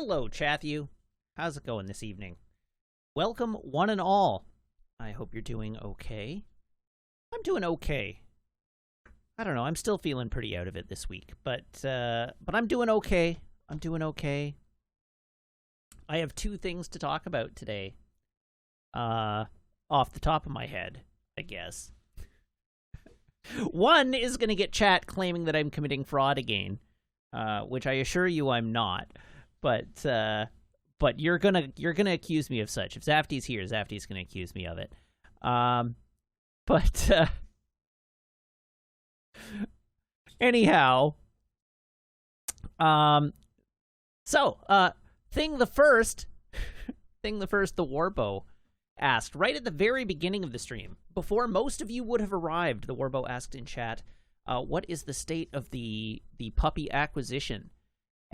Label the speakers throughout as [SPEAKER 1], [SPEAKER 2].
[SPEAKER 1] Hello, Chatthew. How's it going this evening? Welcome, one and all. I hope you're doing okay. I'm doing okay. I don't know. I'm still feeling pretty out of it this week, but I'm doing okay. I'm doing okay. I have two things to talk about today. Off the top of my head, I guess. One is going to get chat claiming that I'm committing fraud again, which I assure you I'm not. But you're gonna accuse me of such. If Zafty's here, Zafty's gonna accuse me of it. Anyhow, thing the first, the Warbo asked right at the very beginning of the stream, before most of you would have arrived. The Warbo asked in chat, "What is the state of the puppy acquisition?"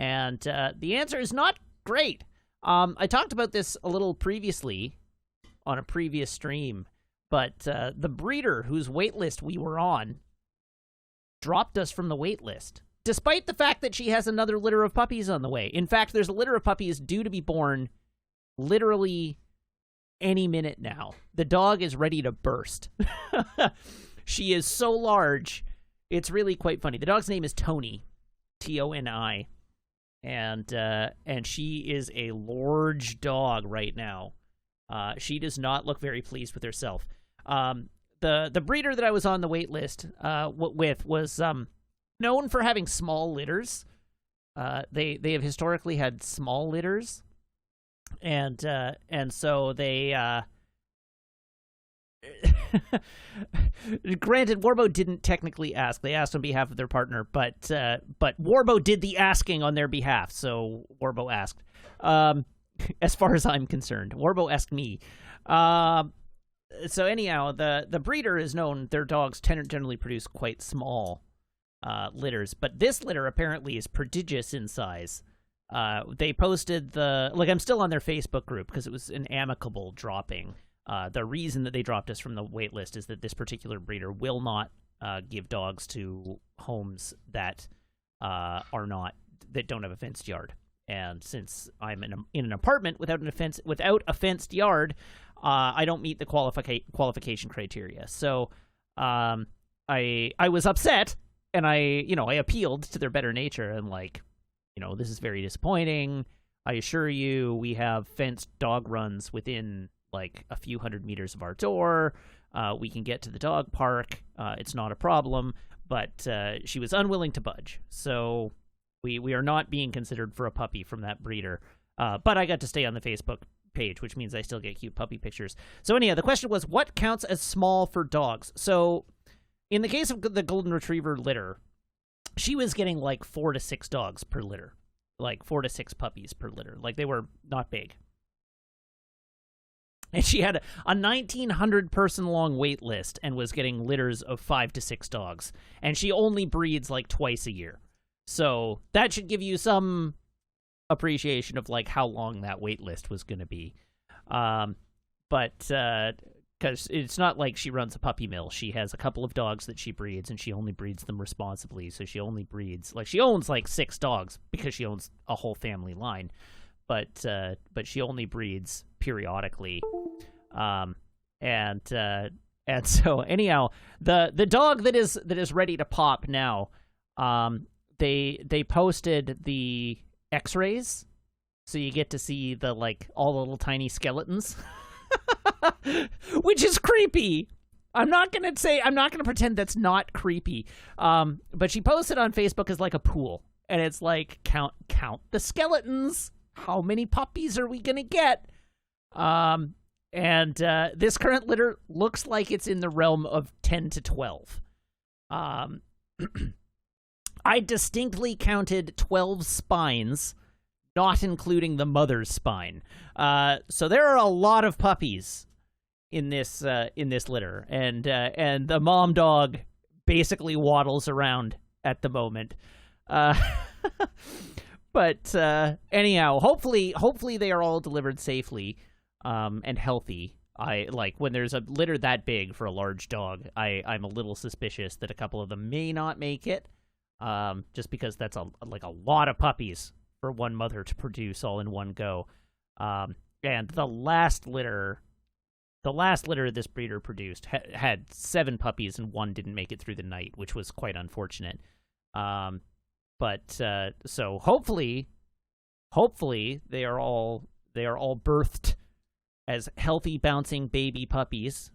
[SPEAKER 1] And the answer is not great. I talked about this a little previously on a previous stream, but the breeder whose waitlist we were on dropped us from the waitlist, despite the fact that she has another litter of puppies on the way. In fact, there's a litter of puppies due to be born literally any minute now. The dog is ready to burst. She is so large, it's really quite funny. The dog's name is Tony, Toni. And she is a large dog right now. She does not look very pleased with herself. The breeder that I was on the wait list with was known for having small litters. They have historically had small litters, and so they. Granted, Warbo didn't technically ask. They asked on behalf of their partner, but Warbo did the asking on their behalf, so Warbo asked. As far as I'm concerned, Warbo asked me. So anyhow, the breeder is known, their dogs generally produce quite small litters, but this litter apparently is prodigious in size. They posted I'm still on their Facebook group because it was an amicable dropping. The reason that they dropped us from the wait list is that this particular breeder will not give dogs to homes that don't have a fenced yard. And since I'm in an apartment without a fenced yard, I don't meet the qualification criteria. So I was upset, and I appealed to their better nature and this is very disappointing. I assure you, we have fenced dog runs within a few hundred meters of our door. We can get to the dog park. It's not a problem. But she was unwilling to budge. So we are not being considered for a puppy from that breeder. But I got to stay on the Facebook page, which means I still get cute puppy pictures. So anyhow, the question was, what counts as small for dogs? So in the case of the Golden Retriever litter, she was getting 4 to 6 dogs per litter. 4 to 6 puppies per litter. They were not big. And she had a 1,900 person long wait list and was getting litters of 5 to 6 dogs. And she only breeds twice a year. So that should give you some appreciation of how long that wait list was going to be. But because it's not like she runs a puppy mill. She has a couple of dogs that she breeds, and she only breeds them responsibly. So she only breeds, she owns 6 dogs because she owns a whole family line. But she only breeds periodically. And so anyhow, the dog that is ready to pop now, they posted the X-rays, so you get to see the all the little tiny skeletons, which is creepy. I'm not gonna pretend that's not creepy. But she posted on Facebook as a pool, and it's count the skeletons. How many puppies are we gonna get? And this current litter looks like it's in the realm of 10 to 12. I distinctly counted 12 spines, not including the mother's spine. So there are a lot of puppies in this litter, and the mom dog basically waddles around at the moment. But anyhow, hopefully they are all delivered safely and healthy. When there's a litter that big for a large dog, I'm a little suspicious that a couple of them may not make it. Just because that's a lot of puppies for one mother to produce all in one go. And the last litter this breeder produced had 7 puppies, and 1 didn't make it through the night, which was quite unfortunate. So hopefully they are all birthed as healthy, bouncing baby puppies,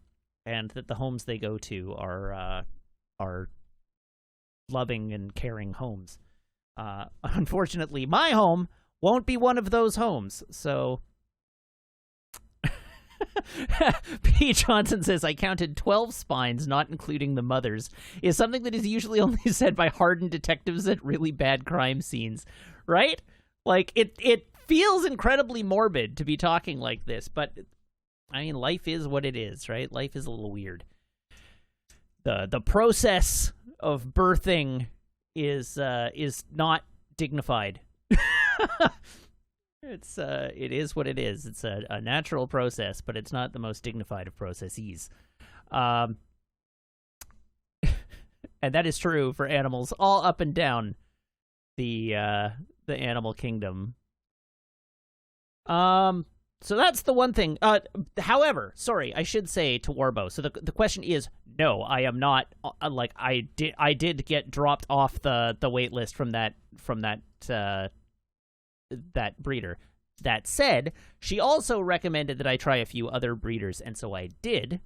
[SPEAKER 1] and that the homes they go to are loving and caring homes. Unfortunately, my home won't be one of those homes, so... P. Johnson says, I counted 12 spines, not including the mothers, is something that is usually only said by hardened detectives at really bad crime scenes, right? Like, it feels incredibly morbid to be talking like this, but, I mean, life is what it is, right? Life is a little weird. The process of birthing is not dignified. It is what it is. It's a natural process, but it's not the most dignified of processes. And that is true for animals all up and down the animal kingdom. So that's the one thing. However, sorry, I should say to Warbo. So the question is, no, I am not. I did get dropped off the wait list from that breeder. That said, she also recommended that I try a few other breeders, and so I did.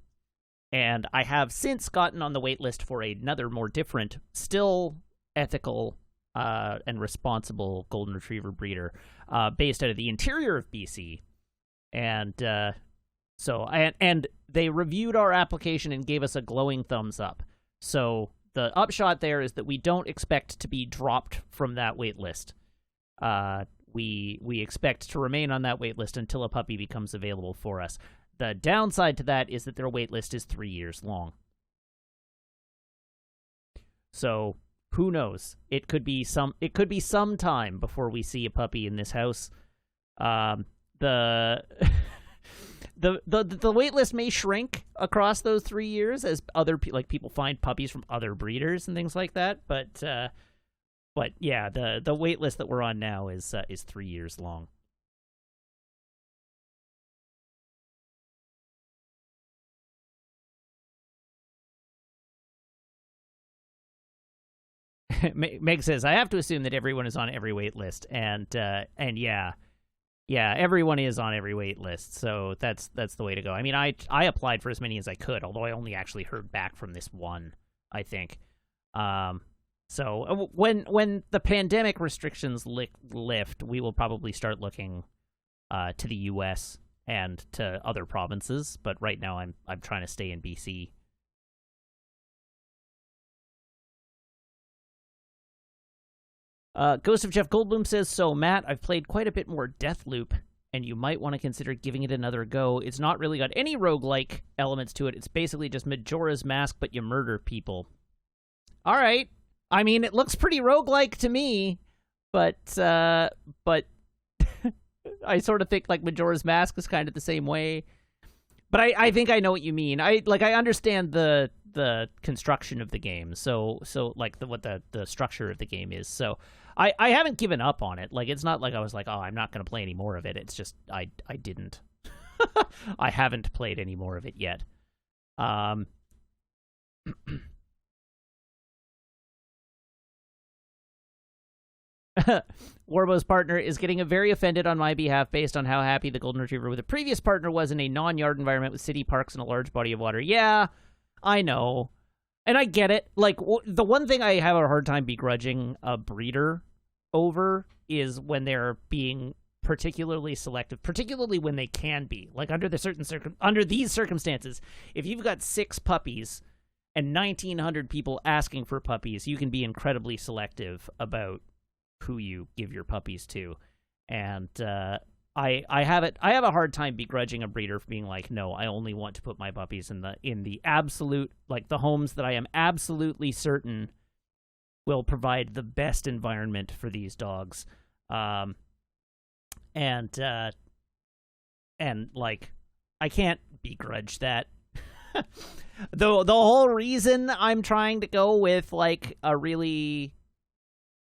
[SPEAKER 1] And I have since gotten on the wait list for another more different, still ethical and responsible golden retriever breeder based out of the interior of BC. And and they reviewed our application and gave us a glowing thumbs up. So the upshot there is that we don't expect to be dropped from that wait list. We expect to remain on that wait list until a puppy becomes available for us. The downside to that is that their wait list is 3 years long. So who knows? It could be some time before we see a puppy in this house. The wait list may shrink across those 3 years as other people find puppies from other breeders and things like that. But yeah, the wait list that we're on now is 3 years long. Meg says, I have to assume that everyone is on every wait list, and yeah, everyone is on every wait list, so that's the way to go. I mean, I applied for as many as I could, although I only actually heard back from this one, I think. So when the pandemic restrictions lift, we will probably start looking to the U.S. and to other provinces, but right now I'm trying to stay in BC. Ghost of Jeff Goldblum says, so Matt, I've played quite a bit more Deathloop, and you might want to consider giving it another go. It's not really got any roguelike elements to it. It's basically just Majora's Mask, but you murder people. All right. I mean, it looks pretty roguelike to me, but I sort of think like Majora's Mask is kind of the same way. But I think I know what you mean. I understand the construction of the game, so like what the structure of the game is. So I haven't given up on it. Like, it's not like I was like, oh, I'm not going to play any more of it. It's just I didn't. I haven't played any more of it yet. Warbo's partner is getting very offended on my behalf based on how happy the golden retriever with a previous partner was in a non-yard environment with city parks and a large body of water. Yeah, I know. And I get it. Like, the one thing I have a hard time begrudging a breeder over is when they're being particularly selective, particularly when they can be. Like, under these circumstances, if you've got 6 puppies and 1,900 people asking for puppies, you can be incredibly selective about who you give your puppies to. And I have a hard time begrudging a breeder for being like, no, I only want to put my puppies in the absolute, like, the homes that I am absolutely certain will provide the best environment for these dogs. And like, I can't begrudge that. The whole reason I'm trying to go with like a really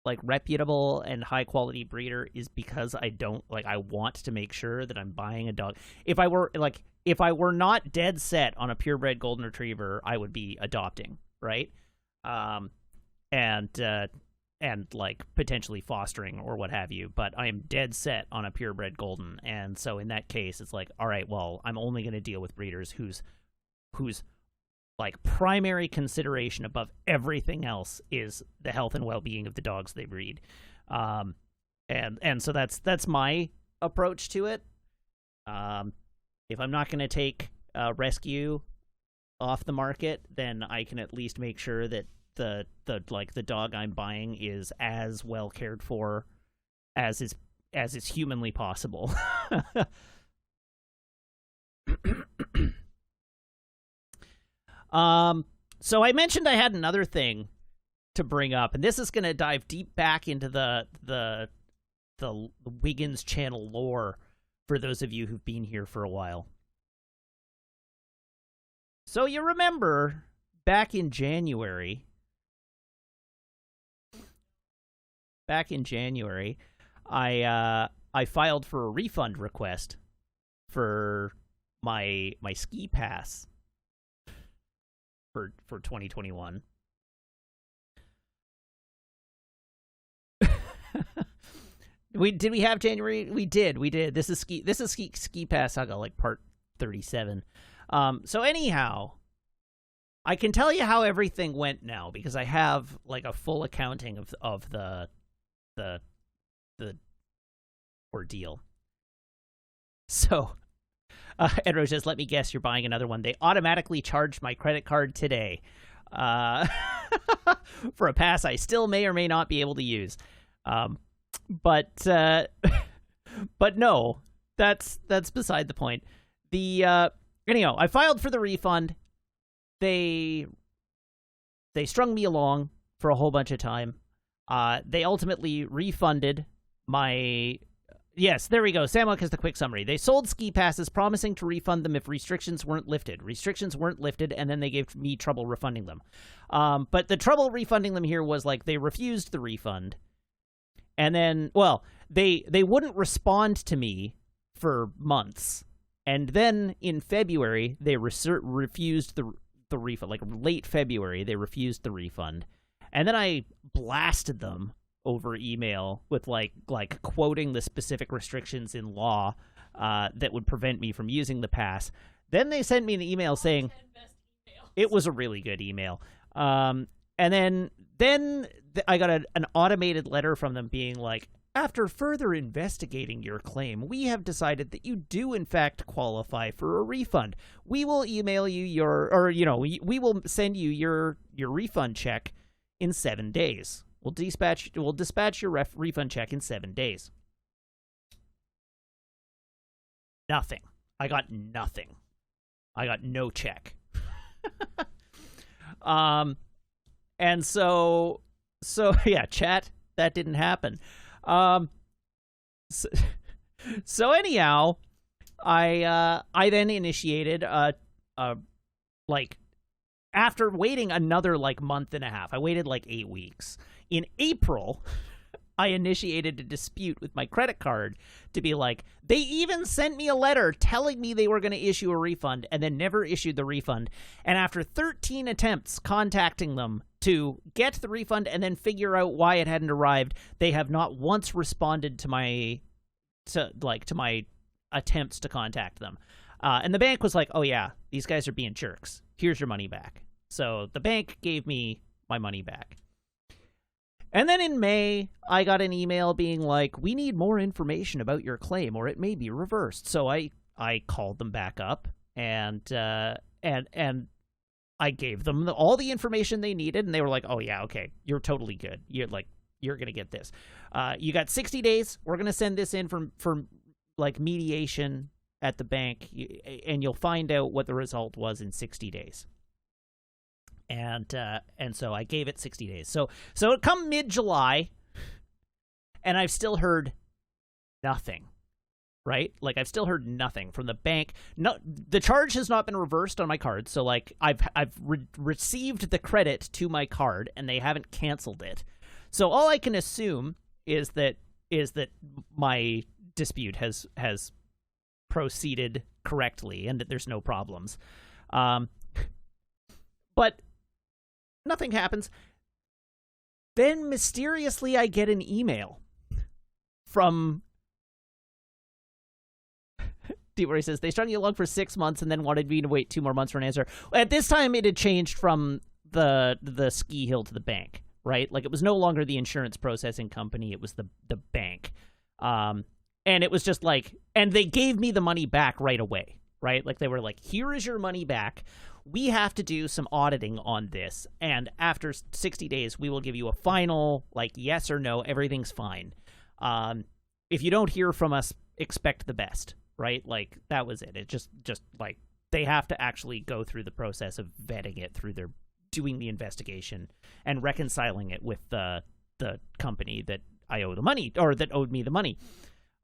[SPEAKER 1] like reputable and high quality breeder is because I don't like I want to make sure that I'm buying a dog. If I were not dead set on a purebred golden retriever, I would be adopting, right? And like potentially fostering or what have you, but I am dead set on a purebred golden, and so in that case it's like, all right, well, I'm only going to deal with breeders whose like primary consideration above everything else is the health and well-being of the dogs they breed. And so that's my approach to it. If I'm not going to take rescue off the market, then I can at least make sure that the dog I'm buying is as well cared for as is humanly possible. So I mentioned I had another thing to bring up, and this is going to dive deep back into the Wiggins channel lore for those of you who've been here for a while. So you remember back in January, I filed for a refund request for my ski pass for 2021. Did we have January? We did. This is ski pass saga, like part 37. So anyhow, I can tell you how everything went now because I have like a full accounting of the ordeal. So, Edro says, let me guess, you're buying another one. They automatically charged my credit card today for a pass I still may or may not be able to use. But no, that's beside the point. Anyhow, I filed for the refund. They strung me along for a whole bunch of time. They ultimately refunded my... Yes, there we go. Samlock has the quick summary. They sold ski passes, promising to refund them if restrictions weren't lifted. Restrictions weren't lifted, and then they gave me trouble refunding them. But the trouble refunding them here was, like, they refused the refund. And then, well, they wouldn't respond to me for months. And then in February, they refused the refund. Like, late February, they refused the refund. And then I blasted them over email with like quoting the specific restrictions in law that would prevent me from using the pass. Then they sent me an email saying it was a really good email. And then I got an automated letter from them being like, after further investigating your claim, we have decided that you do in fact qualify for a refund. We will email you we will send you your refund check in 7 days. We'll dispatch your refund check in 7 days. Nothing. I got nothing. I got no check. And so yeah, chat, that didn't happen. So anyhow, I then initiated like after waiting another like month and a half. I waited like 8 weeks. In April, I initiated a dispute with my credit card to be like, they even sent me a letter telling me they were going to issue a refund and then never issued the refund. And after 13 attempts contacting them to get the refund and then figure out why it hadn't arrived, they have not once responded to my attempts to contact them. And the bank was like, oh yeah, these guys are being jerks. Here's your money back. So the bank gave me my money back. And then in May, I got an email being like, we need more information about your claim or it may be reversed. So I called them back up and I gave them all the information they needed, and they were like, oh yeah, okay, you're totally good. You're going to get this. You got 60 days. We're going to send this in for like mediation at the bank, and you'll find out what the result was in 60 days. And so I gave it 60 days. So it come mid-July, and I've still heard nothing, right? Like, I've still heard nothing from the bank. No, the charge has not been reversed on my card, so, like, I've received the credit to my card, and they haven't canceled it. So all I can assume is that my dispute has proceeded correctly and that there's no problems. But nothing happens. Then mysteriously I get an email from where he says, they strung you along for 6 months and then wanted me to wait 2 more months for an answer. At this time, it had changed from the ski hill to the bank, right? Like, it was no longer the insurance processing company. It was the bank. And it was just like, and they gave me the money back right away, right? Like, they were like, here is your money back. We have to do some auditing on this. And after 60 days, we will give you a final, like, yes or no, everything's fine. If you don't hear from us, expect the best, right? Like, that was it. It just like, they have to actually go through the process of vetting it through their doing the investigation and reconciling it with the company that I owe the money, or that owed me the money.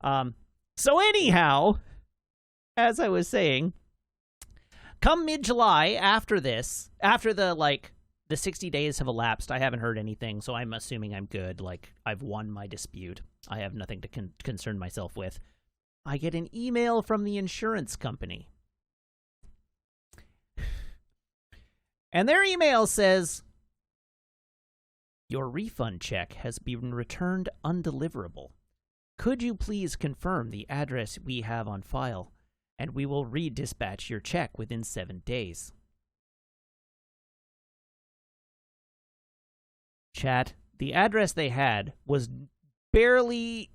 [SPEAKER 1] So anyhow, as I was saying, come mid-July, after this, after the 60 days have elapsed, I haven't heard anything, so I'm assuming I'm good. Like, I've won my dispute. I have nothing to concern myself with. I get an email from the insurance company. And their email says, your refund check has been returned undeliverable. Could you please confirm the address we have on file, and we will redispatch your check within 7 days. Chat, the address they had was barely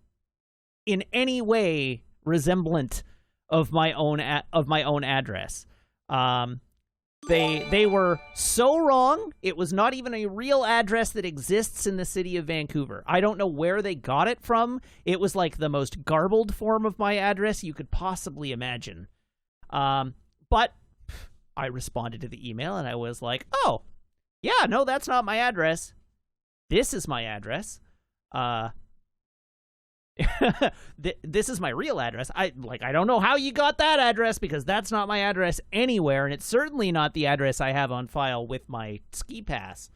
[SPEAKER 1] in any way resemblant of my own address. They were so wrong. It was not even a real address that exists in the city of Vancouver. I don't know where they got it from. It was like the most garbled form of my address you could possibly imagine. But I responded to the email and I was like, oh, yeah, no, that's not my address. This is my address. This is my real address. I don't know how you got that address, because that's not my address anywhere, and it's certainly not the address I have on file with my ski pass.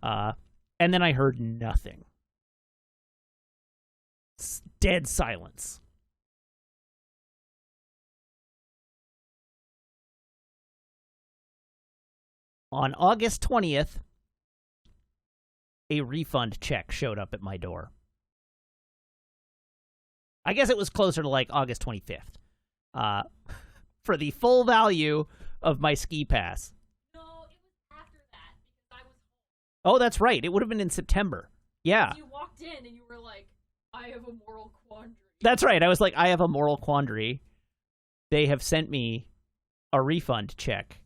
[SPEAKER 1] And then I heard nothing. Dead silence. On August 20th, a refund check showed up at my door. I guess it was closer to like August 25th, for the full value of my ski pass.
[SPEAKER 2] No, it was after that, because I was home.
[SPEAKER 1] Oh, that's right. It would have been in September. Yeah.
[SPEAKER 2] You walked in and you were like, I have a moral quandary.
[SPEAKER 1] That's right. I was like, I have a moral quandary. They have sent me a refund check.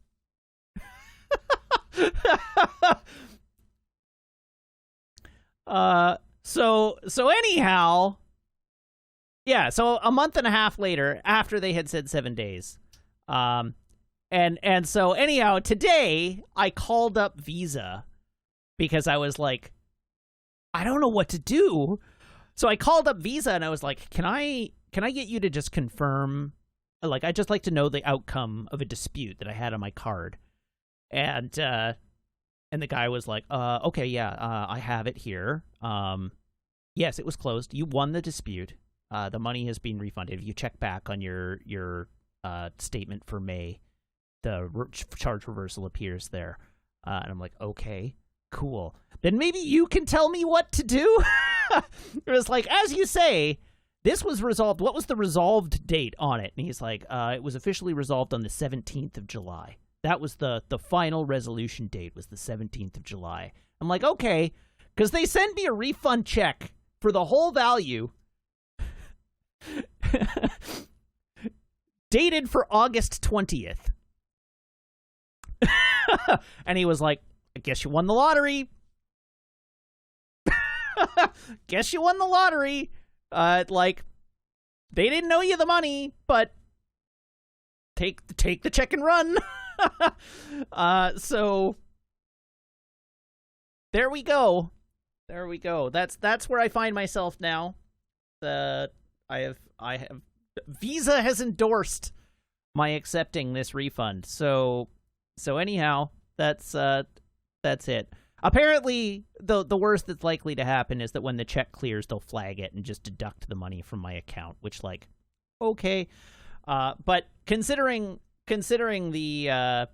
[SPEAKER 1] So anyhow... Yeah, so a month and a half later, after they had said 7 days. And so anyhow, today I called up Visa because I was like, I don't know what to do. So I called up Visa and I was like, can I get you to just confirm, like, I'd just like to know the outcome of a dispute that I had on my card. And the guy was like, okay, yeah, I have it here. Yes, it was closed. You won the dispute. The money has been refunded. If you check back on your statement for May, the charge reversal appears there. And I'm like, okay, cool. Then maybe you can tell me what to do? It was like, as you say, this was resolved. What was the resolved date on it? And he's like, it was officially resolved on the 17th of July. That was the final resolution date, was the 17th of July. I'm like, okay, because they send me a refund check for the whole value dated for August 20th. And he was like, I guess you won the lottery. Guess you won the lottery. Like, they didn't owe you the money, but take the check and run. So there we go. There we go. That's where I find myself now. I have Visa has endorsed my accepting this refund. So anyhow, that's it. Apparently, the worst that's likely to happen is that when the check clears, they'll flag it and just deduct the money from my account, which, like, okay. But considering the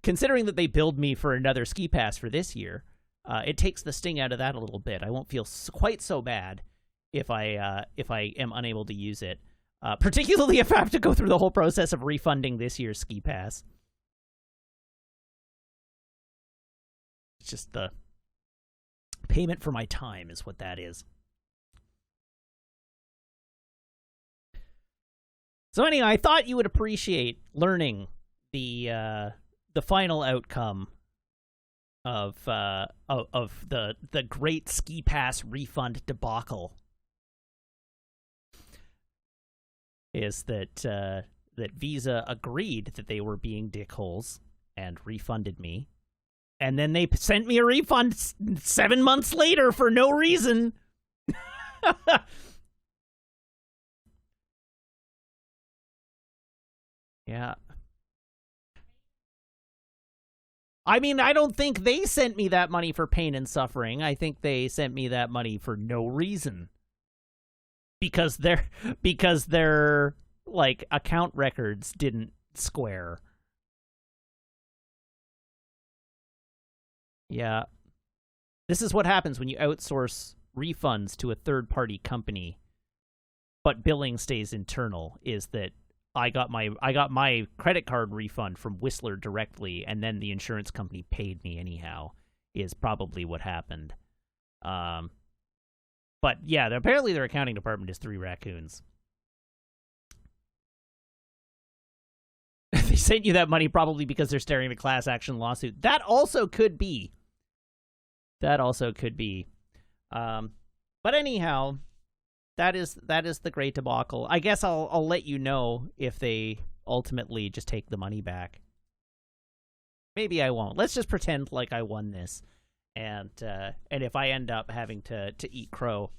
[SPEAKER 1] considering that they billed me for another ski pass for this year, it takes the sting out of that a little bit. I won't feel quite so bad if I am unable to use it, particularly if I have to go through the whole process of refunding this year's ski pass. It's just the payment for my time is what that is. So anyway, I thought you would appreciate learning the final outcome of the great ski pass refund debacle. Is that Visa agreed that they were being dickholes and refunded me, and then they sent me a refund 7 months later for no reason. Yeah. I mean, I don't think they sent me that money for pain and suffering. I think they sent me that money for no reason. Because their like account records didn't square. Yeah. This is what happens when you outsource refunds to a third-party company, but billing stays internal, is that I got my credit card refund from Whistler directly, and then the insurance company paid me anyhow, is probably what happened. But yeah, apparently their accounting department is 3 raccoons. They sent you that money probably because they're staring at a class action lawsuit. That also could be. But anyhow, that is the great debacle. I guess I'll let you know if they ultimately just take the money back. Maybe I won't. Let's just pretend like I won this, and if I end up having to eat crow,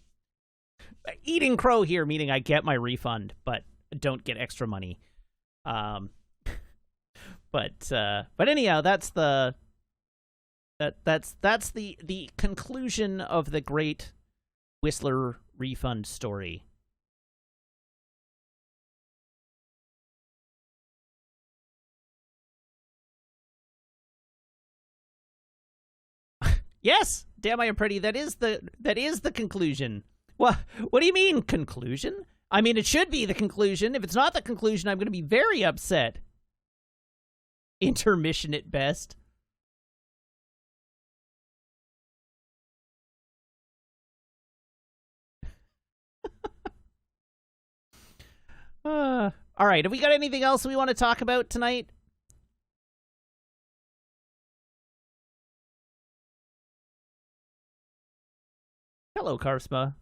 [SPEAKER 1] eating crow here meaning I get my refund but don't get extra money. But anyhow, that's the conclusion of the great Whistler refund story. Yes, damn, I am pretty. That is the conclusion. What do you mean conclusion? I mean, it should be the conclusion. If it's not the conclusion, I'm going to be very upset. Intermission at best. All right, have we got anything else we want to talk about tonight? Hello, Karsma.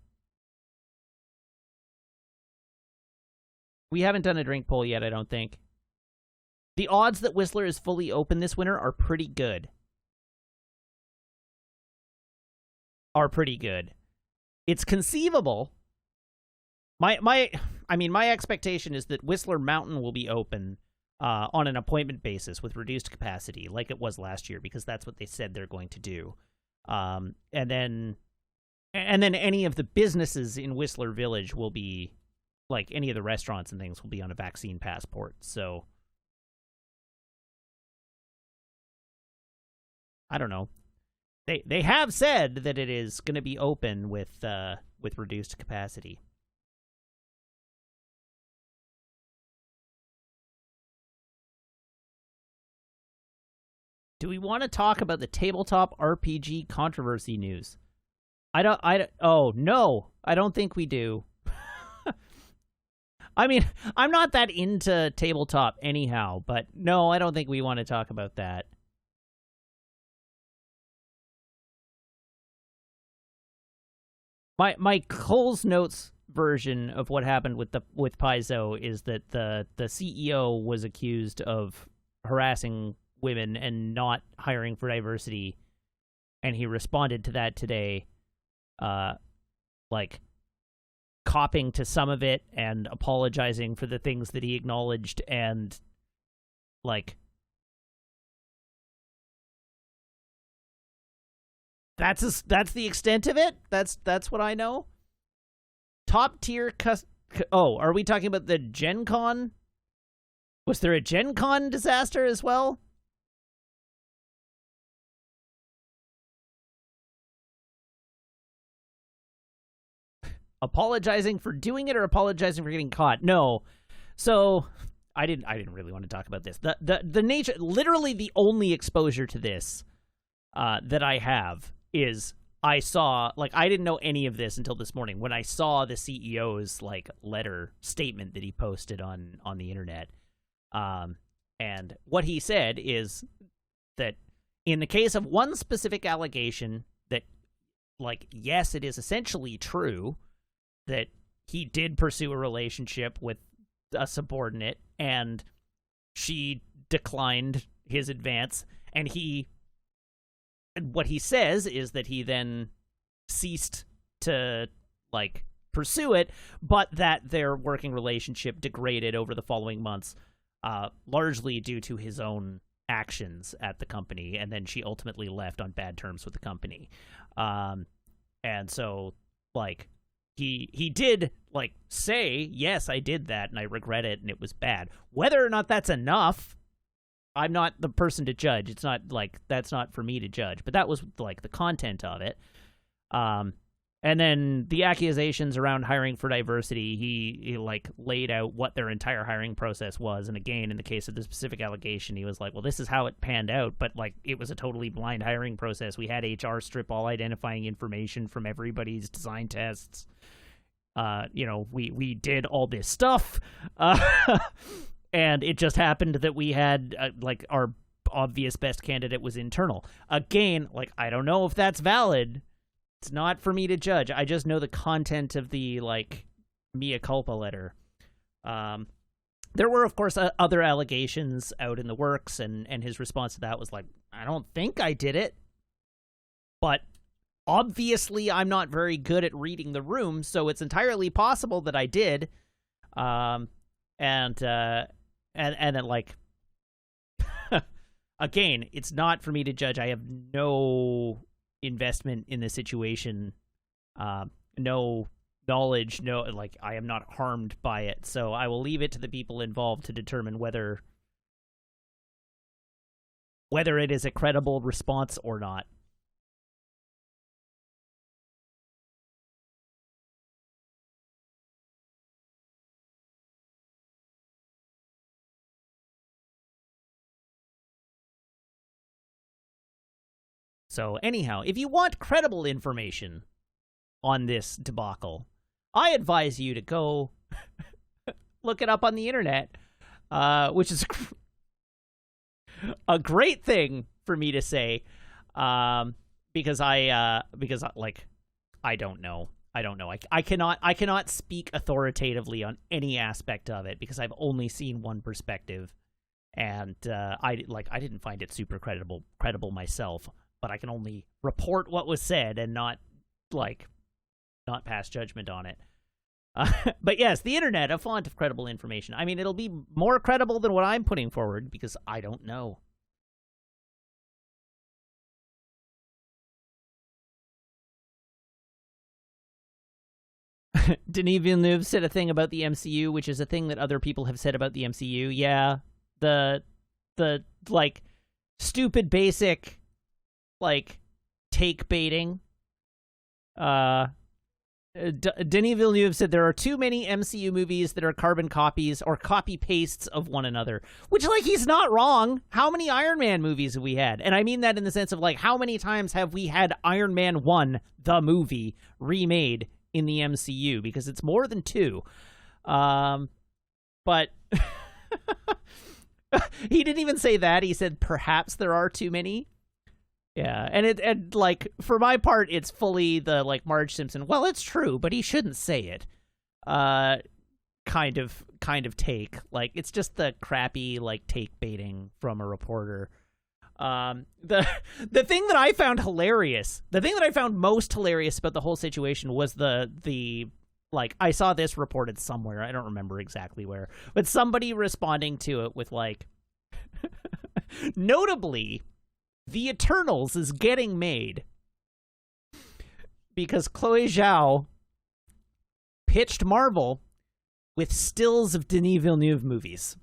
[SPEAKER 1] We haven't done a drink poll yet, I don't think. The odds that Whistler is fully open this winter are pretty good. It's conceivable. My expectation is that Whistler Mountain will be open on an appointment basis with reduced capacity, like it was last year, because that's what they said they're going to do. And then any of the businesses in Whistler Village will be, like any of the restaurants and things, will be on a vaccine passport. So I don't know. They have said that it is going to be open with reduced capacity. Do we want to talk about the tabletop RPG controversy news? Oh, no, I don't think we do. I mean, I'm not that into tabletop anyhow, but no, I don't think we want to talk about that. My Cole's Notes version of what happened with Paizo is that the CEO was accused of harassing women and not hiring for diversity, and he responded to that today, like copping to some of it and apologizing for the things that he acknowledged, and like That's the extent of it. That's what I know. Top tier. Oh, are we talking about the Gen Con? Was there a Gen Con disaster as well? Apologizing for doing it or apologizing for getting caught? No. So I didn't really want to talk about this. The nature, literally the only exposure to this that I have is I saw, like, I didn't know any of this until this morning when I saw the CEO's like letter statement that he posted on the internet. And what he said is that in the case of one specific allegation that, like, yes, it is essentially true that he did pursue a relationship with a subordinate and she declined his advance, and what he says is that he then ceased to, like, pursue it, but that their working relationship degraded over the following months, largely due to his own actions at the company, and then she ultimately left on bad terms with the company. And so, like, he did, like, say, yes, I did that, and I regret it, and it was bad. Whether or not that's enough, I'm not the person to judge. It's not, like, that's not for me to judge. But that was, like, the content of it. And then the accusations around hiring for diversity, he like laid out what their entire hiring process was. And again, in the case of the specific allegation, he was like, well, this is how it panned out. But, like, it was a totally blind hiring process. We had HR strip all identifying information from everybody's design tests. We did all this stuff. And it just happened that we had, like, our obvious best candidate was internal. Again, like, I don't know if that's valid. It's not for me to judge. I just know the content of the, like, mea culpa letter. There were, of course, other allegations out in the works, and his response to that was like, I don't think I did it. But obviously I'm not very good at reading the room, so it's entirely possible that I did. And then, like, again, it's not for me to judge. I have no investment in the situation, no knowledge, no, like, I am not harmed by it. So I will leave it to the people involved to determine whether it is a credible response or not. So anyhow, if you want credible information on this debacle, I advise you to go look it up on the internet, which is a great thing for me to say, because I don't know. I cannot speak authoritatively on any aspect of it because I've only seen one perspective, and I didn't find it super credible myself. But I can only report what was said and not pass judgment on it. But yes, the internet, a font of credible information. I mean, it'll be more credible than what I'm putting forward because I don't know. Denis Villeneuve said a thing about the MCU, which is a thing that other people have said about the MCU. Yeah, the like, stupid basic, like, take baiting. Denis Villeneuve said there are too many MCU movies that are carbon copies or copy pastes of one another, which, like, he's not wrong. How many Iron Man movies have we had? And I mean that in the sense of, like, how many times have we had Iron Man 1, the movie, remade in the MCU? Because it's more than 2. But he didn't even say that. He said perhaps there are too many. Yeah, and like, for my part, it's fully the, like, Marge Simpson, well, it's true, but he shouldn't say it, kind of take. Like, it's just the crappy, like, take baiting from a reporter. The thing that I found hilarious, the thing that I found most hilarious about the whole situation was the like, I saw this reported somewhere, I don't remember exactly where, but somebody responding to it with, like, notably, The Eternals is getting made. because Chloe Zhao pitched Marvel with stills of Denis Villeneuve movies.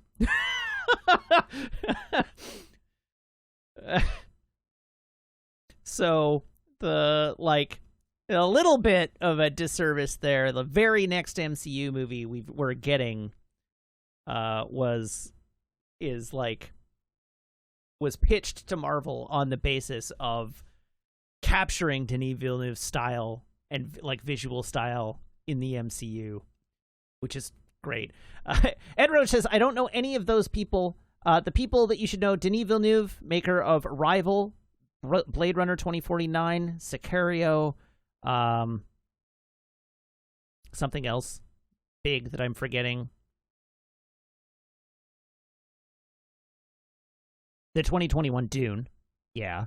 [SPEAKER 1] So a little bit of a disservice there. The very next MCU movie we're getting was pitched to Marvel on the basis of capturing Denis Villeneuve's style and like visual style in the MCU, which is great. Ed Roach says, I don't know any of those people. The people that you should know: Denis Villeneuve, maker of Arrival, Blade Runner 2049, Sicario, something else big that I'm forgetting. The 2021 Dune. Yeah.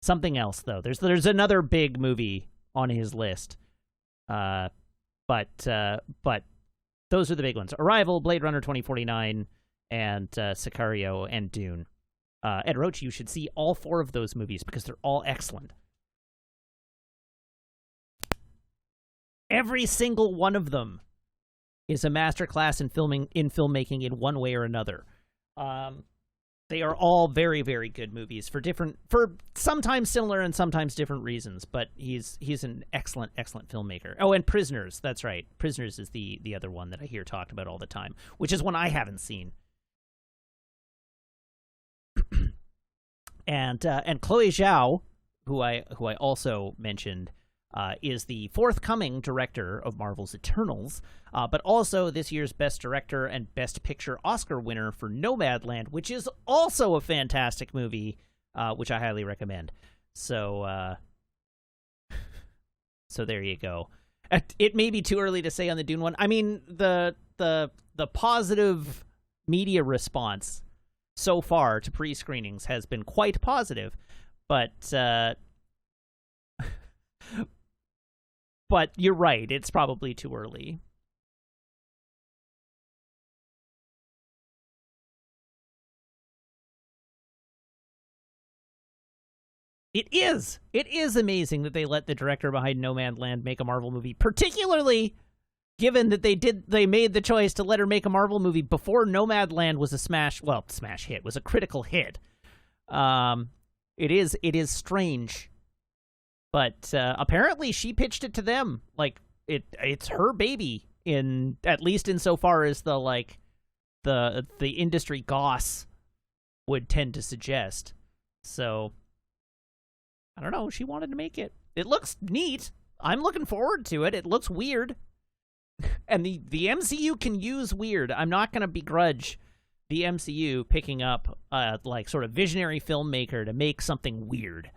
[SPEAKER 1] Something else, though. There's another big movie on his list. But those are the big ones. Arrival, Blade Runner 2049, and Sicario, and Dune. Ed Roach, you should see all 4 of those movies because they're all excellent. Every single one of them is a masterclass in filmmaking in one way or another. They are all very, very good movies for sometimes similar and sometimes different reasons. But he's an excellent, excellent filmmaker. Oh, and Prisoners. That's right. Prisoners is the other one that I hear talked about all the time, which is one I haven't seen. And Chloe Zhao, who I also mentioned, is the forthcoming director of Marvel's Eternals, but also this year's Best Director and Best Picture Oscar winner for Nomadland, which is also a fantastic movie, which I highly recommend. So there you go. It may be too early to say on the Dune one. I mean, the positive media response so far to pre-screenings has been quite positive, but you're right, it's probably too early. It is amazing that they let the director behind Nomadland make a Marvel movie, particularly given that they made the choice to let her make a Marvel movie before Nomadland was a smash hit, was a critical hit. It is strange. But apparently she pitched it to them. Like it's her baby, at least insofar as the industry goss would tend to suggest. So I don't know, she wanted to make it. It looks neat. I'm looking forward to it. It looks weird. And the MCU can use weird. I'm not going to begrudge the MCU picking up sort of visionary filmmaker to make something weird.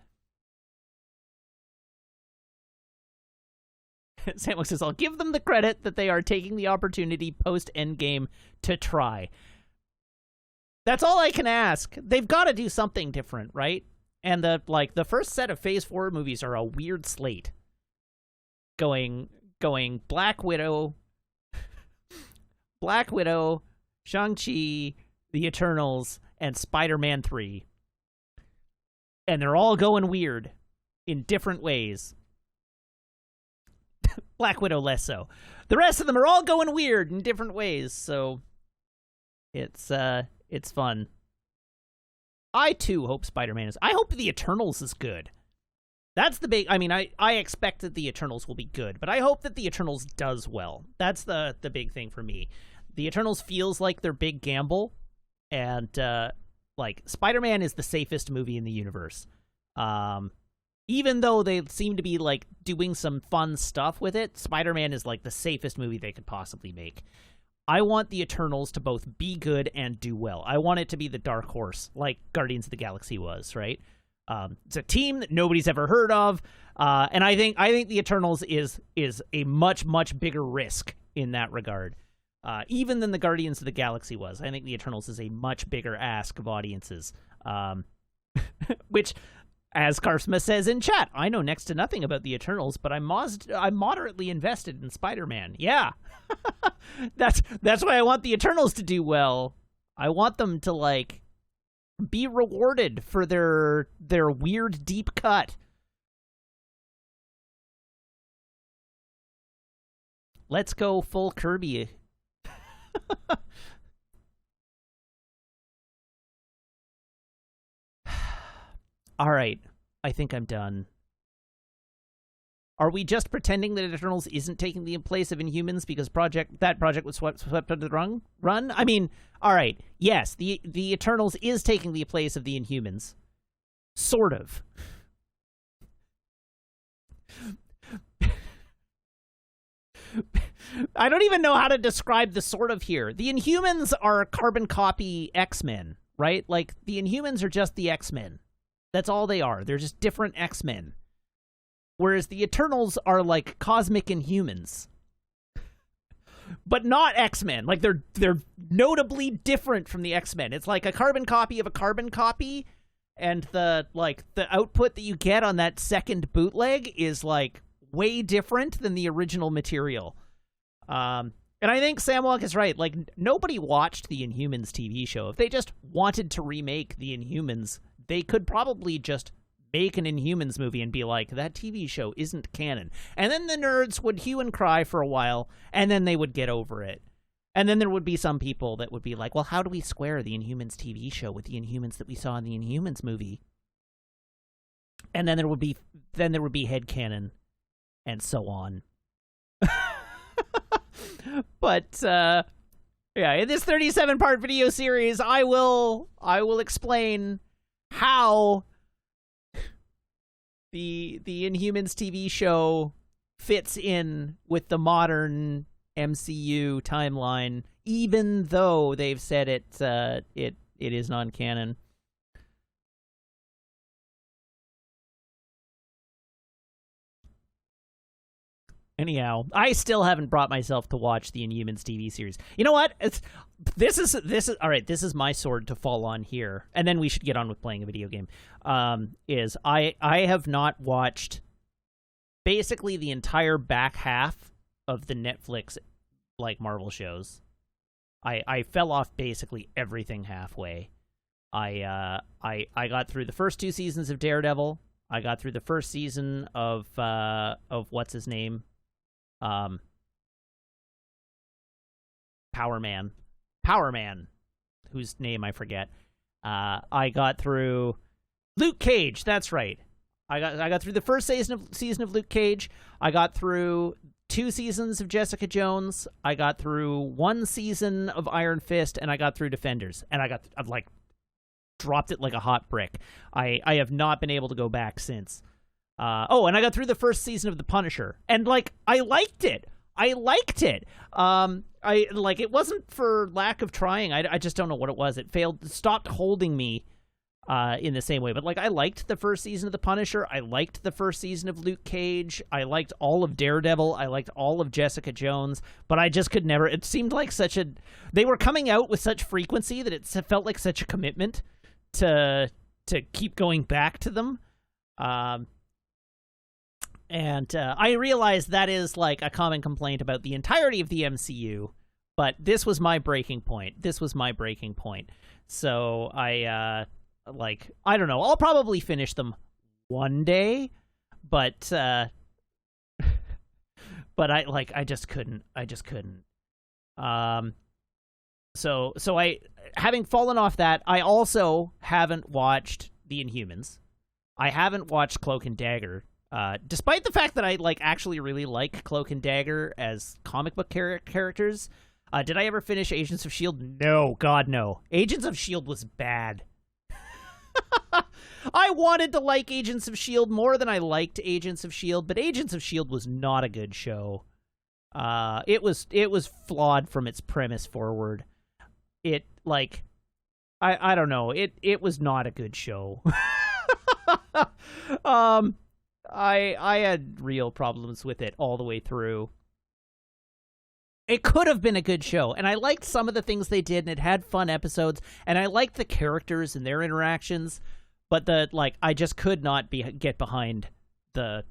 [SPEAKER 1] Sandwich says, I'll give them the credit that they are taking the opportunity post-Endgame to try. That's all I can ask. They've got to do something different, right? And the first set of Phase 4 movies are a weird slate. Going Black Widow, Shang-Chi, The Eternals, and Spider-Man 3. And they're all going weird in different ways. Black Widow less so. The rest of them are all going weird in different ways, so it's fun. I too hope Spider-Man is. I hope The Eternals is good. That's the big. I mean, I expect that The Eternals will be good, but I hope that The Eternals does well. That's the big thing for me. The Eternals feels like their big gamble, and Spider-Man is the safest movie in the universe. Even though they seem to be doing some fun stuff with it, Spider-Man is the safest movie they could possibly make. I want the Eternals to both be good and do well. I want it to be the dark horse, like Guardians of the Galaxy was, right? It's a team that nobody's ever heard of, and I think the Eternals is a much, much bigger risk in that regard, even than the Guardians of the Galaxy was. I think the Eternals is a much bigger ask of audiences, which, as Karsma says in chat, I know next to nothing about the Eternals, but I'm moderately invested in Spider-Man. Yeah, that's why I want the Eternals to do well. I want them to be rewarded for their weird deep cut. Let's go full Kirby. All right. I think I'm done. Are we just pretending that Eternals isn't taking the place of Inhumans because that project was swept under the run? I mean, all right. Yes, the Eternals is taking the place of the Inhumans. Sort of. I don't even know how to describe the sort of here. The Inhumans are carbon copy X-Men, right? Like, the Inhumans are just the X-Men. That's all they are. They're just different X-Men. Whereas the Eternals are like cosmic Inhumans. But not X-Men. Like, they're notably different from the X-Men. It's like a carbon copy of a carbon copy, and the output that you get on that second bootleg is like way different than the original material. And I think Samwalk is right. Like, nobody watched the Inhumans TV show. If they just wanted to remake the Inhumans, they could probably just make an Inhumans movie and be like, that TV show isn't canon. And then the nerds would hue and cry for a while, and then they would get over it. And then there would be some people that would be like, well, how do we square the Inhumans TV show with the Inhumans that we saw in the Inhumans movie? And then there would be headcanon and so on. But yeah, in this 37-part video series, I will explain how the Inhumans TV show fits in with the modern MCU timeline, even though they've said it is non-canon. Anyhow, I still haven't brought myself to watch the Inhumans TV series. You know what? This is all right. This is my sword to fall on here, and then we should get on with playing a video game. Is I have not watched basically the entire back half of the Netflix like Marvel shows. I fell off basically everything halfway. I got through the first 2 seasons of Daredevil. I got through the first season of what's his name. Power Man, whose name I forget. I got through Luke Cage. That's right. I got through the first season of Luke Cage. I got through 2 seasons of Jessica Jones. I got through 1 season of Iron Fist, and I got through Defenders. And I've like dropped it like a hot brick. I have not been able to go back since. And I got through the first season of The Punisher, and like I liked it. It wasn't for lack of trying. I just don't know what it was. It stopped holding me in the same way. But like, I liked the first season of The Punisher. I liked the first season of Luke Cage. I liked all of Daredevil. I liked all of Jessica Jones. But I just could never. It seemed like they were coming out with such frequency that it felt like such a commitment to keep going back to them. And I realize that is like a common complaint about the entirety of the MCU, but this was my breaking point. So I don't know. I'll probably finish them one day, but I just couldn't. So having fallen off that, I also haven't watched The Inhumans. I haven't watched Cloak and Dagger. Despite the fact that I actually really like Cloak and Dagger as comic book characters. Did I ever finish Agents of S.H.I.E.L.D.? No, God, no. Agents of S.H.I.E.L.D. was bad. I wanted to like Agents of S.H.I.E.L.D. more than I liked Agents of S.H.I.E.L.D., but Agents of S.H.I.E.L.D. was not a good show. It was flawed from its premise forward. I don't know. It was not a good show. I had real problems with it all the way through. It could have been a good show, and I liked some of the things they did, and it had fun episodes, and I liked the characters and their interactions, but I just could not get behind the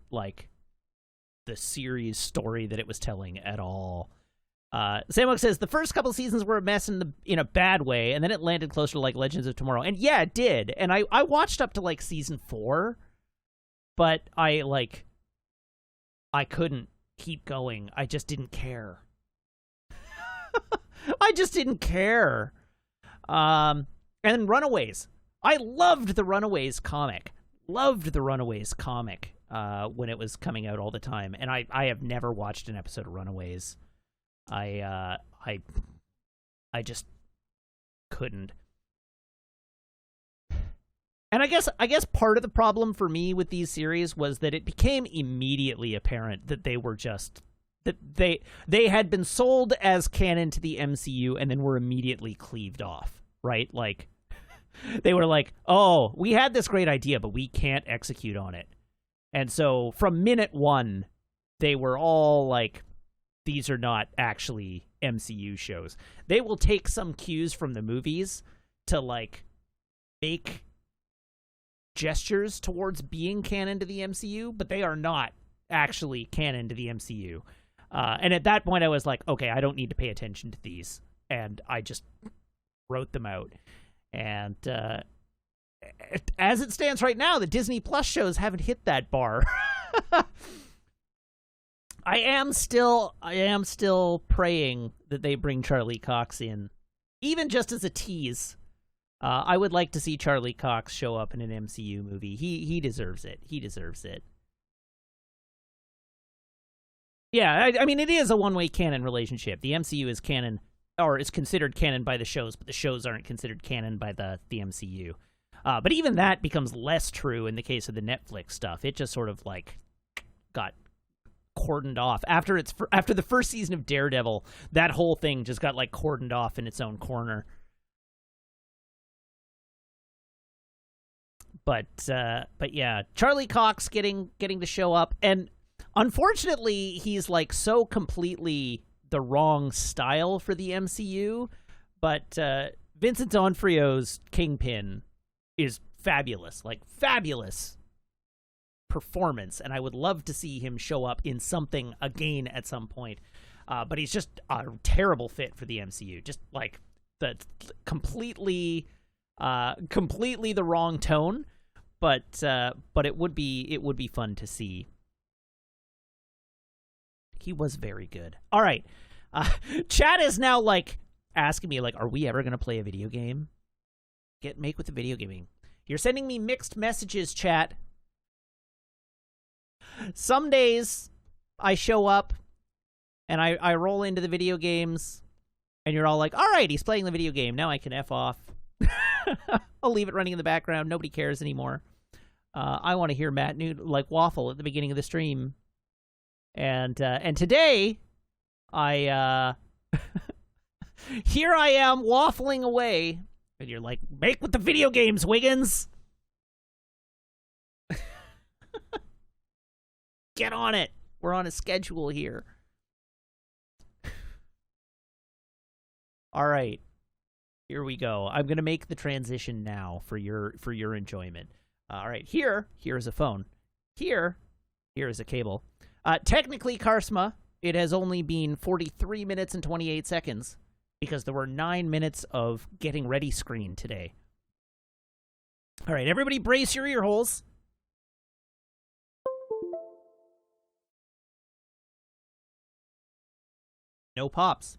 [SPEAKER 1] series story that it was telling at all. Samok says the first couple seasons were a mess in a bad way, and then it landed closer to Legends of Tomorrow, and yeah, it did. And I watched up to season 4. But I couldn't keep going. I just didn't care. I just didn't care. And then Runaways. I loved the Runaways comic. Loved the Runaways comic when it was coming out all the time. And I have never watched an episode of Runaways. I just couldn't. And I guess part of the problem for me with these series was that it became immediately apparent that they were just that they had been sold as canon to the MCU and then were immediately cleaved off, right? Like they were like, "Oh, we had this great idea, but we can't execute on it." And so from minute 1, they were all like, these are not actually MCU shows. They will take some cues from the movies to like make gestures towards being canon to the MCU, but they are not actually canon to the MCU. And at that point I was like, okay, I don't need to pay attention to these. And I just wrote them out. And as it stands right now, the Disney Plus shows haven't hit that bar. I am still praying that they bring Charlie Cox in, even just as a tease. I would like to see Charlie Cox show up in an MCU movie. He deserves it. He deserves it. Yeah, I mean, it is a one-way canon relationship. The MCU is canon, or is considered canon by the shows, but the shows aren't considered canon by the MCU. But even that becomes less true in the case of the Netflix stuff. It just sort of like got cordoned off after the first season of Daredevil. That whole thing just got like cordoned off in its own corner. But yeah, Charlie Cox getting to show up, and unfortunately, he's like so completely the wrong style for the MCU. But Vincent D'Onofrio's Kingpin is fabulous, like fabulous performance, and I would love to see him show up in something again at some point. But he's just a terrible fit for the MCU. Just like the completely the wrong tone. But it would be fun to see. He was very good. All right, chat is now like asking me like, are we ever gonna play a video game? Make with the video gaming. You're sending me mixed messages, chat. Some days I show up and I roll into the video games, and you're all like, all right, he's playing the video game. Now I can F off. I'll leave it running in the background. Nobody cares anymore. I want to hear Matt Newt like waffle at the beginning of the stream. And today, I here I am waffling away, and you're like, make with the video games, Wiggins. Get on it. We're on a schedule here. All right. Here we go. I'm going to make the transition now for your enjoyment. All right. Here is a phone. Here is a cable. Technically, Karsma, it has only been 43 minutes and 28 seconds because there were 9 minutes of getting ready screen today. All right, everybody brace your ear holes. No pops.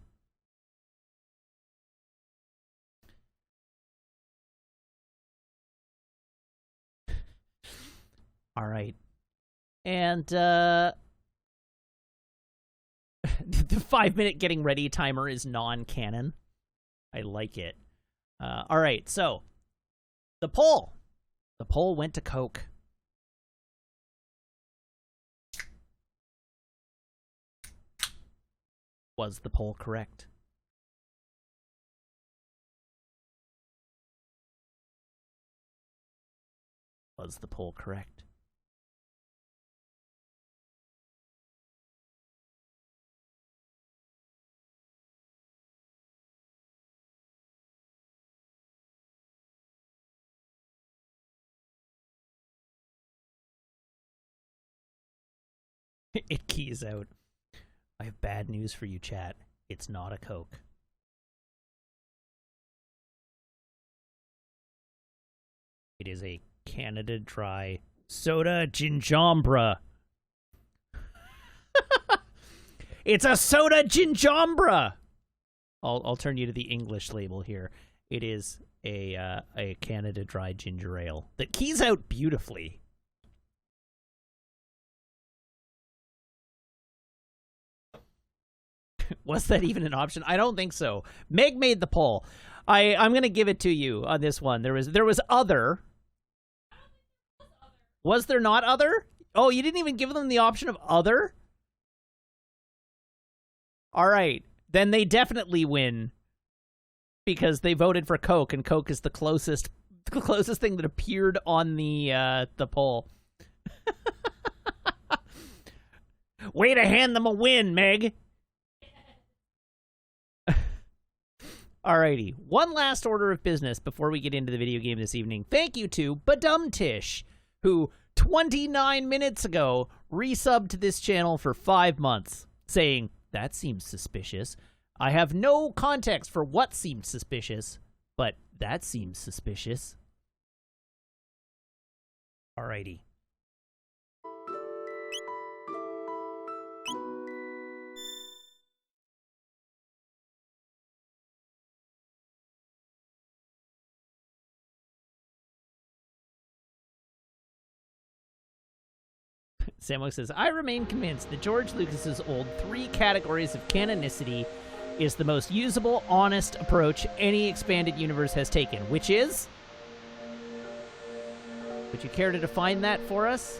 [SPEAKER 1] All right. And the 5-minute getting ready timer is non-canon. I like it. All right, so the poll. The poll went to Coke. Was the poll correct? Was the poll correct? It keys out. I have bad news for you, chat. It's not a Coke. It is a Canada Dry Soda Ginjombra. It's a soda ginjombra! I'll turn you to the English label here. It is a Canada Dry ginger ale that keys out beautifully. Was that even an option? I don't think so. Meg made the poll. I'm gonna give it to you on this one. There was other. Was there not other? Oh, you didn't even give them the option of other? All right. Then they definitely win because they voted for Coke, and Coke is the closest thing that appeared on the poll. Way to hand them a win, Meg. Alrighty, one last order of business before we get into the video game this evening. Thank you to Badumtish, who 29 minutes ago resubbed to this channel for 5 months, saying, that seems suspicious. I have no context for what seemed suspicious, but that seems suspicious. Alrighty. Samuel says, I remain convinced that George Lucas's old 3 categories of canonicity is the most usable, honest approach any expanded universe has taken, which is? Would you care to define that for us?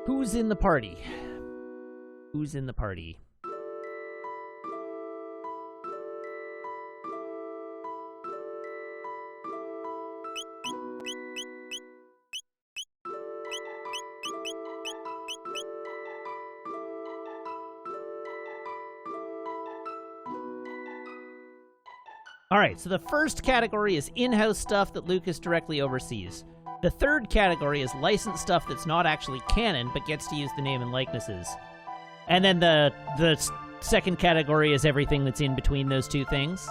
[SPEAKER 1] Who's in the party? Who's in the party? All right, so the first category is in-house stuff that Lucas directly oversees. The third category is licensed stuff that's not actually canon, but gets to use the name and likenesses. And then the second category is everything that's in between those two things.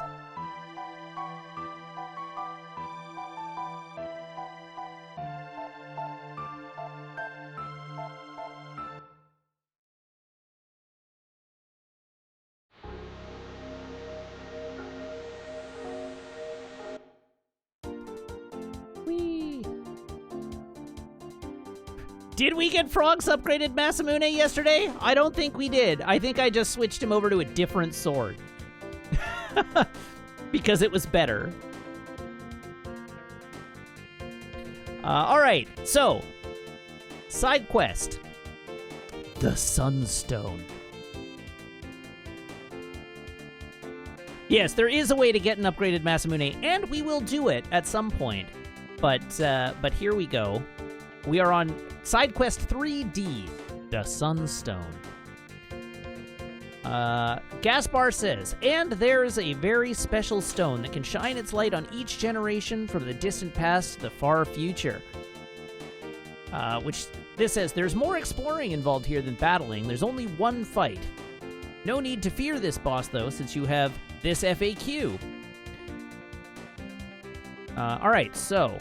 [SPEAKER 1] Did we get Frog's upgraded Masamune yesterday? I don't think we did. I think I just switched him over to a different sword. Because it was better. Alright, so. Side quest. The Sunstone. Yes, there is a way to get an upgraded Masamune, and we will do it at some point. But here we go. We are on Side Quest 3D, The Sunstone. Gaspar says, and there is a very special stone that can shine its light on each generation from the distant past to the far future. Which, this says, there's more exploring involved here than battling. There's only one fight. No need to fear this boss, though, since you have this FAQ. Alright, so...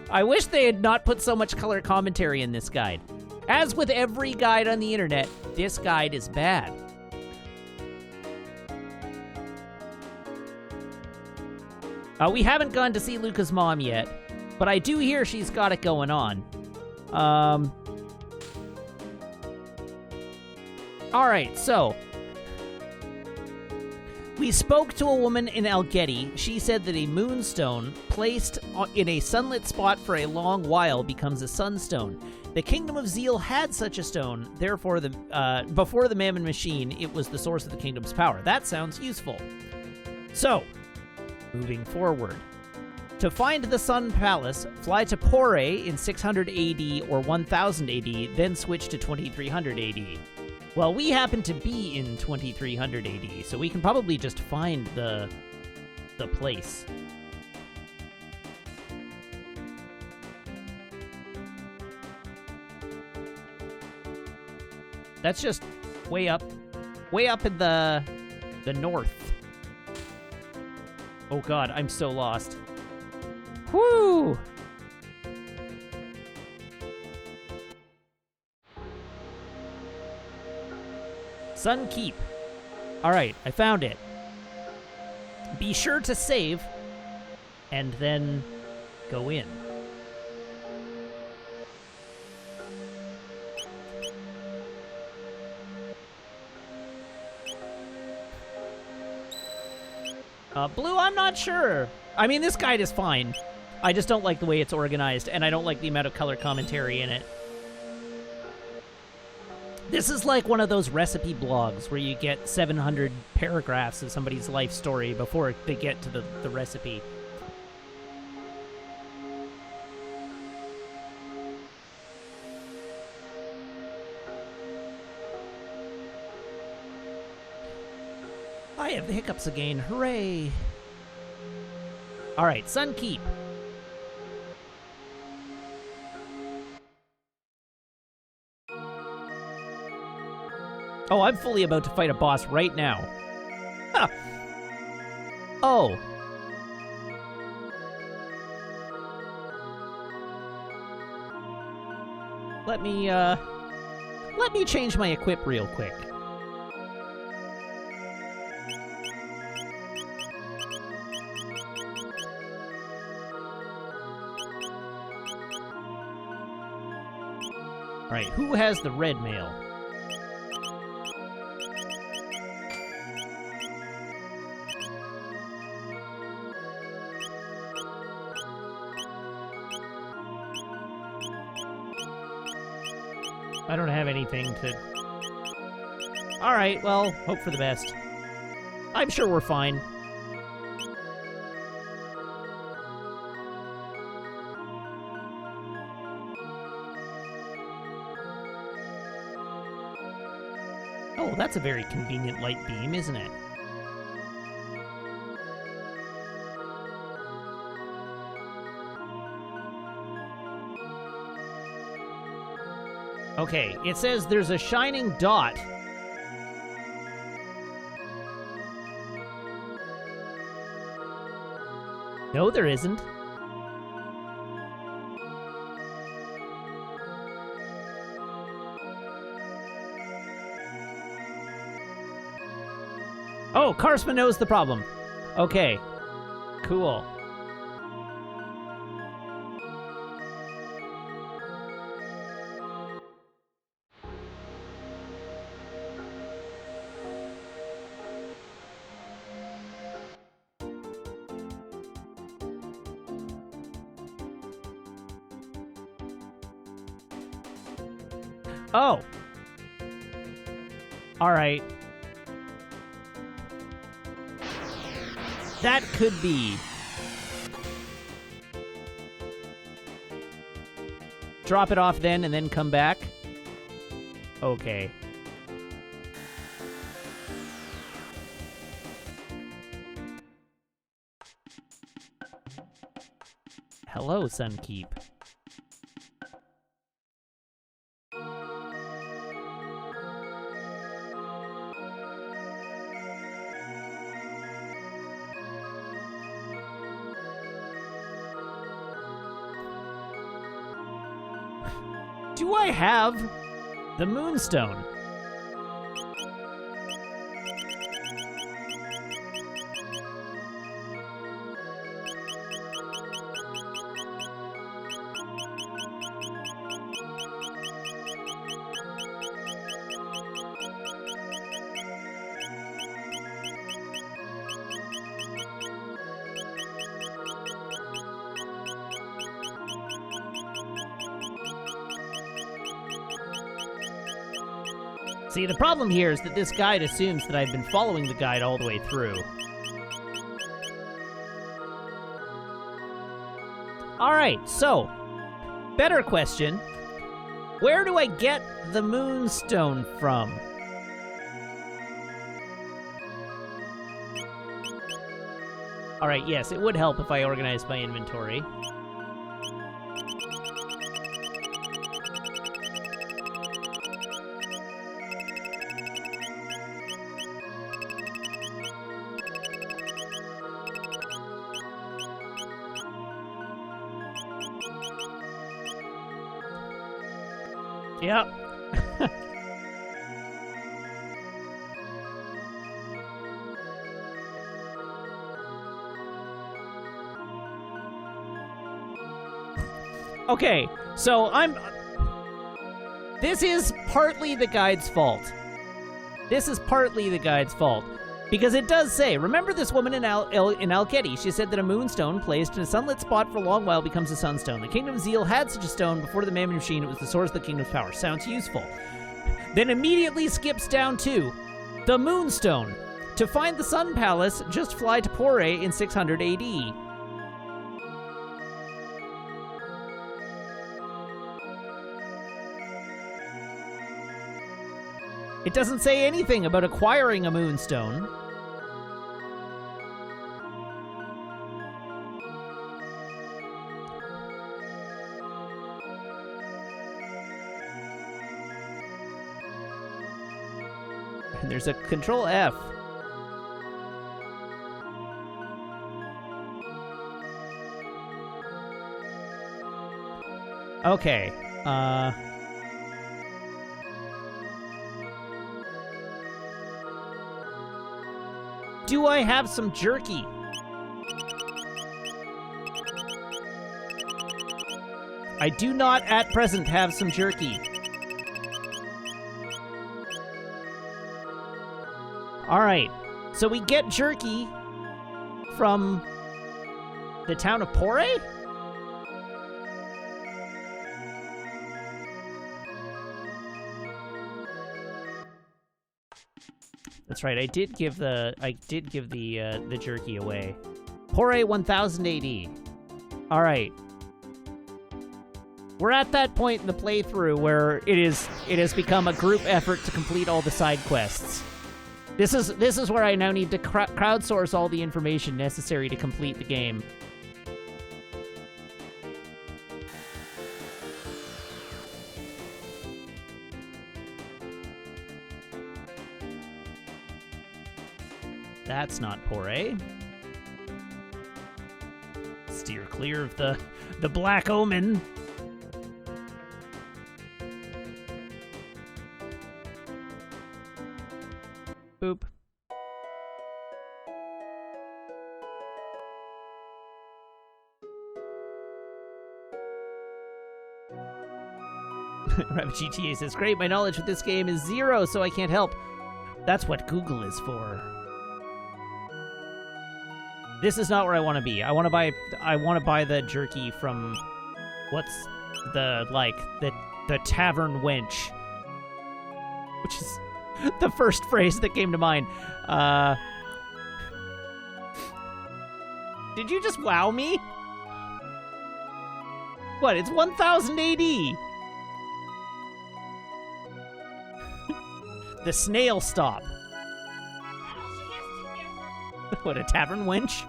[SPEAKER 1] I wish they had not put so much color commentary in this guide. As with every guide on the internet, this guide is bad. We haven't gone to see Luca's mom yet, but I do hear she's got it going on. Alright, so... We spoke to a woman in Algety. She said that a moonstone placed in a sunlit spot for a long while becomes a sunstone. The Kingdom of Zeal had such a stone, therefore before the Mammon Machine, it was the source of the kingdom's power. That sounds useful. So, moving forward. To find the Sun Palace, fly to Pore in 600 AD or 1000 AD, then switch to 2300 AD. Well, we happen to be in 2300 AD, so we can probably just find the place. That's just way up in the The north. Oh god, I'm so lost. Whoo! Sun Keep. Alright, I found it. Be sure to save, and then go in. Blue, I'm not sure. I mean, this guide is fine. I just don't like the way it's organized, and I don't like the amount of color commentary in it. This is like one of those recipe blogs where you get 700 paragraphs of somebody's life story before they get to the recipe. I have the hiccups again. Hooray! Alright, Sun Keep. Oh, I'm fully about to fight a boss right now. Huh. Oh. Let me change my equip real quick. Alright, who has the red mail? I don't have anything to... Alright, well, hope for the best. I'm sure we're fine. Oh, that's a very convenient light beam, isn't it? Okay, it says there's a shining dot. No, there isn't. Oh, Karsma knows the problem. Okay, cool. Oh. All right. That could be. Drop it off then and then come back? Okay. Hello, Sunkeep. Do I have the Moonstone? See, the problem here is that this guide assumes that I've been following the guide all the way through. Alright, so, better question. Where do I get the Moonstone from? Alright, yes, it would help if I organized my inventory. Yep. Okay, so this is partly the guide's fault. Because it does say, remember this woman in Alketi. She said that a moonstone placed in a sunlit spot for a long while becomes a sunstone. The Kingdom of Zeal had such a stone before the Mammon Machine. It was the source of the Kingdom's power. Sounds useful. Then immediately skips down to the Moonstone. To find the Sun Palace, just fly to Pore in 600 AD. It doesn't say anything about acquiring a moonstone. And there's a Control F. Okay. Do I have some jerky? I do not at present have some jerky. Alright, so we get jerky from the town of Pore? That's right. I did give the jerky away. Pore 1000 AD. All right. We're at that point in the playthrough where it has become a group effort to complete all the side quests. This is where I now need to crowdsource all the information necessary to complete the game. That's not Pore. Steer clear of the Black Omen. Boop. Rabbit GTA says, great, my knowledge with this game is 0, so I can't help. That's what Google is for. This is not where I want to be. I want to buy the jerky from what's the tavern wench, which is the first phrase that came to mind. Did you just wow me? What? It's 1000 AD. The snail stop. What, a tavern wench?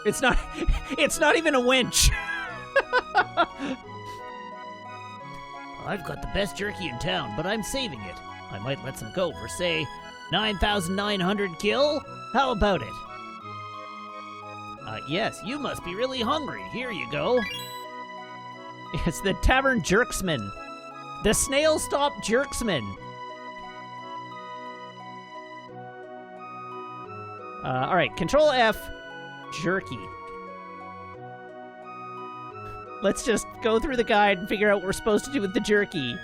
[SPEAKER 1] It's not even a winch. I've got the best jerky in town, but I'm saving it. I might let some go for, say, 9,900 kill? How about it? Yes, you must be really hungry. Here you go. It's the Tavern Jerksman. The Snail Stop Jerksman. Alright, Control F, jerky. Let's just go through the guide and figure out what we're supposed to do with the jerky.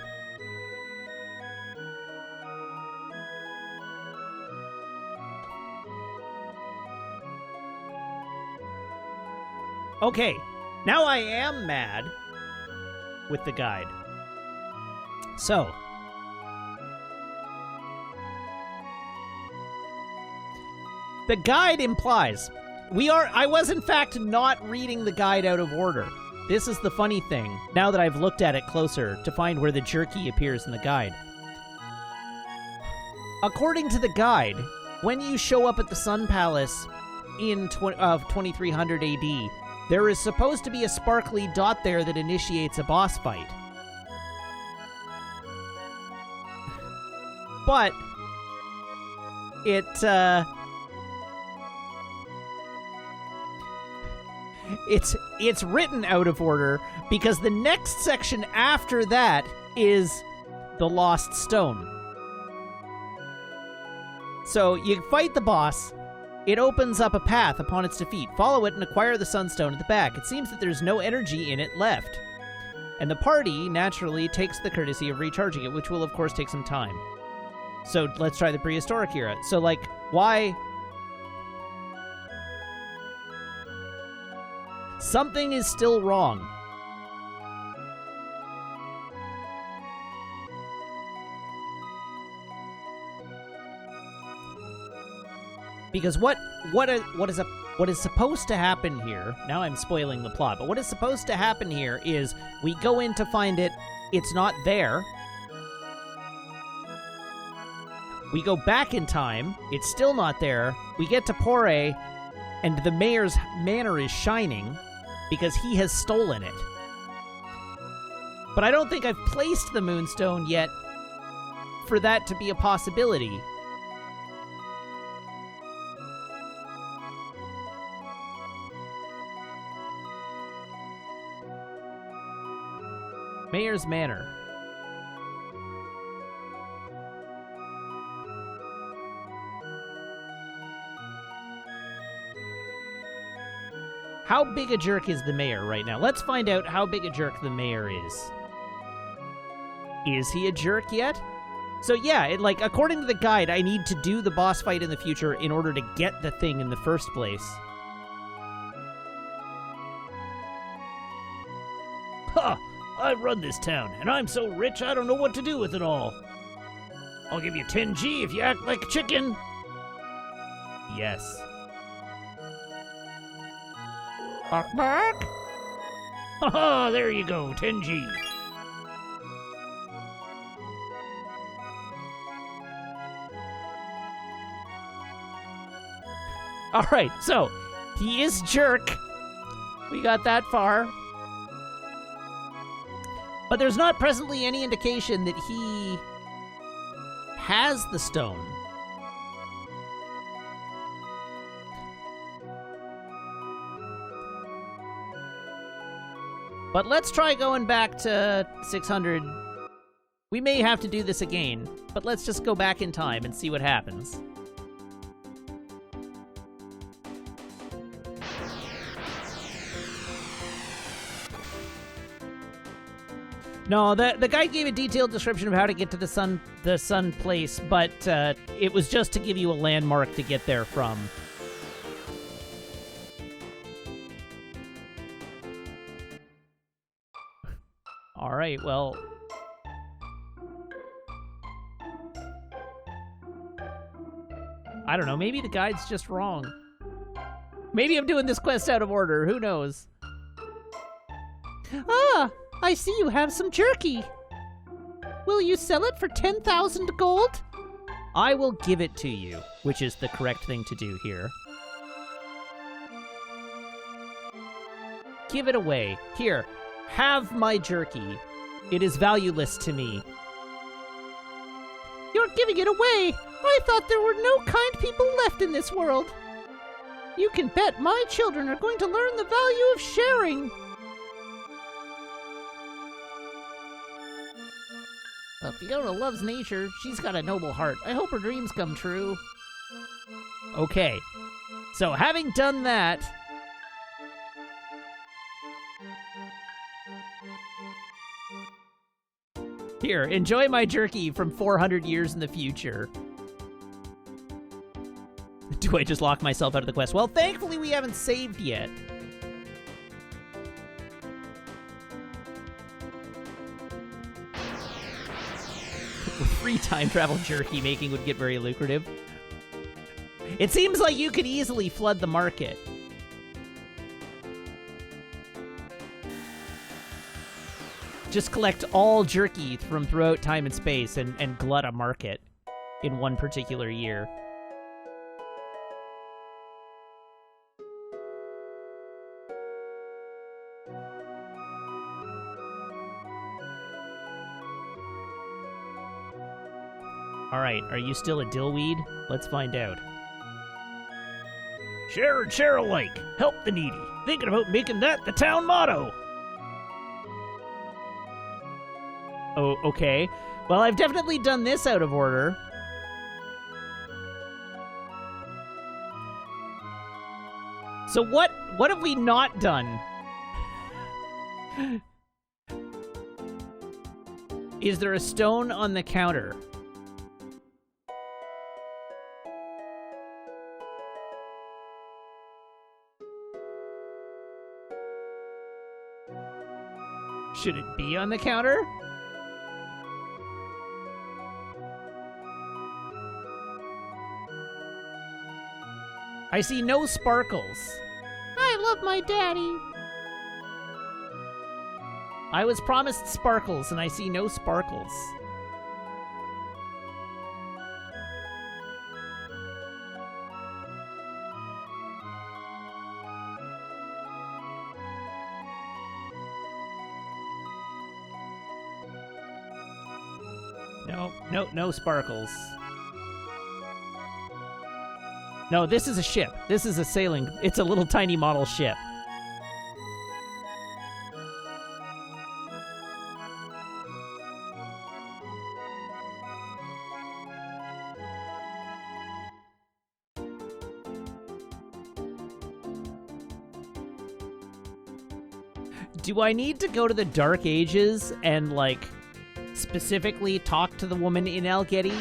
[SPEAKER 1] Okay, now I am mad with the guide. So, the guide implies I was in fact not reading the guide out of order. This is the funny thing, now that I've looked at it closer to find where the jerky appears in the guide. According to the guide, when you show up at the Sun Palace in 2300 AD, there is supposed to be a sparkly dot there that initiates a boss fight. But it's written out of order because the next section after that is the Lost Stone. So you fight the boss. It opens up a path upon its defeat. Follow it and acquire the Sunstone at the back. It seems that there's no energy in it left. And the party, naturally, takes the courtesy of recharging it, which will, of course, take some time. So let's try the prehistoric era. So, like, why... Something is still wrong. Because what is supposed to happen here, now I'm spoiling the plot, but what is supposed to happen here is we go in to find it, it's not there. We go back in time, it's still not there. We get to Pore, and the mayor's manor is shining because he has stolen it. But I don't think I've placed the Moonstone yet for that to be a possibility. Mayor's Manor. How big a jerk is the mayor right now? Let's find out how big a jerk the mayor is. Is he a jerk yet? So yeah, according to the guide, I need to do the boss fight in the future in order to get the thing in the first place. Ha! I run this town, and I'm so rich I don't know what to do with it all. I'll give you 10G if you act like a chicken. Yes. Bark, bark. Haha, there you go, 10G. All right, so he is jerk. We got that far. But there's not presently any indication that he has the stone. But let's try going back to 600. We may have to do this again, but let's just go back in time and see what happens. No, the guy gave a detailed description of how to get to the sun place, but it was just to give you a landmark to get there from. All right, well... I don't know, maybe the guide's just wrong. Maybe I'm doing this quest out of order, who knows? Ah! I see you have some jerky. Will you sell it for 10,000 gold? I will give it to you, which is the correct thing to do here. Give it away. Here, have my jerky. It is valueless to me. You're giving it away. I thought there were no kind people left in this world. You can bet my children are going to learn the value of sharing. Fiona loves nature. She's got a noble heart. I hope her dreams come true. Okay. So, having done that... Here, enjoy my jerky from 400 years in the future. Do I just lock myself out of the quest? Well, thankfully we haven't saved yet. Free time travel jerky making would get very lucrative. It seems like you could easily flood the market. Just collect all jerky from throughout time and space and glut a market in one particular year. Alright, are you still a dillweed? Let's find out. Share and share alike. Help the needy. Thinking about making that the town motto. Oh, okay. Well, I've definitely done this out of order. So what have we not done? Is there a stone on the counter? Should it be on the counter? I see no sparkles. I love my daddy. I was promised sparkles, and I see no sparkles. No sparkles. No, this is a ship. This is a sailing. It's a little tiny model ship. Do I need to go to the Dark Ages and, like, specifically talk to the woman in El Getty?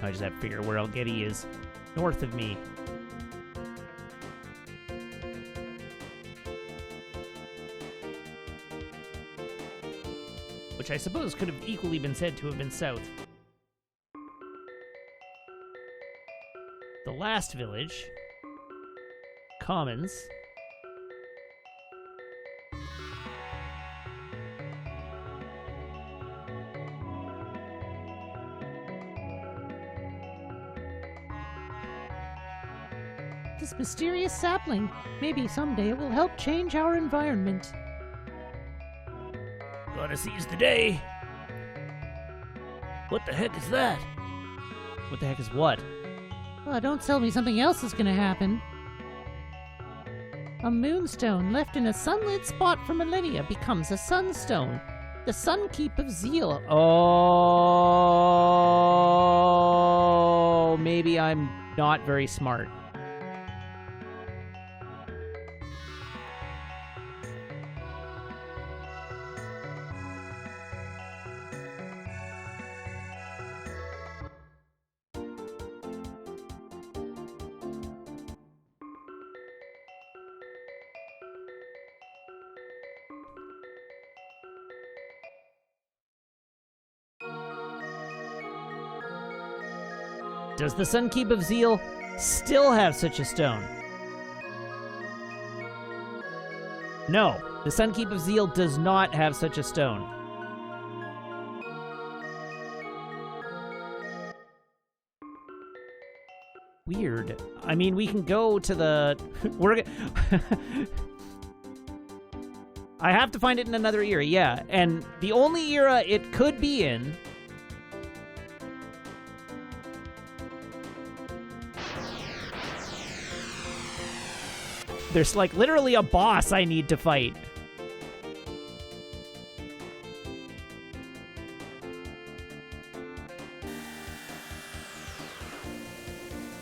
[SPEAKER 1] I just have to figure where El Getty is. North of me. Which I suppose could have equally been said to have been south. The last village. Commons.
[SPEAKER 3] This mysterious sapling. Maybe someday it will help change our environment.
[SPEAKER 1] Gotta seize the day. What the heck is that? What the heck is what?
[SPEAKER 3] Oh, don't tell me something else is gonna happen. A moonstone left in a sunlit spot for millennia becomes a sunstone. The Sunkeep of Zeal.
[SPEAKER 1] Oh, maybe I'm not very smart. Does the Sunkeep of Zeal still have such a stone? No, the Sunkeep of Zeal does not have such a stone. Weird. I mean, we can go to the... I have to find it in another era, yeah. And the only era it could be in... There's, like, literally a boss I need to fight.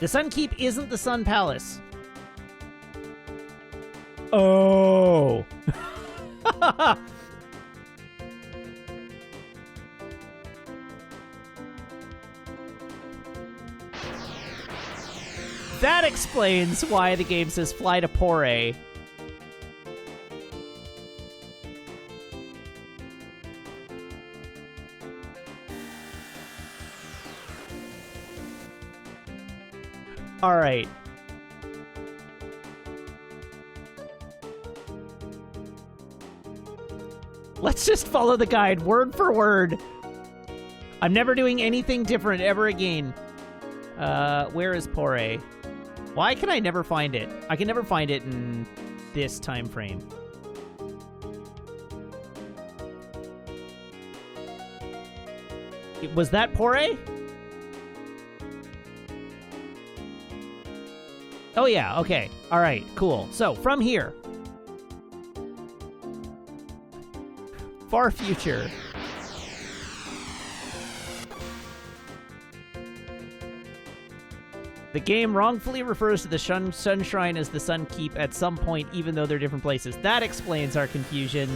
[SPEAKER 1] The Sunkeep isn't the Sun Palace. Oh. That explains why the game says fly to Pore. All right. Let's just follow the guide word for word. I'm never doing anything different ever again. Where is Pore? Why can I never find it? I can never find it in this time frame. Was that Pore? Oh yeah, okay. All right, cool. So, from here. Far future. The game wrongfully refers to the Sun Shrine as the Sun Keep at some point, even though they're different places. That explains our confusion.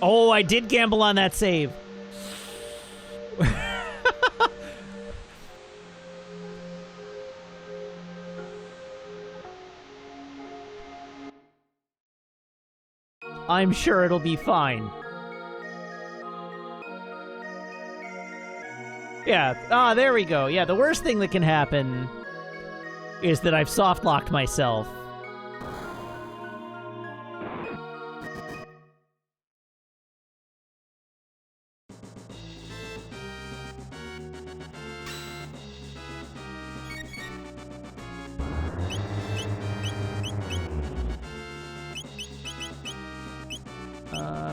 [SPEAKER 1] Oh, I did gamble on that save. I'm sure it'll be fine. Yeah, there we go. Yeah, the worst thing that can happen is that I've soft-locked myself.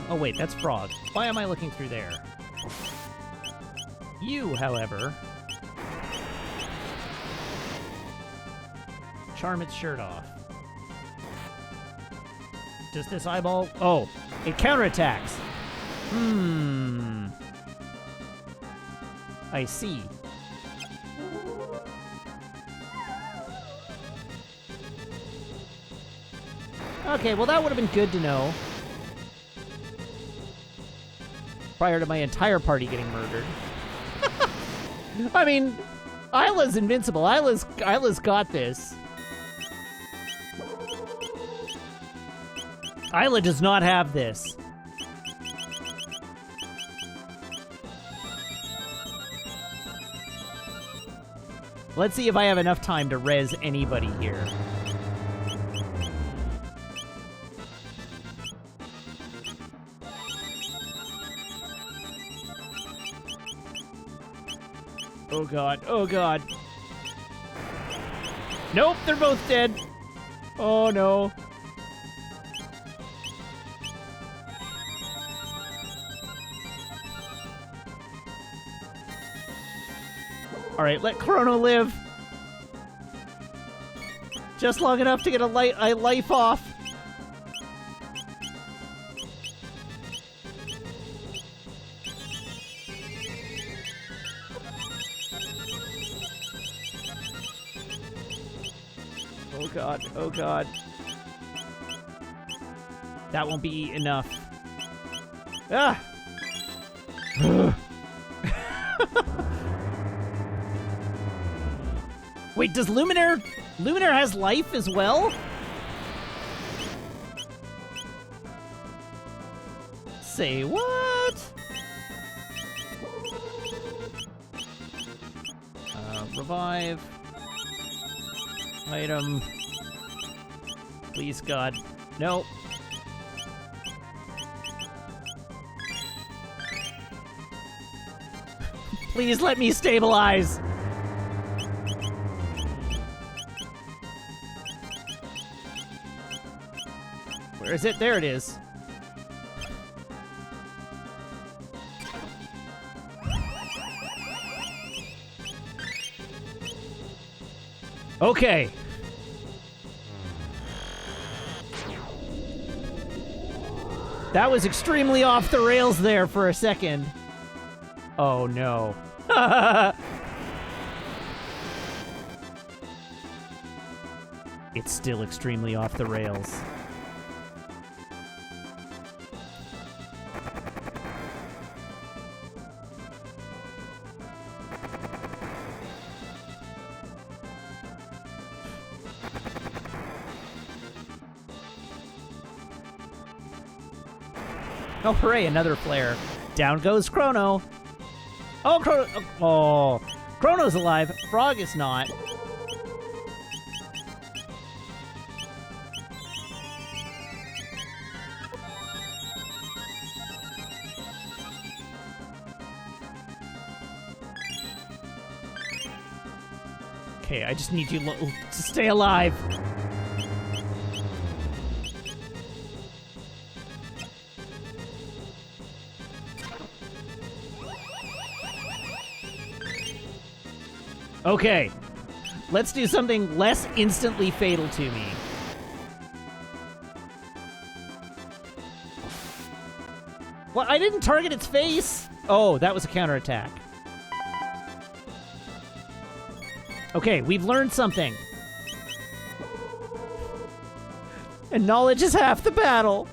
[SPEAKER 1] Oh wait, that's Frog. Why am I looking through there? You, however... charm its shirt off. Does this eyeball... Oh, it counterattacks. I see. Okay, well that would have been good to know. Prior to my entire party getting murdered. I mean, Isla's invincible. Isla's got this. Isla does not have this. Let's see if I have enough time to res anybody here. Oh god, oh god. Nope, they're both dead. Oh no. Alright, let Chrono live. Just long enough to get a life off. Oh god, oh god. That won't be enough. Ah! Wait, does Luminaire has life as well? Say what? Revive. Item. Please, God. No. Please let me stabilize. Where is it? There it is. Okay. That was extremely off the rails there for a second. Oh no. It's still extremely off the rails. Oh, hooray, another flare. Down goes Chrono. Oh, Chrono. Oh, Chrono's alive. Frog is not. Okay, I just need you to stay alive. Okay, let's do something less instantly fatal to me. Well, I didn't target its face. Oh, that was a counterattack. Okay, we've learned something. And knowledge is half the battle.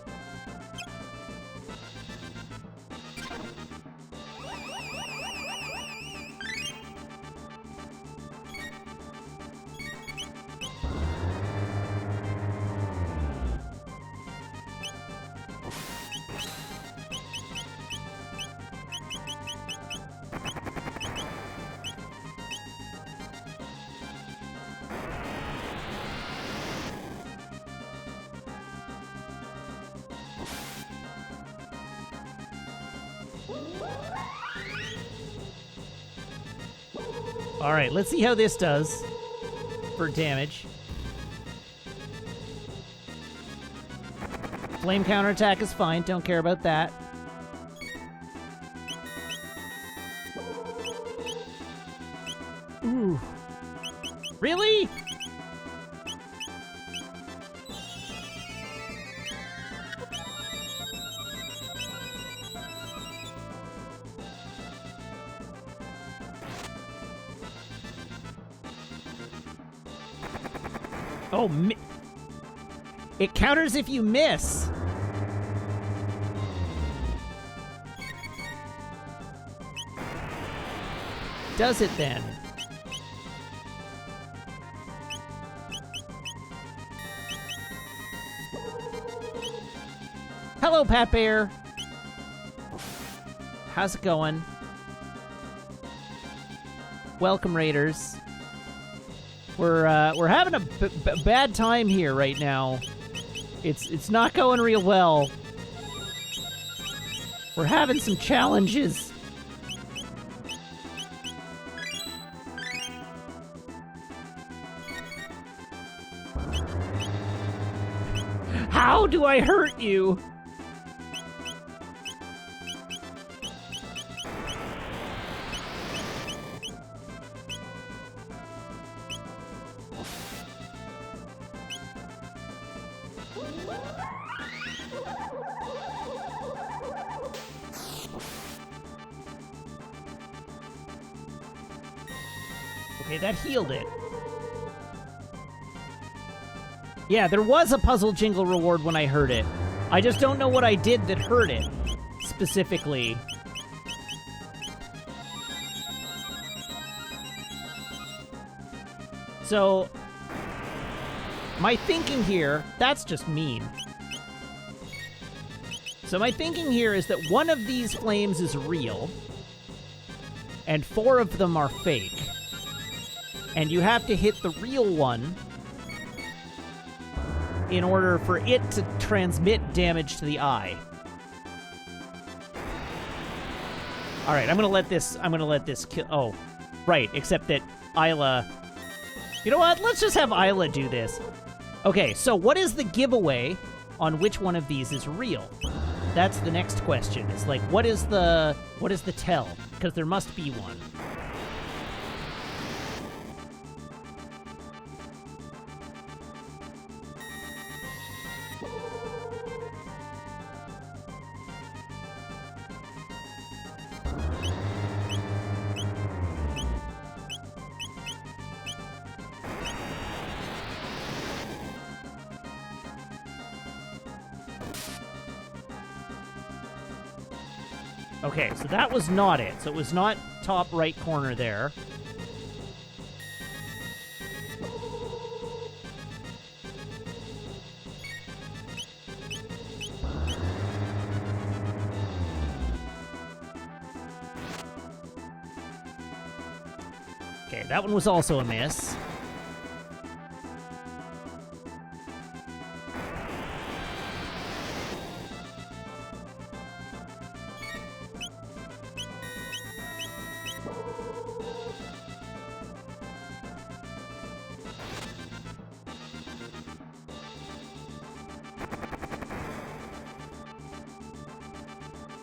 [SPEAKER 1] All right, let's see how this does for damage. Flame counterattack is fine. Don't care about that. Ooh. Really? Oh, it counters if you miss. Does it then? Hello, Pat Bear. How's it going? Welcome, Raiders. We're having a bad time here right now. It's not going real well. We're having some challenges. How do I hurt you? Okay, that healed it. Yeah, there was a puzzle jingle reward when I heard it. I just don't know what I did that hurt it, specifically. So, my thinking here, that's just mean. So my thinking here is that one of these flames is real, and 4 of them are fake. And you have to hit the real one in order for it to transmit damage to the eye. All right, I'm gonna let this kill. Oh, right. Except that Isla. You know what? Let's just have Isla do this. Okay, so what is the giveaway on which one of these is real? That's the next question. It's like, what is the tell? Because there must be one. Okay, so that was not it. So it was not top right corner there. Okay, that one was also a miss.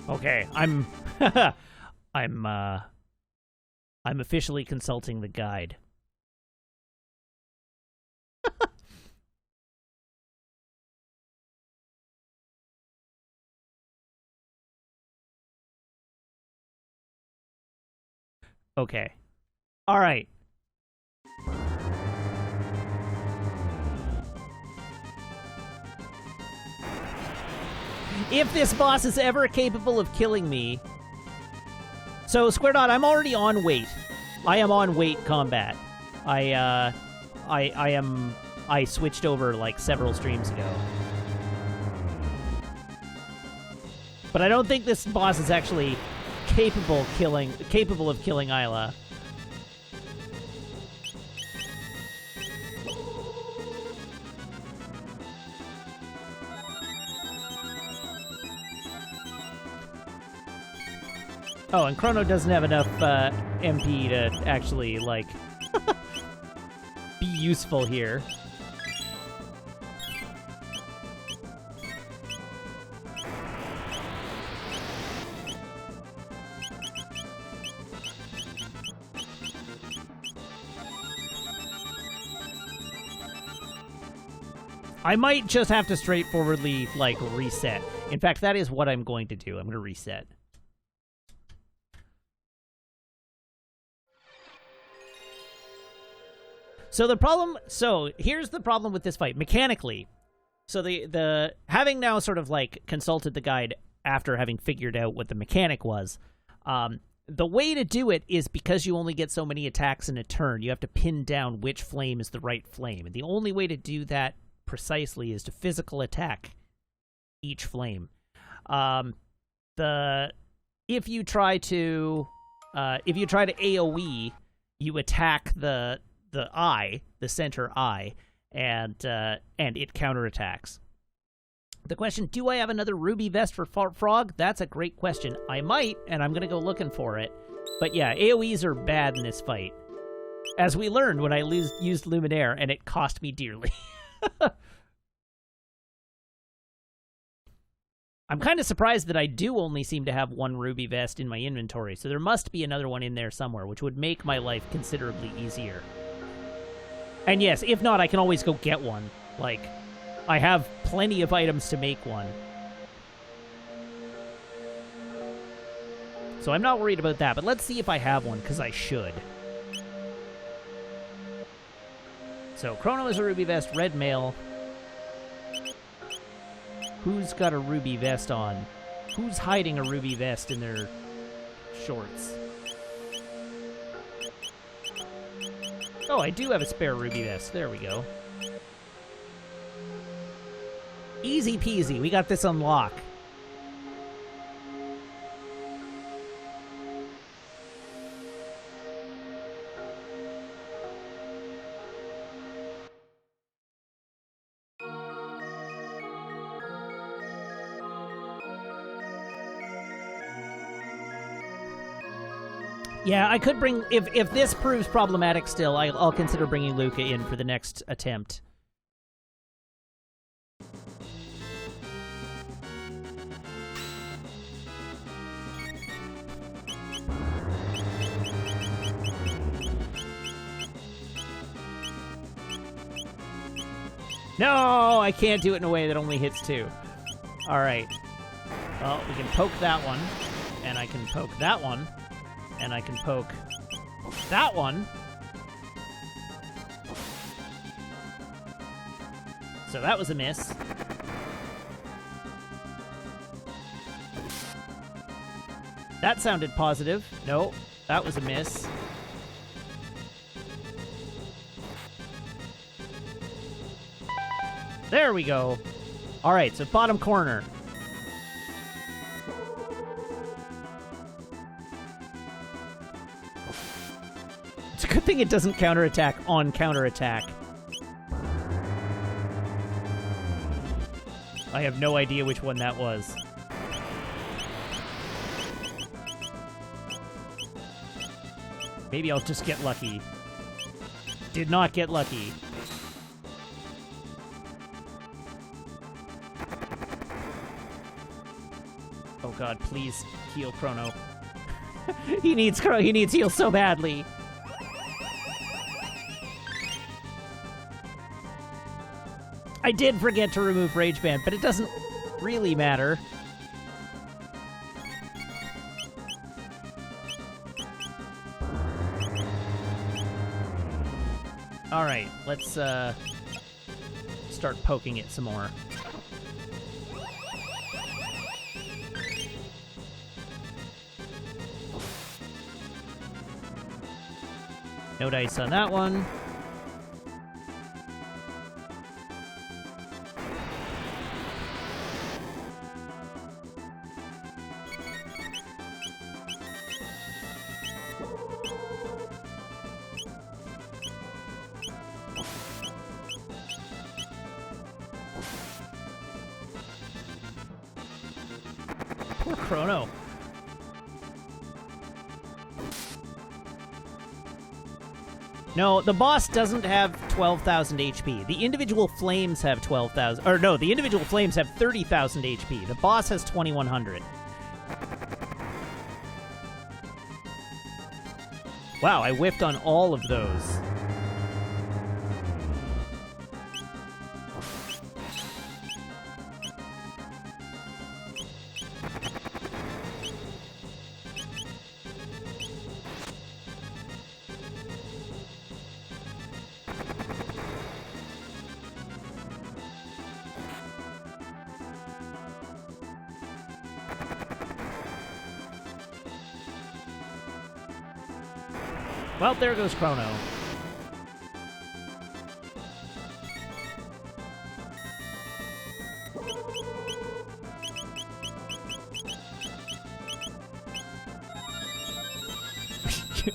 [SPEAKER 1] Okay, I'm I'm officially consulting the guide. Okay. All right. If this boss is ever capable of killing me... So, Square Dot, I'm already on wait. I am on wait combat. I switched over, like, several streams ago. But I don't think this boss is actually capable of killing Isla. Oh, and Chrono doesn't have enough MP to actually, like, be useful here. I might just have to straightforwardly, like, reset. In fact, that is what I'm going to do. I'm going to reset. So here's the problem with this fight mechanically. So the having now sort of like consulted the guide after having figured out what the mechanic was, the way to do it is because you only get so many attacks in a turn, you have to pin down which flame is the right flame, and the only way to do that precisely is to physical attack each flame. If you try to AOE, you attack the center eye, and it counterattacks. The question, do I have another ruby vest for Frog? That's a great question. I might, and I'm gonna go looking for it. But yeah, AoEs are bad in this fight. As we learned when I used Luminaire, and it cost me dearly. I'm kind of surprised that I do only seem to have one ruby vest in my inventory, so there must be another one in there somewhere, which would make my life considerably easier. And yes, if not, I can always go get one. Like, I have plenty of items to make one. So I'm not worried about that, but let's see if I have one, because I should. So, Chrono is a ruby vest, red mail. Who's got a ruby vest on? Who's hiding a ruby vest in their shorts? Oh, I do have a spare ruby vest. There we go. Easy peasy. We got this on lock. Yeah, I could bring... If this proves problematic still, I'll consider bringing Luca in for the next attempt. No, I can't do it in a way that only hits 2. All right. Well, we can poke that one, and I can poke that one. And I can poke that one. So that was a miss. That sounded positive. No, that was a miss. There we go. All right, so bottom corner. It's a good hoping it doesn't counterattack on counterattack. I have no idea which one that was. Maybe I'll just get lucky. Did not get lucky. Oh god, please heal Chrono. He needs heal so badly. I did forget to remove Rage Band, but it doesn't really matter. Alright, let's start poking it some more. No dice on that one. Poor Chrono. No, the boss doesn't have 12,000 HP. The individual flames have 12,000... Or no, the individual flames have 30,000 HP. The boss has 2,100. Wow, I whiffed on all of those. Well, there goes Chrono.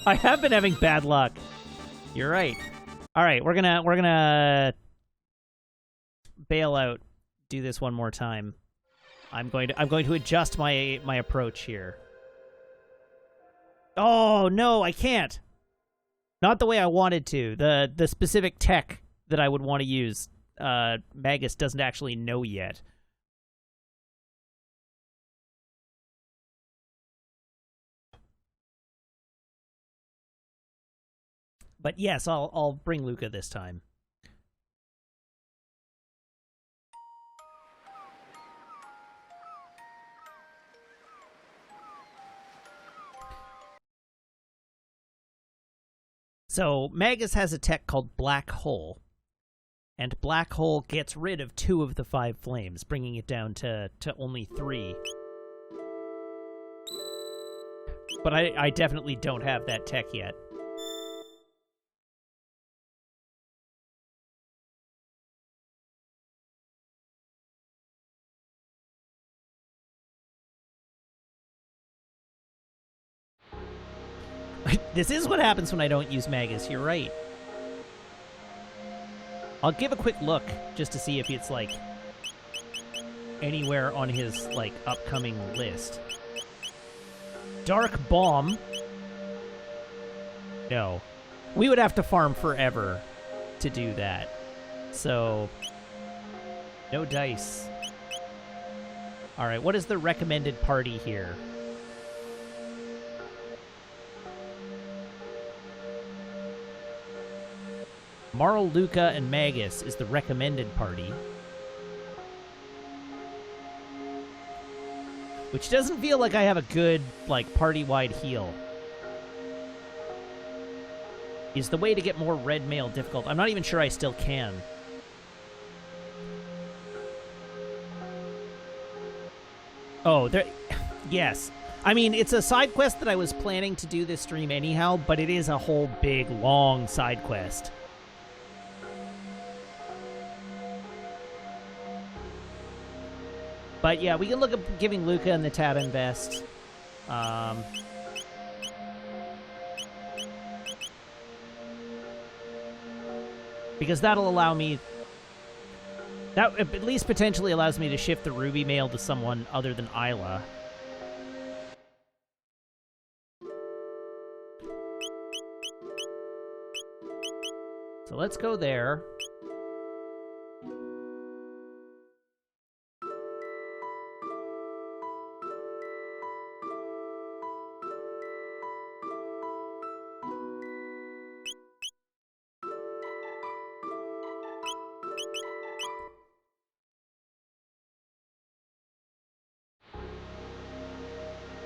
[SPEAKER 1] I have been having bad luck. You're right. All right, we're gonna bail out. Do this one more time. I'm going to adjust my approach here. Oh no, I can't. Not the way I wanted to. The specific tech that I would want to use, Magus doesn't actually know yet. But yes, I'll bring Luca this time. So, Magus has a tech called Black Hole, and Black Hole gets rid of 2 of the 5 flames, bringing it down to only 3. But I definitely don't have that tech yet. This is what happens when I don't use Magus, you're right. I'll give a quick look, just to see if it's, like, anywhere on his, like, upcoming list. Dark Bomb. No. We would have to farm forever to do that. So, no dice. Alright, what is the recommended party here? Marl, Luca, and Magus is the recommended party. Which doesn't feel like I have a good, like, party-wide heal. Is the way to get more red mail difficult? I'm not even sure I still can. Oh, there... Yes. I mean, it's a side quest that I was planning to do this stream anyhow, but it is a whole big, long side quest. But yeah, we can look at giving Luca and the tab invest. Because that'll allow me... That at least potentially allows me to shift the ruby mail to someone other than Isla. So let's go there.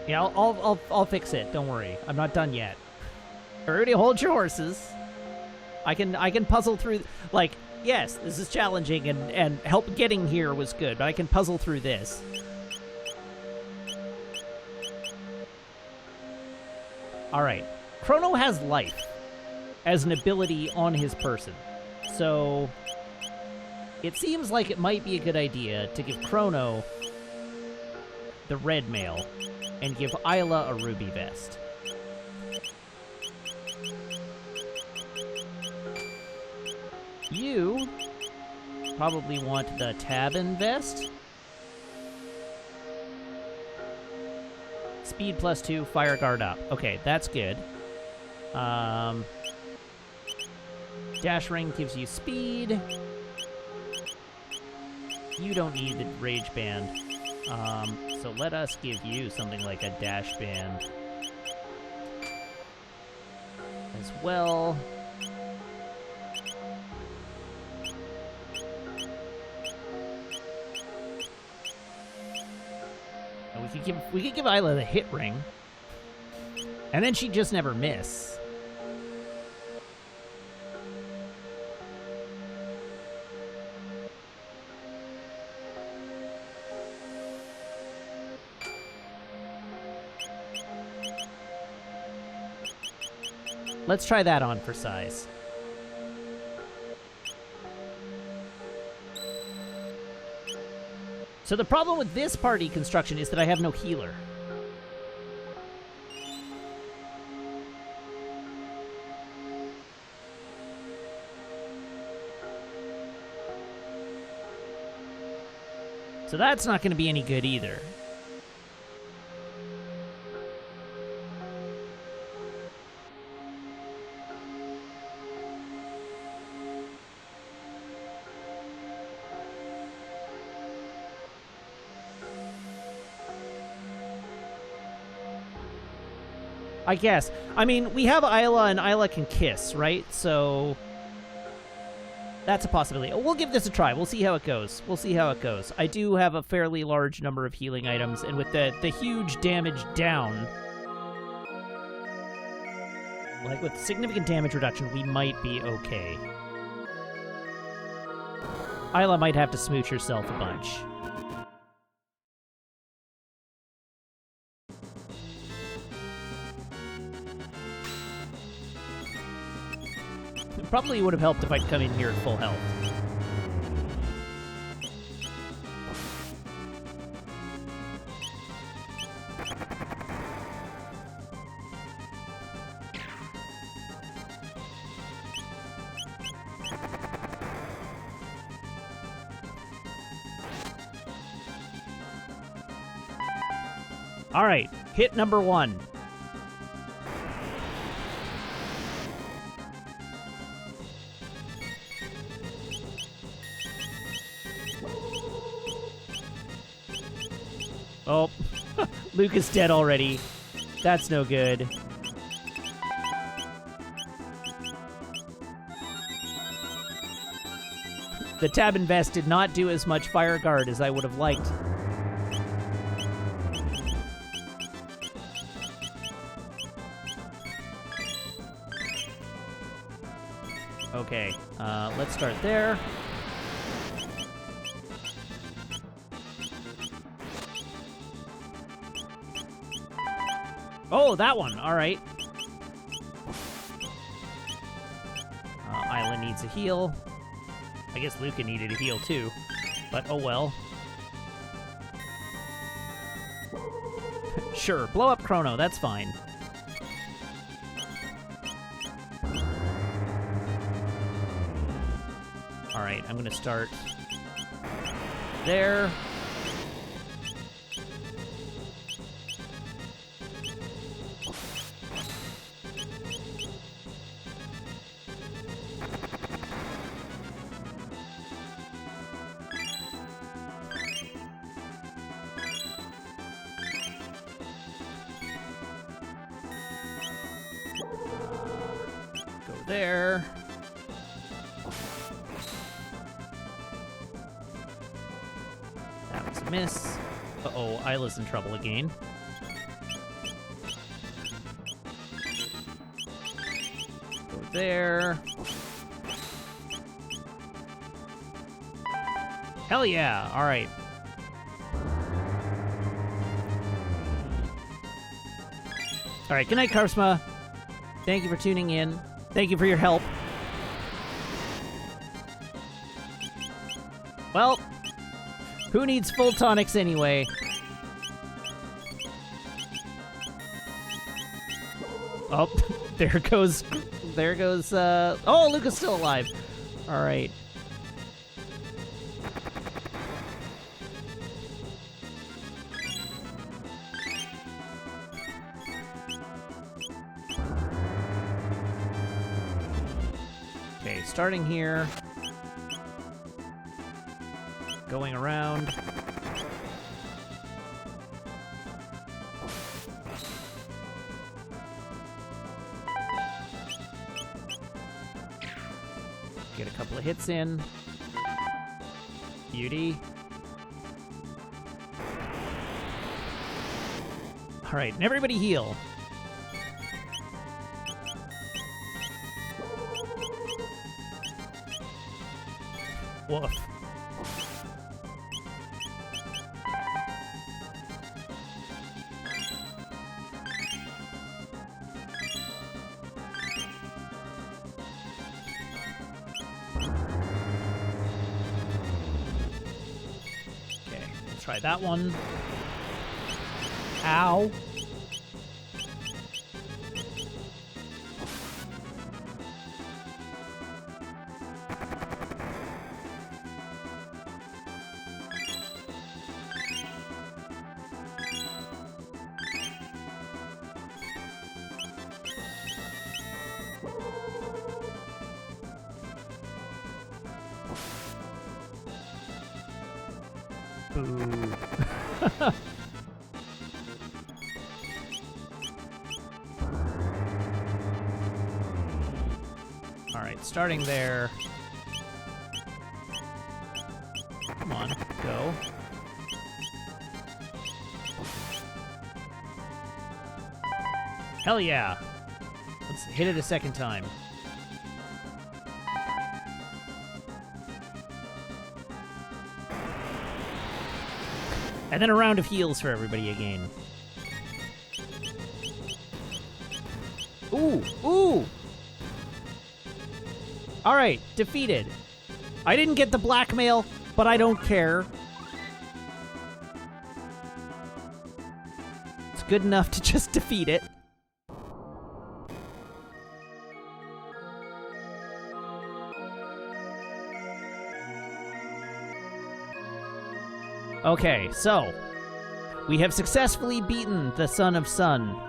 [SPEAKER 1] Yeah, I'll fix it. Don't worry. I'm not done yet. Everybody hold your horses. I can puzzle through, like, yes, this is challenging and help getting here was good, but I can puzzle through this. All right. Chrono has life as an ability on his person. So it seems like it might be a good idea to give Chrono the red mail and give Isla a ruby vest. You probably want the Tabin vest. Speed +2, fire guard up. Okay, that's good. Dash ring gives you speed. You don't need the rage band. So let us give you something like a dash band as well. And we could give Isla the hit ring, and then she'd just never miss. Let's try that on for size. So the problem with this party construction is that I have no healer. So that's not going to be any good either. I guess. I mean, we have Isla, and Isla can kiss, right? So that's a possibility. We'll give this a try. We'll see how it goes. We'll see how it goes. I do have a fairly large number of healing items, and with the huge damage down, like with significant damage reduction, we might be okay. Isla might have to smooch herself a bunch. Probably would have helped if I'd come in here at full health. All right, hit number 1. Oh, Luke is dead already. That's no good. The tab and vest did not do as much fire guard as I would have liked. Okay, let's start there. Oh, that one. All right. Isla needs a heal. I guess Luca needed a heal too, but oh well. Sure, blow up Chrono. That's fine. Alright, I'm gonna start there. Go there. That was a miss. Uh-oh, Isla's in trouble again. Go there. Hell yeah! Alright. Alright, good night, Karsma. Thank you for tuning in. Thank you for your help. Well, who needs full tonics anyway? Oh, there goes, oh, Luca's still alive. All right. Okay, starting here. Going around. Get a couple of hits in. Beauty. Alright, and everybody heal. Woof. Try that one. Ow. Boo. Alright, starting there. Come on, go. Hell yeah! Let's hit it a second time. And then a round of heals for everybody again. Ooh, ooh! Alright, defeated. I didn't get the blackmail, but I don't care. It's good enough to just defeat it. Okay, so we have successfully beaten the Son of Sun.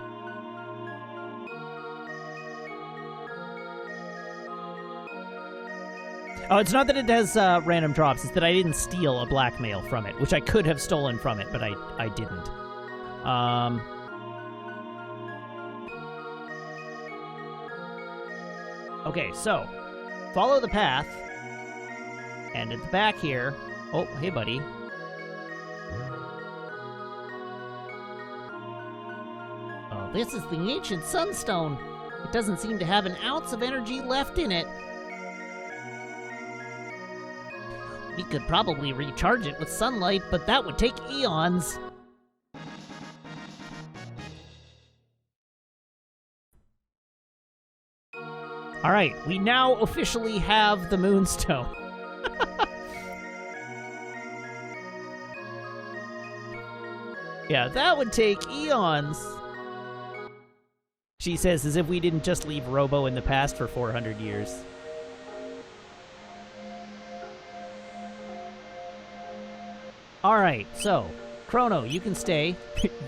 [SPEAKER 1] Oh, it's not that it has random drops, it's that I didn't steal a blackmail from it, which I could have stolen from it, but I didn't. Okay, so follow the path, and at the back here... Oh, hey, buddy.
[SPEAKER 3] This is the ancient sunstone. It doesn't seem to have an ounce of energy left in it. We could probably recharge it with sunlight, but that would take eons.
[SPEAKER 1] Alright, we now officially have the Moonstone. Yeah, that would take eons. She says, as if we didn't just leave Robo in the past for 400 years. Alright, so, Chrono, you can stay.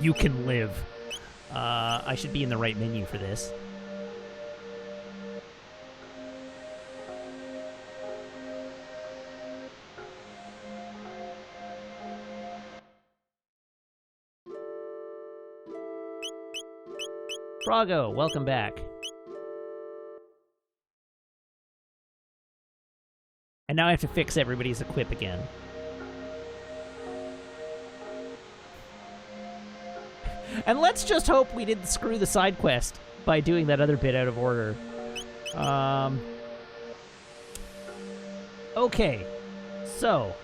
[SPEAKER 1] You can live. I should be in the right menu for this. Brago, welcome back. And now I have to fix everybody's equip again. And let's just hope we didn't screw the side quest by doing that other bit out of order. Okay, so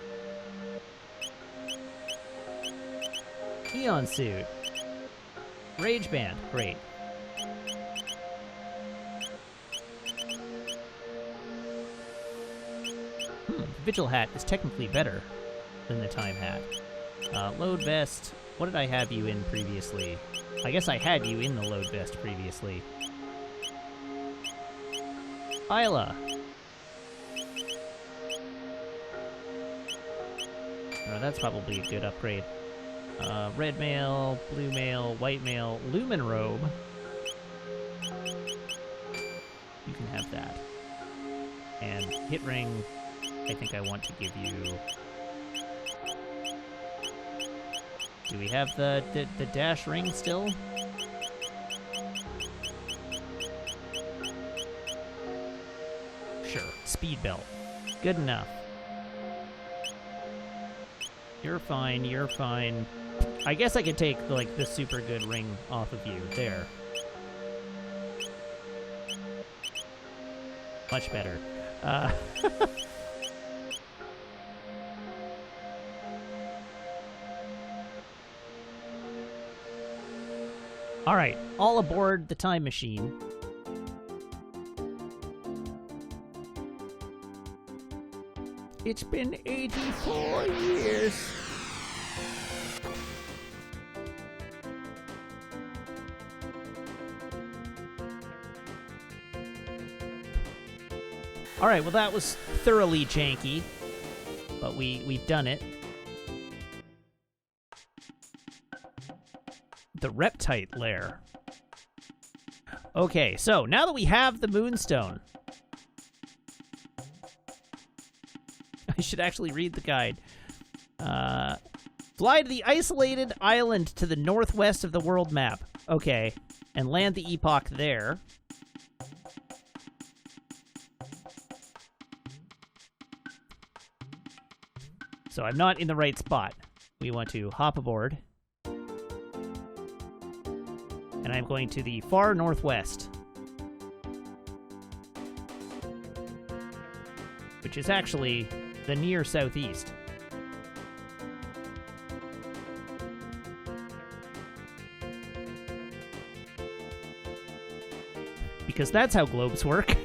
[SPEAKER 1] Eon suit, Rage Band, great. Vigil hat is technically better than the time hat. Load vest. What did I have you in previously? I guess I had you in the load vest previously. Isla. Oh, that's probably a good upgrade. Red mail, blue mail, white mail, lumen robe. You can have that. And hit ring, I think I want to give you... Do we have the dash ring still? Sure. Speed belt. Good enough. You're fine, you're fine. I guess I could take, like, the super good ring off of you. There. Much better. Alright, all aboard the time machine. It's been 84 years. Alright, well that was thoroughly janky, but we've done it. The Reptite Lair. Okay, so now that we have the Moonstone, I should actually read the guide. Fly to the isolated island to the northwest of the world map. Okay, and land the Epoch there. So I'm not in the right spot. We want to hop aboard. And I'm going to the far northwest. Which is actually the near southeast. Because that's how globes work.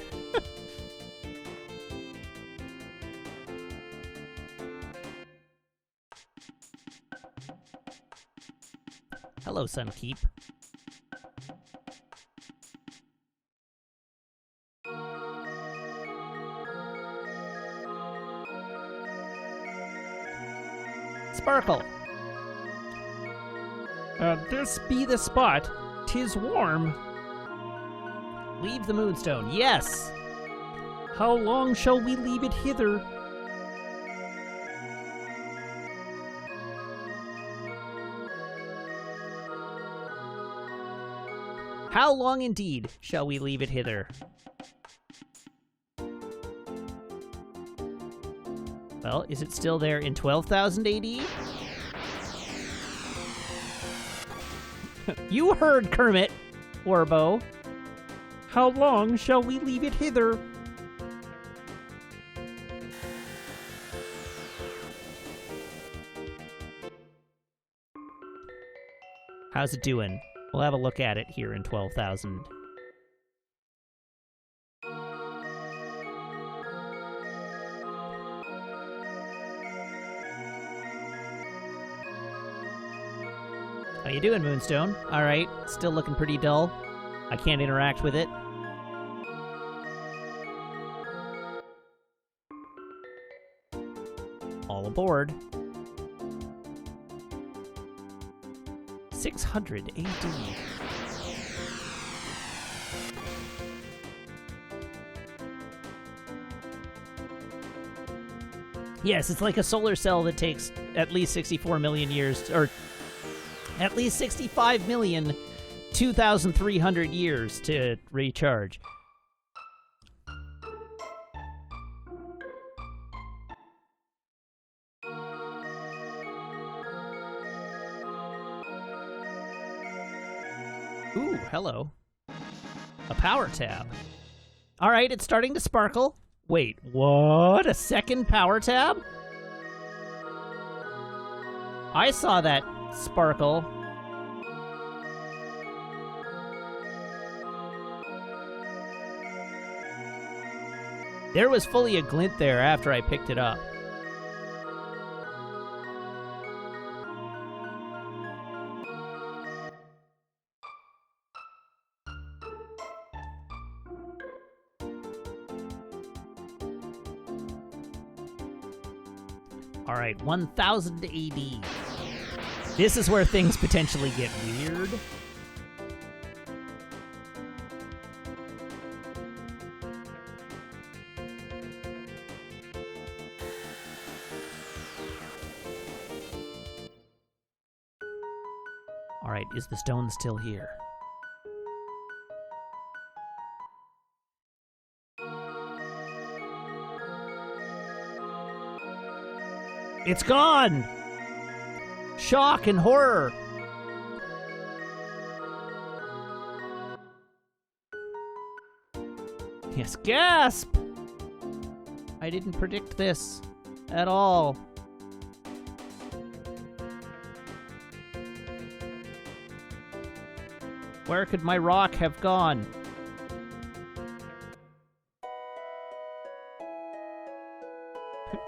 [SPEAKER 1] Hello, Sunkeep. Sparkle. This be the spot. 'Tis warm. Leave the Moonstone. Yes! How long shall we leave it hither? How long indeed shall we leave it hither? Well, is it still there in 12,000 AD? You heard, Kermit, Warbo. How long shall we leave it hither? How's it doing? We'll have a look at it here in 12,000. How you doing, Moonstone? Alright, still looking pretty dull. I can't interact with it. All aboard. 600 AD. Yes, it's like a solar cell that takes at least 64 million years, or at least 65,002,300 years to recharge. Ooh, hello. A power tab. All right, it's starting to sparkle. Wait, what? A second power tab? I saw that sparkle. There was fully a glint there after I picked it up. All right, 1000 AD. This is where things potentially get weird. All right, is the stone still here? It's gone! Shock and horror! Yes, gasp! I didn't predict this at all. Where could my rock have gone?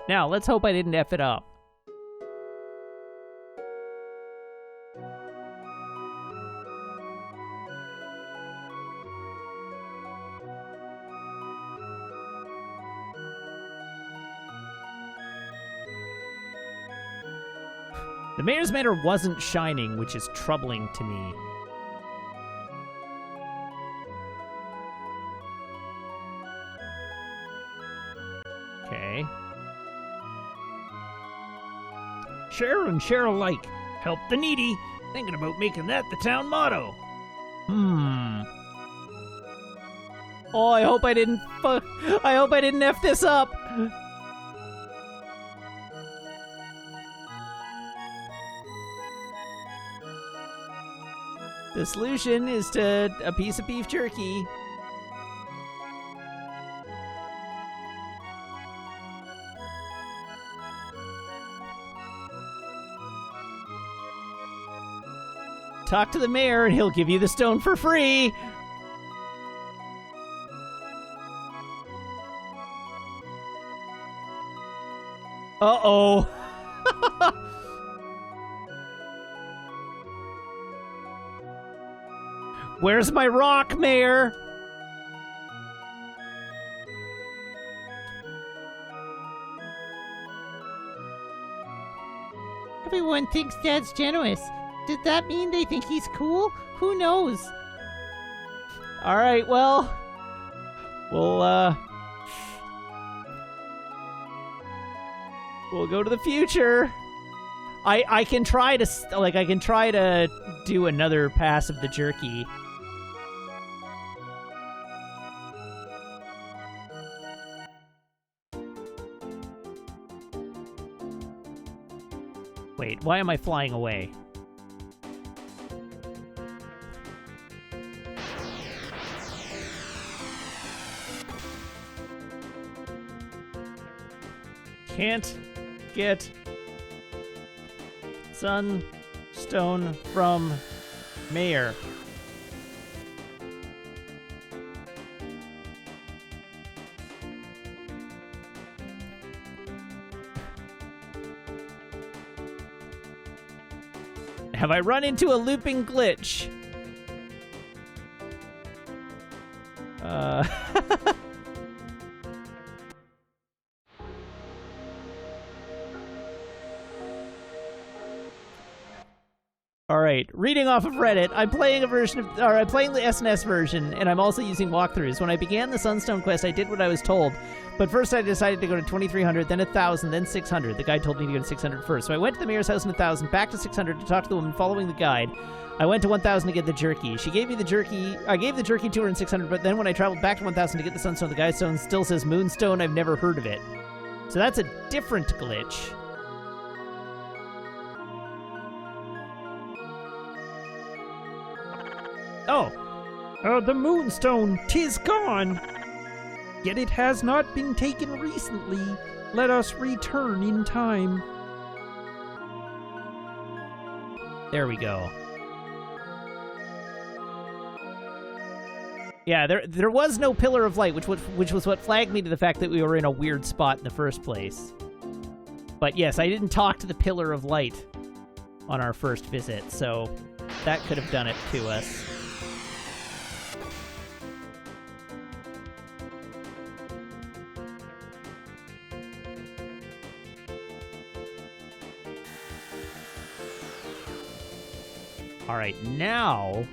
[SPEAKER 1] Now, let's hope I didn't F it up. The Mayor's Manor wasn't shining, which is troubling to me. Okay. Share and share alike. Help the needy. Thinking about making that the town motto. Oh, I hope I didn't F this up. The solution is to a piece of beef jerky. Talk to the mayor and he'll give you the stone for free. Uh-oh. Where's my rock, Mayor?
[SPEAKER 3] Everyone thinks Dad's generous. Did that mean they think he's cool? Who knows?
[SPEAKER 1] All right, well, we'll go to the future. I can try to do another pass of the jerky. Wait, why am I flying away? Can't get sunstone from mayor. Have I run into a looping glitch? All right, reading off of Reddit, I'm playing the SNES version, and I'm also using walkthroughs. When I began the Sunstone quest, I did what I was told, but first I decided to go to 2300, then 1000, then 600. The guide told me to go to 600 first, so I went to the mayor's house in 1000, back to 600 to talk to the woman following the guide. I went to 1000 to get the jerky. She gave me the jerky. I gave the jerky to her in 600, but then when I traveled back to 1000 to get the Sunstone, the guide stone still says Moonstone. I've never heard of it. So that's a different glitch. Oh.
[SPEAKER 4] The Moonstone, 'tis gone. Yet it has not been taken recently. Let us return in time.
[SPEAKER 1] There we go. Yeah, there was no Pillar of Light, which was what flagged me to the fact that we were in a weird spot in the first place. But yes, I didn't talk to the Pillar of Light on our first visit, so that could have done it to us. All right, now...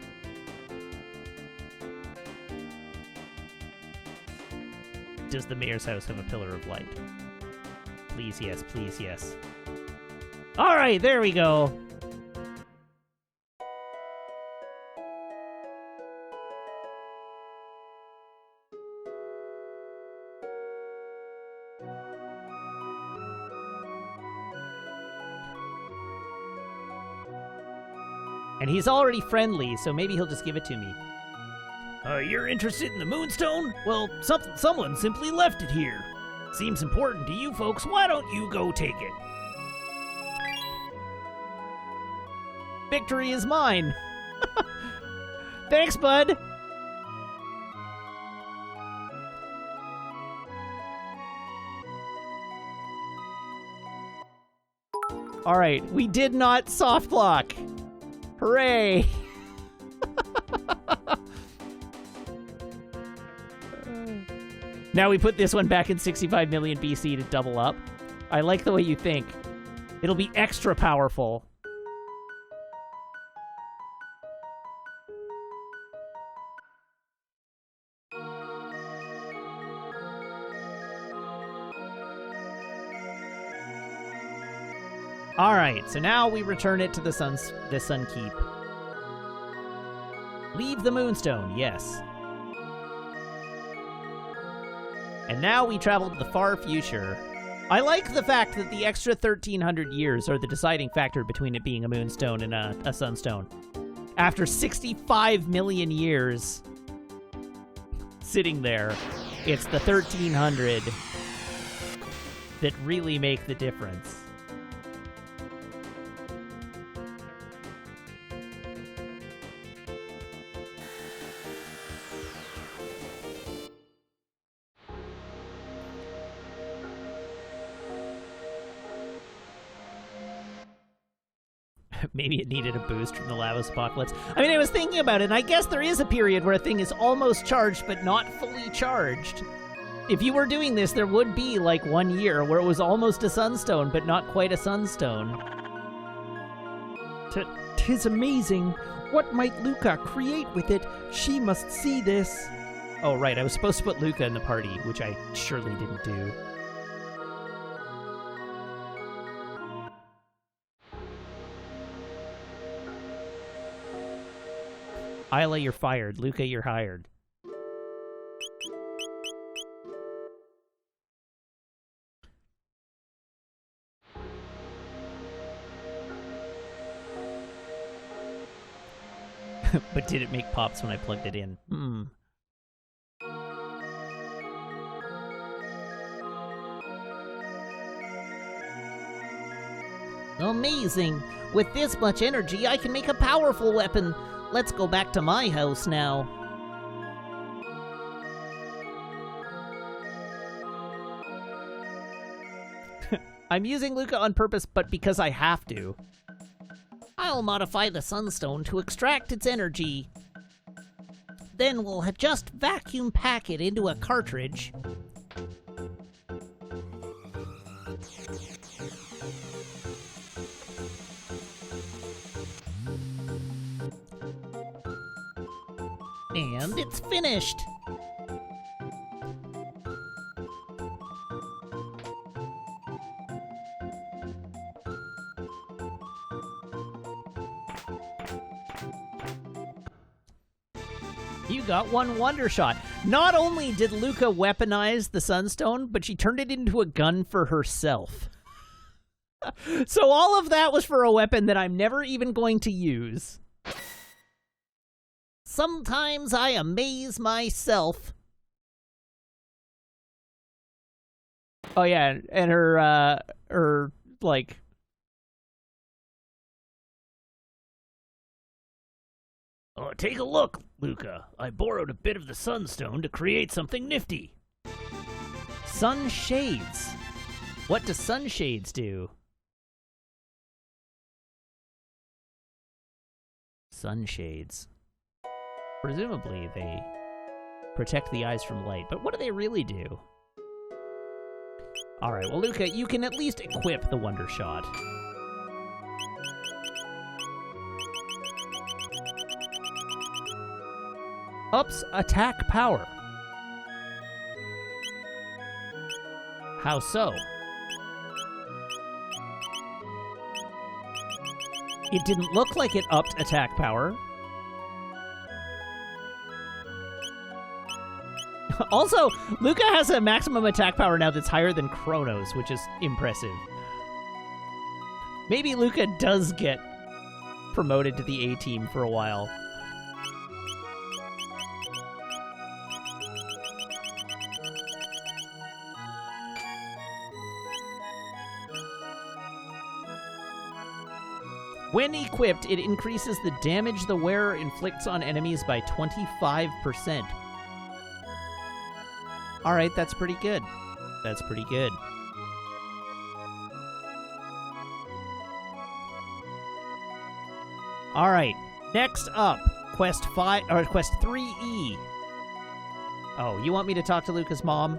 [SPEAKER 1] Does the mayor's house have a Pillar of Light? Please, yes. Please, yes. All right, there we go. And he's already friendly, so maybe he'll just give it to me. You're interested in the Moonstone? Well, someone simply left it here. Seems important to you folks. Why don't you go take it? Victory is mine. Thanks, bud. All right, we did not soft lock. Hooray. Now we put this one back in 65 million BC to double up. I like the way you think. It'll be extra powerful. All right, so now we return it to the Sun Keep. Leave the Moonstone, yes. And now we travel to the far future. I like the fact that the extra 1,300 years are the deciding factor between it being a Moonstone and a Sunstone. After 65 million years sitting there, it's the 1,300 that really make the difference. Maybe it needed a boost from the lava apocalypse. I mean, I was thinking about it, and I guess there is a period where a thing is almost charged, but not fully charged. If you were doing this, there would be, like, 1 year where it was almost a sunstone, but not quite a sunstone.
[SPEAKER 4] 'Tis amazing. What might Luca create with it? She must see this.
[SPEAKER 1] Oh, right, I was supposed to put Luca in the party, which I surely didn't do. Isla, you're fired. Luca, you're hired. But did it make pops when I plugged it in?
[SPEAKER 3] Amazing! With this much energy, I can make a powerful weapon. Let's go back to my house now.
[SPEAKER 1] I'm using Luca on purpose, but because I have to.
[SPEAKER 3] I'll modify the sunstone to extract its energy. Then we'll just vacuum pack it into a cartridge. And it's finished.
[SPEAKER 1] You got one wonder shot. Not only did Luca weaponize the Sunstone, but she turned it into a gun for herself. So all of that was for a weapon that I'm never even going to use.
[SPEAKER 3] Sometimes I amaze myself.
[SPEAKER 1] Oh yeah, and her like...
[SPEAKER 3] Oh, take a look, Luca. I borrowed a bit of the Sunstone to create something nifty.
[SPEAKER 1] Sunshades. What do sunshades do? Sunshades. Presumably they protect the eyes from light, but what do they really do? Alright, well Luca, you can at least equip the Wonder Shot. Ups attack power. How so? It didn't look like it upped attack power. Also, Luca has a maximum attack power now that's higher than Chrono's, which is impressive. Maybe Luca does get promoted to the A-team for a while. When equipped, it increases the damage the wearer inflicts on enemies by 25%. Alright, that's pretty good. That's pretty good. Alright, next up, Quest 3E. Oh, you want me to talk to Luca's mom?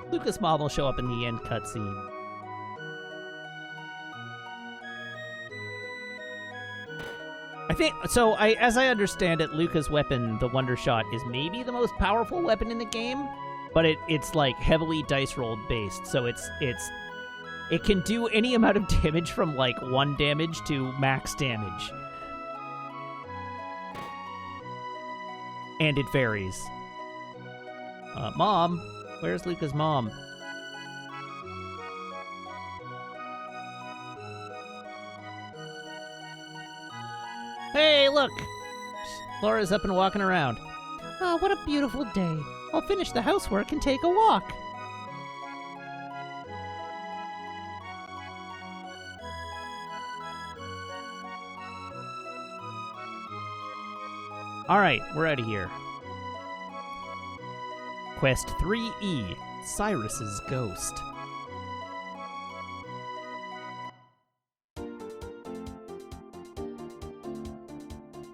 [SPEAKER 1] Luca's mom will show up in the end cutscene. I think, so as I understand it, Luca's weapon, the Wonder Shot, is maybe the most powerful weapon in the game, but it's like heavily dice rolled based, so it can do any amount of damage from like 1 damage to max damage. And it varies. Mom? Where's Luca's mom? Hey, look! Laura's up and walking around.
[SPEAKER 3] Oh, what a beautiful day. I'll finish the housework and take a walk.
[SPEAKER 1] Alright, we're out of here. Quest 3E, Cyrus's Ghost.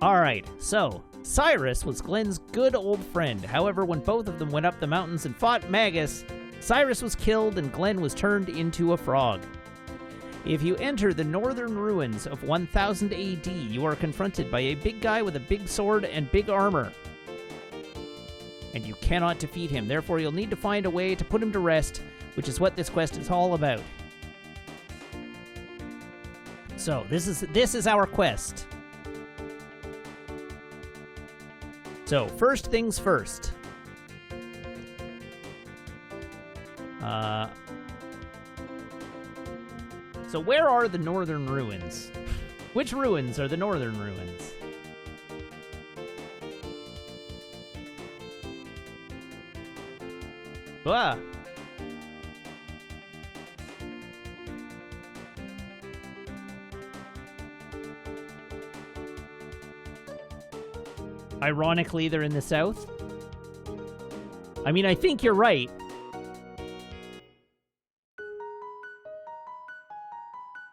[SPEAKER 1] Alright, so, Cyrus was Glenn's good old friend. However, when both of them went up the mountains and fought Magus, Cyrus was killed and Glenn was turned into a frog. If you enter the northern ruins of 1000 AD, you are confronted by a big guy with a big sword and big armor. And you cannot defeat him, therefore you'll need to find a way to put him to rest, which is what this quest is all about. So, this is our quest. So, first things first. So where are the northern ruins? Which ruins are the northern ruins? Ah. Ironically, they're in the south. I mean, I think you're right.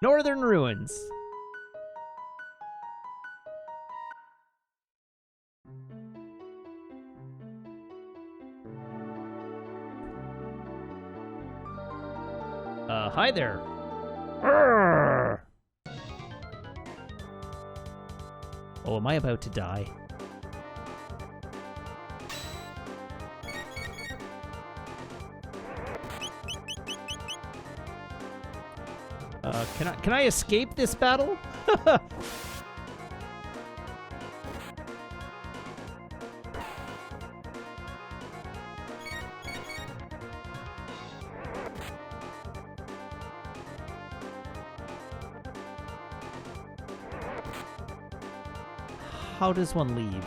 [SPEAKER 1] Northern ruins. Hi there. Arrgh. Oh, am I about to die? Can I escape this battle? How does one leave?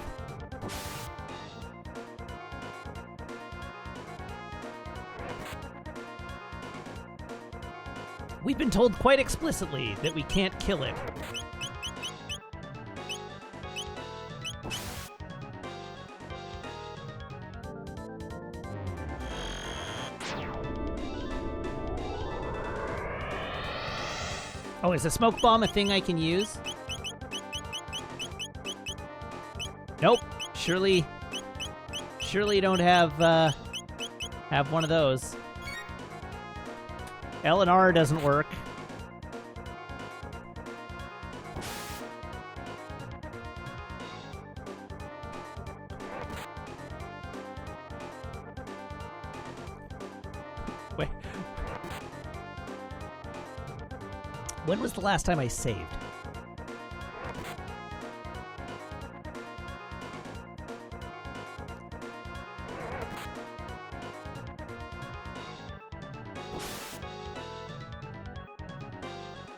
[SPEAKER 1] We've been told quite explicitly that we can't kill it. Oh, is a smoke bomb a thing I can use? Nope. Surely don't have one of those. L and R doesn't work. Wait. When was the last time I saved?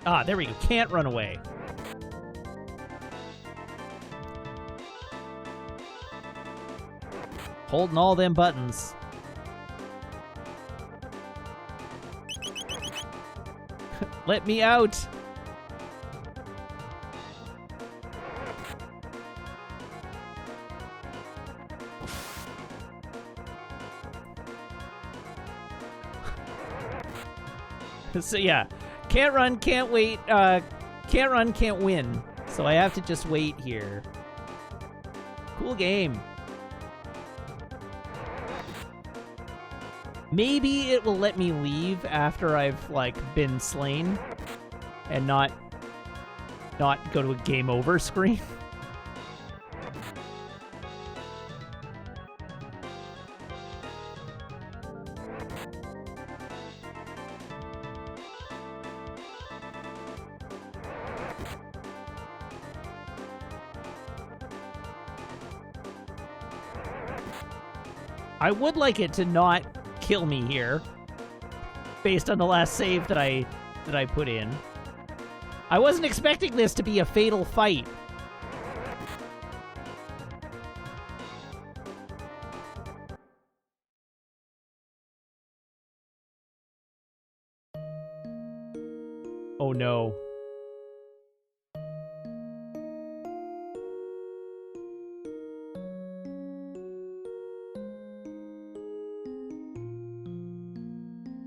[SPEAKER 1] Ah, there we go. Can't run away. Holding all them buttons. Let me out! So yeah. Can't run, can't wait, can't run, can't win. So I have to just wait here. Cool game. Maybe it will let me leave after I've, like, been slain and not go to a game over screen. I would like it to not kill me here, based on the last save that I put in. I wasn't expecting this to be a fatal fight. Oh no.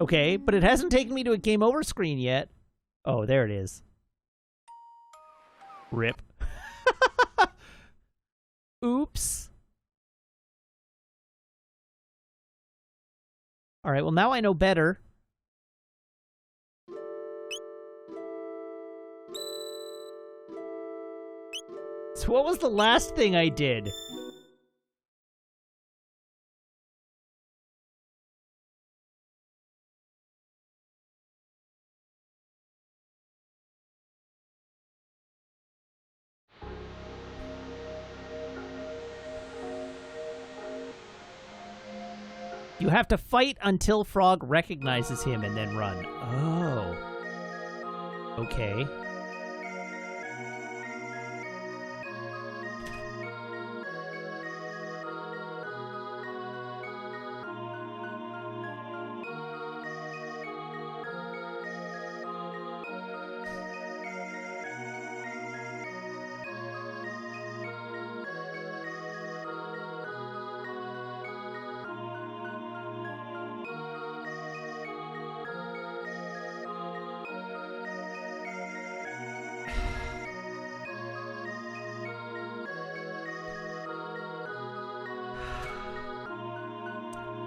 [SPEAKER 1] Okay, but it hasn't taken me to a game over screen yet. Oh, there it is. Rip. Oops. All right, well, now I know better. So what was the last thing I did? You have to fight until Frog recognizes him and then run. Oh. Okay.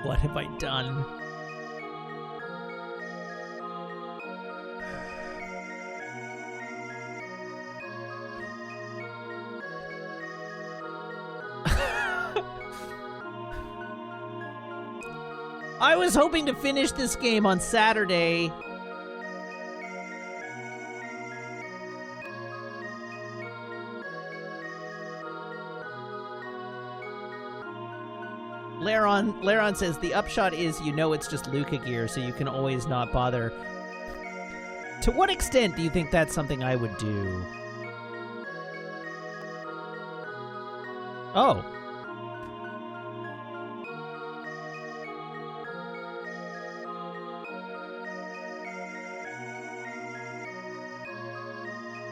[SPEAKER 1] What have I done? I was hoping to finish this game on Saturday. Laron says the upshot is you know it's just Luca gear, so you can always not bother. To what extent do you think that's something I would do? Oh.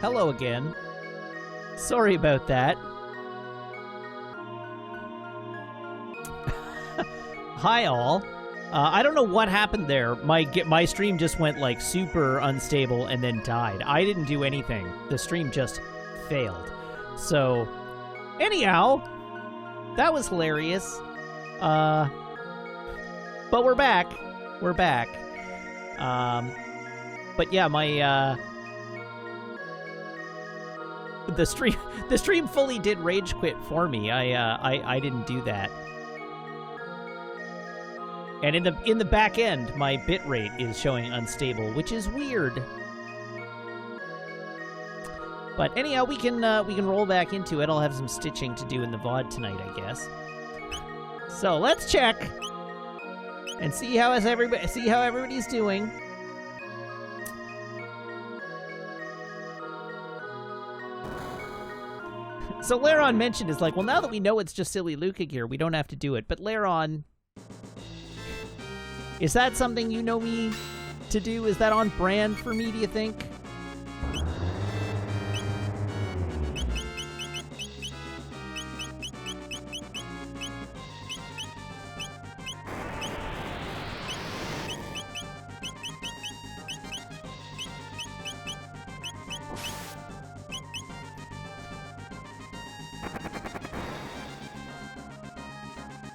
[SPEAKER 1] Hello again. Sorry about that. Hi all. I don't know what happened there. My stream just went like super unstable and then died. I didn't do anything. The stream just failed. So, anyhow, that was hilarious. But we're back. We're back. But yeah, the stream fully did rage quit for me. I didn't do that. And in the back end, my bitrate is showing unstable, which is weird. But anyhow, we can roll back into it. I'll have some stitching to do in the VOD tonight, I guess. So let's check and see how everybody's doing. So Laron mentioned is like, well, now that we know it's just silly Luca gear, we don't have to do it. But Laron, is that something you know me to do? Is that on brand for me, do you think?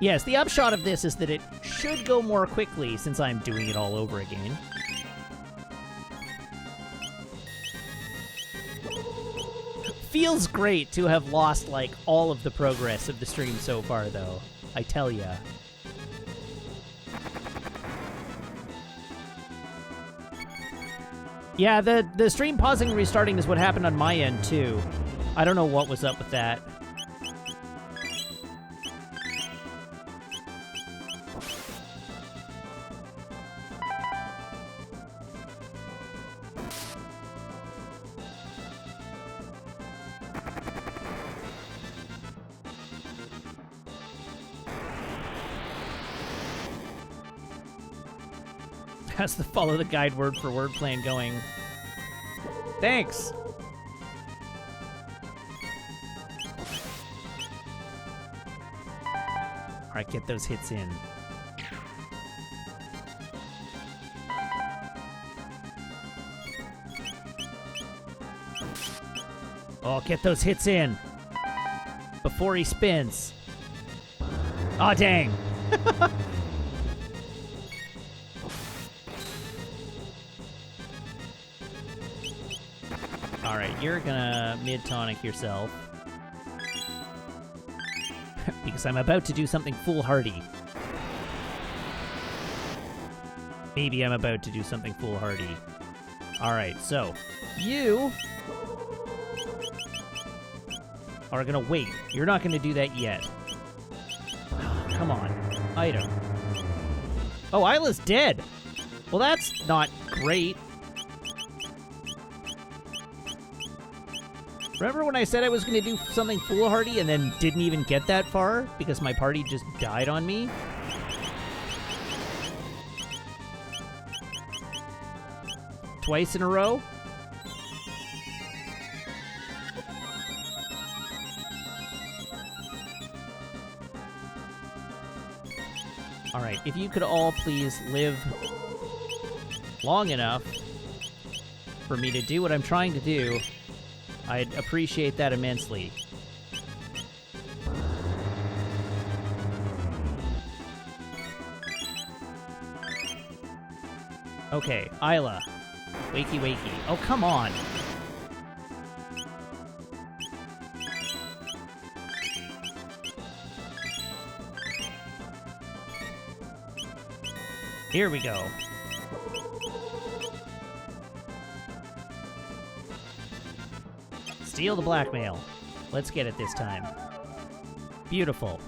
[SPEAKER 1] Yes, the upshot of this is that it should go more quickly since I'm doing it all over again. Feels great to have lost, like, all of the progress of the stream so far, though. I tell ya. Yeah, the stream pausing and restarting is what happened on my end, too. I don't know what was up with that. How's the follow the guide word for word plan going? Thanks! Alright, get those hits in. Oh, get those hits in! Before he spins. Aw, dang! Alright, you're gonna mid-tonic yourself. Because I'm about to do something foolhardy. Maybe I'm about to do something foolhardy. Alright, so, you are gonna wait. You're not gonna do that yet. Come on. Item. Oh, Isla's dead! Well, that's not great. Remember when I said I was going to do something foolhardy and then didn't even get that far because my party just died on me? Twice in a row? Alright, if you could all please live long enough for me to do what I'm trying to do, I'd appreciate that immensely. Okay, Isla. Wakey wakey. Oh, come on! Here we go. Steal the blackmail. Let's get it this time. Beautiful.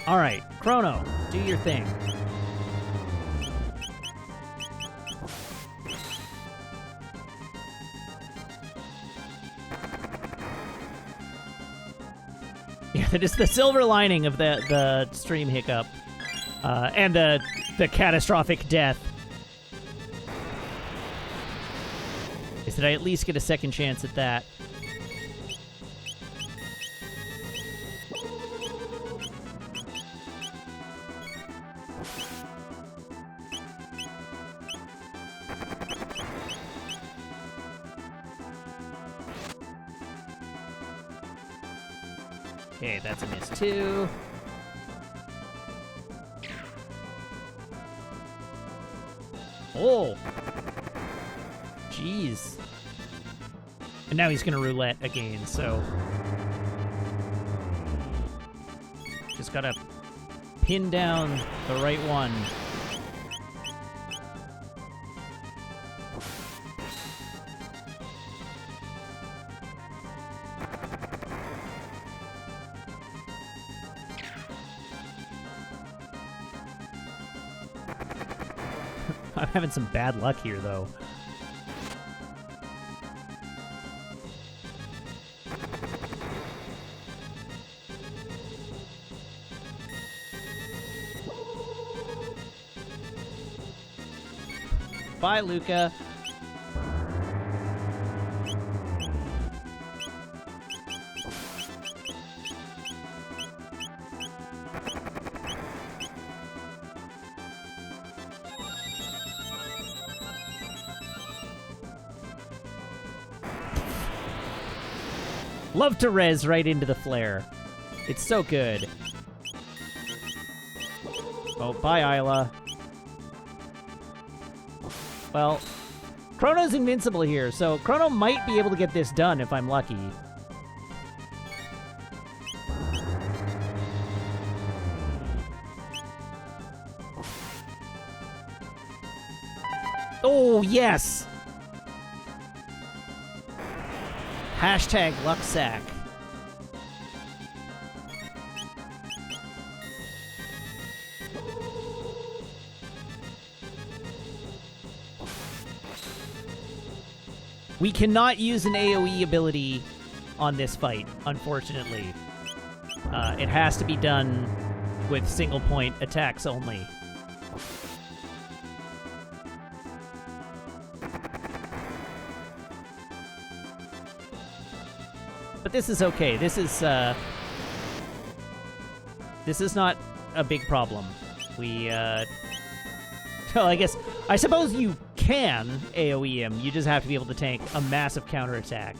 [SPEAKER 1] All right, Chrono, do your thing. Yeah, that is the silver lining of the stream hiccup, and the catastrophic death. Is that I at least get a second chance at that. Okay, that's a miss too. Oh! Jeez. And now he's gonna roulette again, so... Just gotta pin down the right one. I'm having some bad luck here, though. Bye, Luca. Love to res right into the flare. It's so good. Oh, bye, Isla. Well, Chrono's invincible here, so Chrono might be able to get this done if I'm lucky. Oh, yes! Hashtag Lucksack. We cannot use an AoE ability on this fight, unfortunately. It has to be done with single point attacks only. But this is okay. This is not a big problem. We, well, I suppose you can AoE him. You just have to be able to tank a massive counterattack.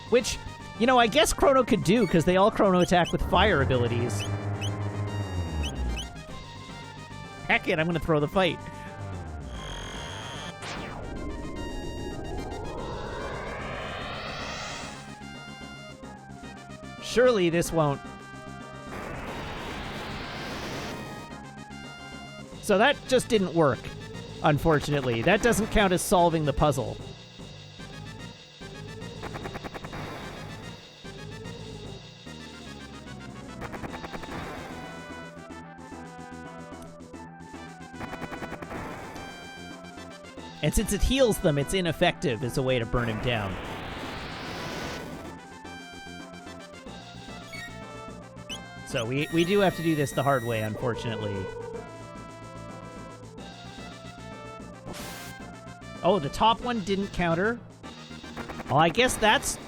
[SPEAKER 1] Which, you know, I guess Chrono could do, because they all Chrono attack with fire abilities. Heck it, I'm gonna throw the fight. Surely this won't... So that just didn't work, unfortunately. That doesn't count as solving the puzzle. And since it heals them, it's ineffective as a way to burn him down. So we do have to do this the hard way, unfortunately. Oh, the top one didn't counter. Well, I guess that's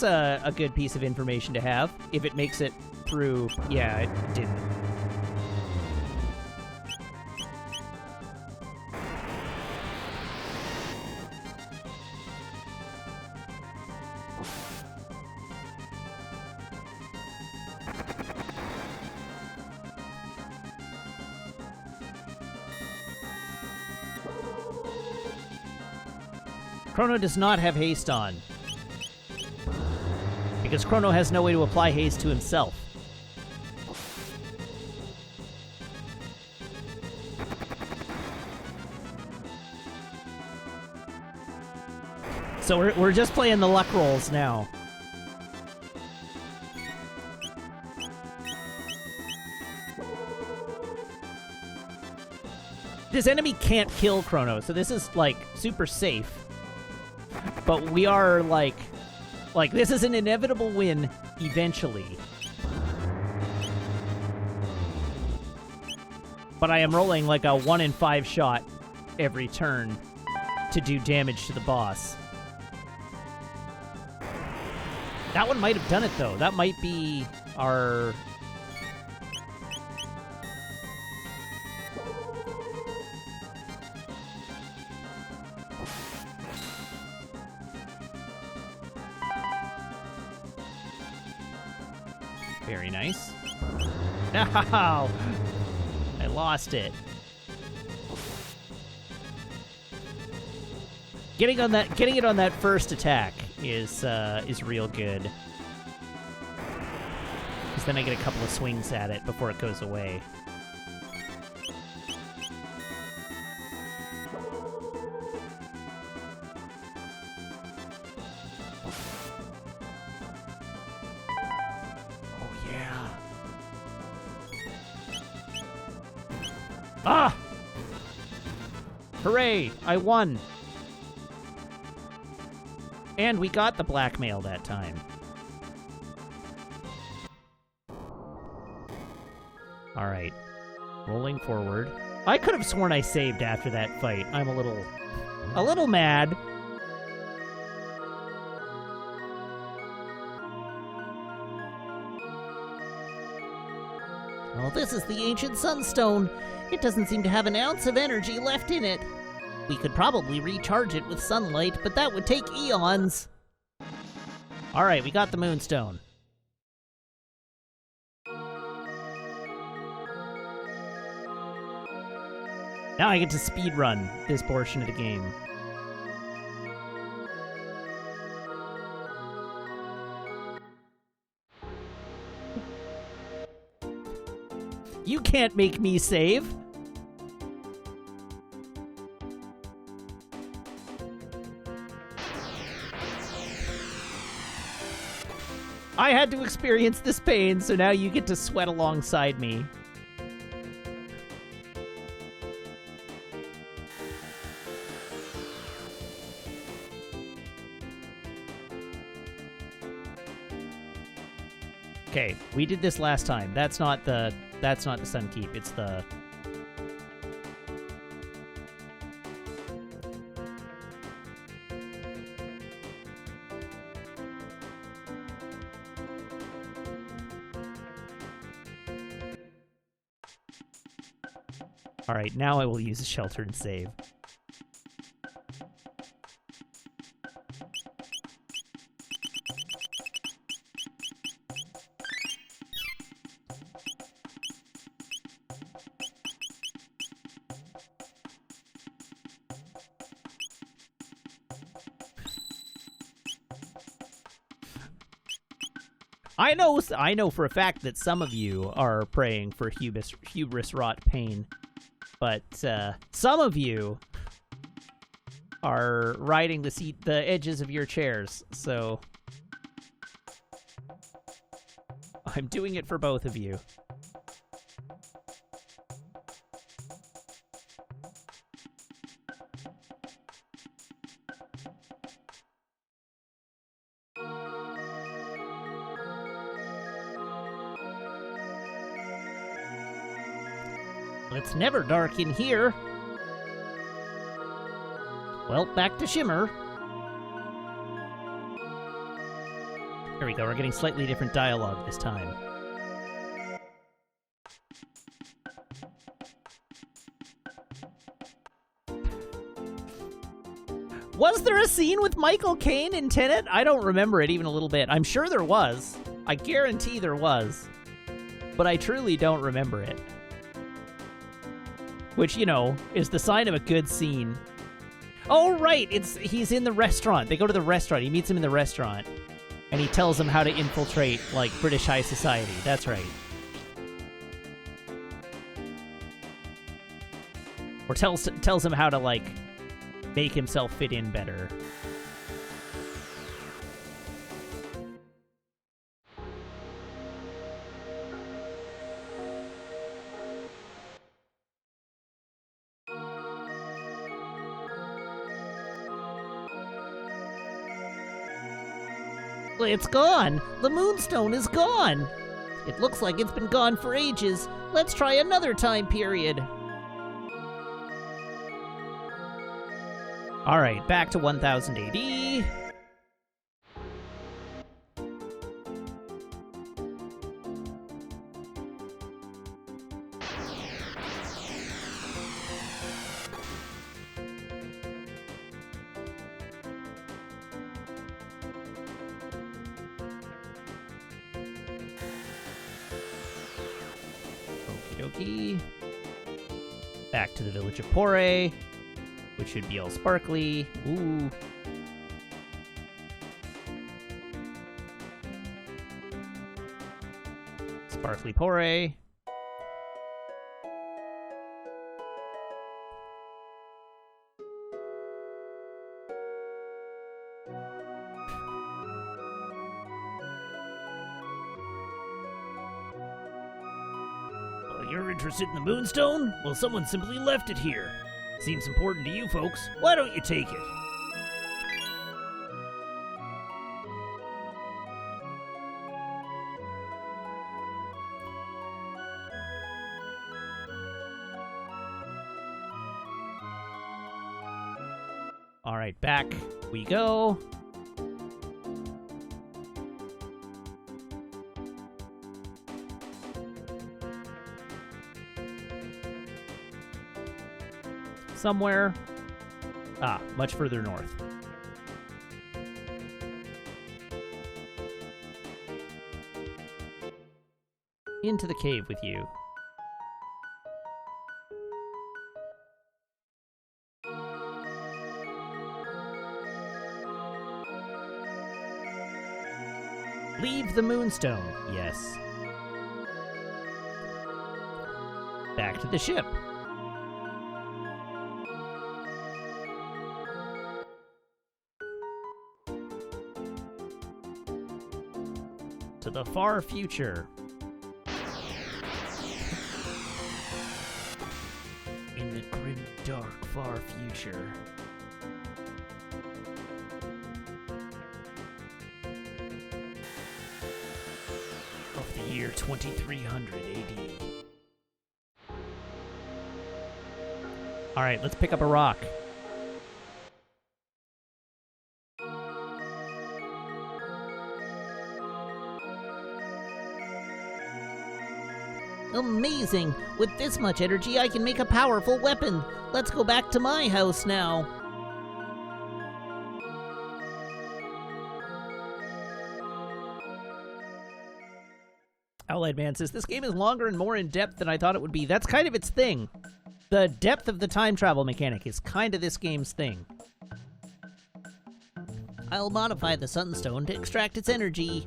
[SPEAKER 1] a good piece of information to have, if it makes it through... Yeah, it didn't. Chrono does not have haste on. Because Chrono has no way to apply haste to himself. So we're just playing the luck rolls now. This enemy can't kill Chrono, so this is, like, super safe. But we are, like, this is an inevitable win eventually. But I am rolling, like, a 1 in 5 shot every turn to do damage to the boss. That one might have done it, though. That might be our... Very nice. No! I lost it. Getting it on that first attack is real good. Because then I get a couple of swings at it before it goes away. Ah! Hooray! I won! And we got the blackmail that time. Alright. Rolling forward. I could have sworn I saved after that fight. I'm a little mad.
[SPEAKER 3] Well, this is the ancient sunstone. It doesn't seem to have an ounce of energy left in it. We could probably recharge it with sunlight, but that would take eons.
[SPEAKER 1] Alright, we got the moonstone. Now I get to speedrun this portion of the game. You can't make me save. I had to experience this pain, so now you get to sweat alongside me. Okay, we did this last time. That's not the Sun Keep. It's the... Alright, now I will use a shelter and save. I know for a fact that some of you are praying for hubris wrought pain, but some of you are riding the edges of your chairs, so I'm doing it for both of you.
[SPEAKER 3] It's never dark in here. Well, back to Shimmer.
[SPEAKER 1] Here we go, we're getting slightly different dialogue this time. Was there a scene with Michael Caine in Tenet? I don't remember it even a little bit. I'm sure there was. I guarantee there was. But I truly don't remember it. Which, you know, is the sign of a good scene. Oh, right. He's in the restaurant. They go to the restaurant. He meets him in the restaurant. And he tells him how to infiltrate, like, British high society. That's right. Or tells him how to, like, make himself fit in better.
[SPEAKER 3] It's gone! The Moonstone is gone! It looks like it's been gone for ages. Let's try another time period.
[SPEAKER 1] Alright, back to 1000 AD. Back to the village of Pore, which should be all sparkly. Ooh. Sparkly Pore.
[SPEAKER 3] You're interested in the Moonstone? Well, someone simply left it here. Seems important to you folks. Why don't you take it?
[SPEAKER 1] All right, back we go. Somewhere. Much further north. Into the cave with you. Leave the Moonstone. Yes. Back to the ship. To the far future. In the grim, dark, far future. Of the year 2300 AD. Alright, let's pick up a rock.
[SPEAKER 3] Amazing! With this much energy, I can make a powerful weapon. Let's go back to my house now.
[SPEAKER 1] Outlied Man says, this game is longer and more in-depth than I thought it would be. That's kind of its thing. The depth of the time travel mechanic is kind of this game's thing.
[SPEAKER 3] I'll modify the Sunstone to extract its energy.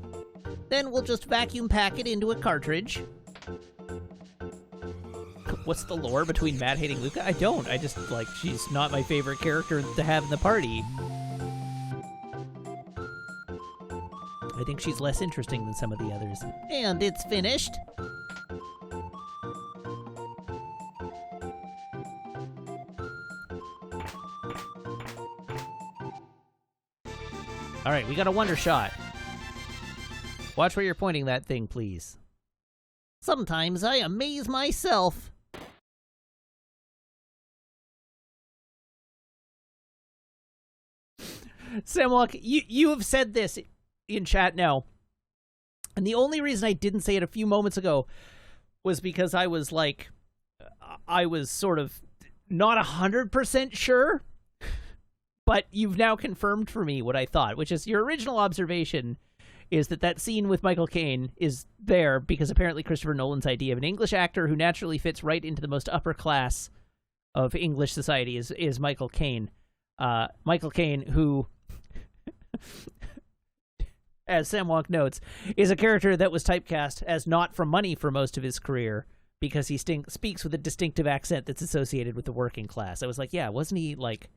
[SPEAKER 3] Then we'll just vacuum pack it into a cartridge.
[SPEAKER 1] What's the lore between Matt hating Luca? I don't. I just, like, she's not my favorite character to have in the party. I think she's less interesting than some of the others.
[SPEAKER 3] And it's finished.
[SPEAKER 1] Alright, we got a wonder shot. Watch where you're pointing that thing, please.
[SPEAKER 3] Sometimes I amaze myself.
[SPEAKER 1] Samwalk, you have said this in chat now. And the only reason I didn't say it a few moments ago was because I was like, I was sort of not 100% sure, but you've now confirmed for me what I thought, which is your original observation is that scene with Michael Caine is there because apparently Christopher Nolan's idea of an English actor who naturally fits right into the most upper class of English society is Michael Caine. Michael Caine, who, as Sam Wonk notes, is a character that was typecast as not from money for most of his career because he speaks with a distinctive accent that's associated with the working class. I was like, yeah, wasn't he, like,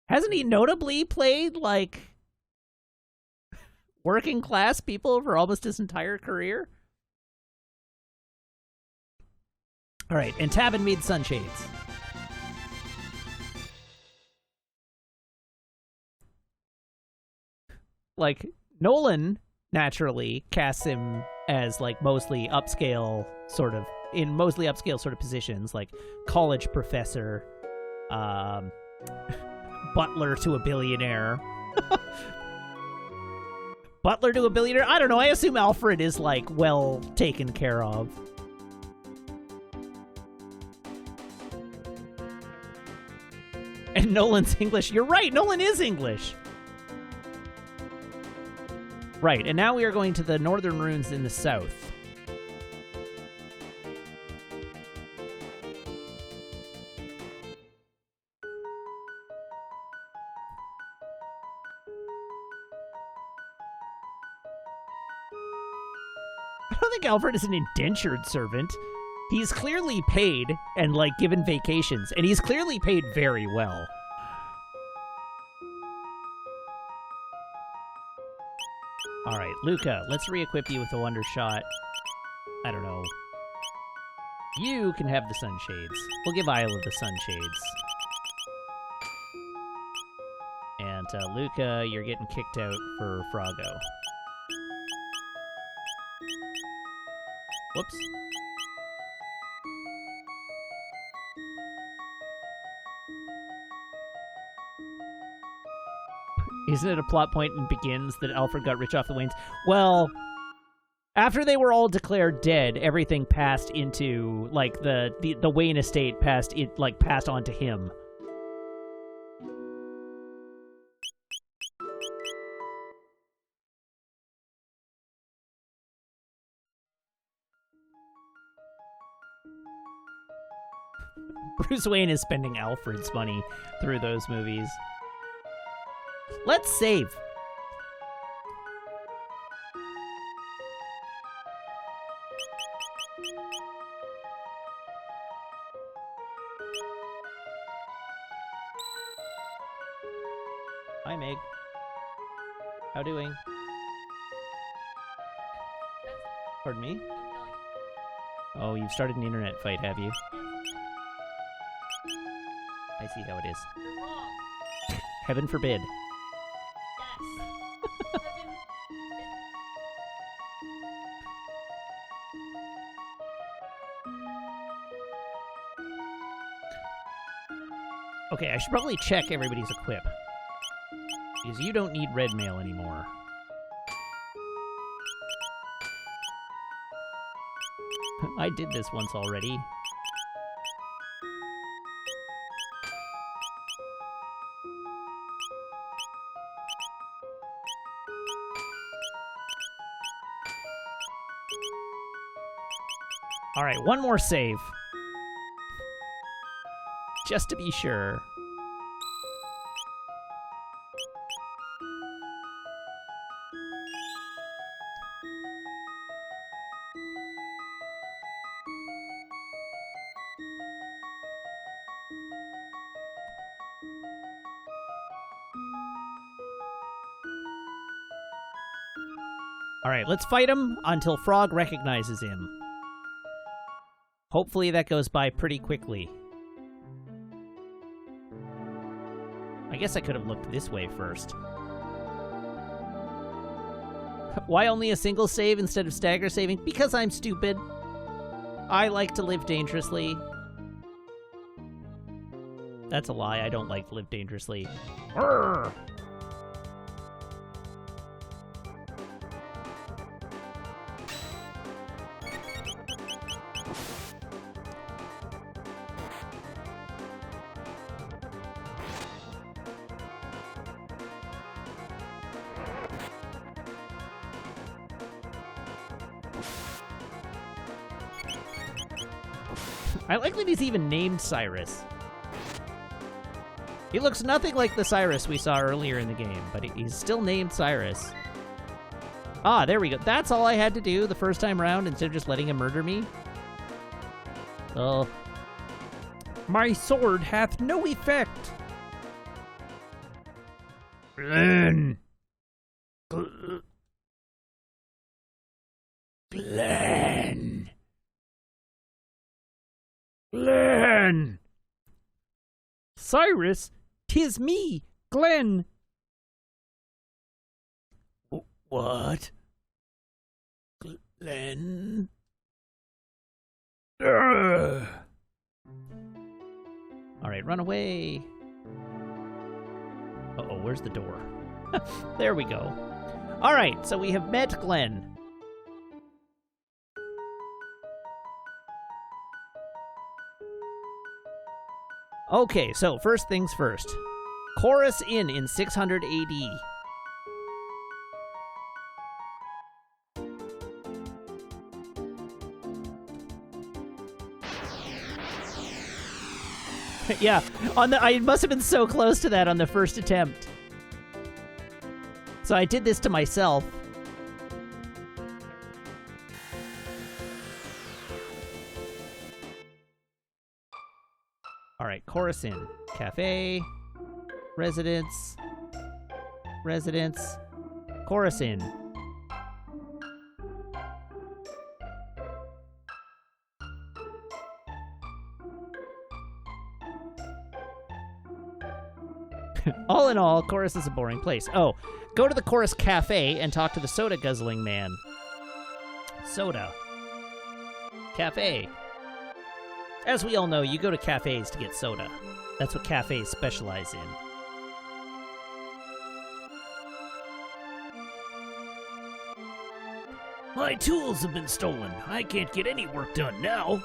[SPEAKER 1] hasn't he notably played, like, working class people for almost his entire career? All right, and Tabin made sunshades. Like, Nolan naturally casts him as, like, mostly upscale sort of positions, like college professor, butler to a billionaire. Butler to a billionaire? I don't know. I assume Alfred is, like, well taken care of. And Nolan's English. You're right. Nolan is English. Right. And now we are going to the northern ruins in the south. I don't think Alfred is an indentured servant. He's clearly paid and, like, given vacations, and he's clearly paid very well. All right, Luca, let's re-equip you with the Wonder Shot. I don't know. You can have the Sunshades. We'll give Isla the Sunshades. And, Luca, you're getting kicked out for Froggo. Whoops. Isn't it a plot point in Begins that Alfred got rich off the Waynes? Well, after they were all declared dead, everything passed into, like, the Wayne estate passed on to him. Bruce Wayne is spending Alfred's money through those movies. Let's save. Hi, Meg. How doing? Pardon me? Oh, you've started an internet fight, have you? I see how it is.
[SPEAKER 2] You're wrong.
[SPEAKER 1] Heaven forbid.
[SPEAKER 2] Yes.
[SPEAKER 1] Okay, I should probably check everybody's equip. Because you don't need red mail anymore. I did this once already. Alright, one more save. Just to be sure. Alright, let's fight him until Frog recognizes him. Hopefully that goes by pretty quickly. I guess I could have looked this way first. Why only a single save instead of stagger saving? Because I'm stupid. I like to live dangerously. That's a lie. I don't like to live dangerously. Arrgh! I like that he's even named Cyrus. He looks nothing like the Cyrus we saw earlier in the game, but he's still named Cyrus. Ah, there we go. That's all I had to do the first time round instead of just letting him murder me. Oh.
[SPEAKER 4] My sword hath no effect. Glenn. Glenn. Glenn. Cyrus, 'tis me, Glenn. What? Glenn?
[SPEAKER 1] All right, run away. Uh-oh, where's the door? There we go. All right, so we have met Glenn. Okay, so first things first. Chorus in 600 AD. Yeah, I must have been so close to that on the first attempt. So I did this to myself. All right, chorus in. Cafe. Residence. Residence. Chorus in. All in all, Chorus is a boring place. Oh, go to the Chorus Cafe and talk to the soda guzzling man. Soda. Cafe. As we all know, you go to cafes to get soda. That's what cafes specialize in.
[SPEAKER 4] My tools have been stolen. I can't get any work done now.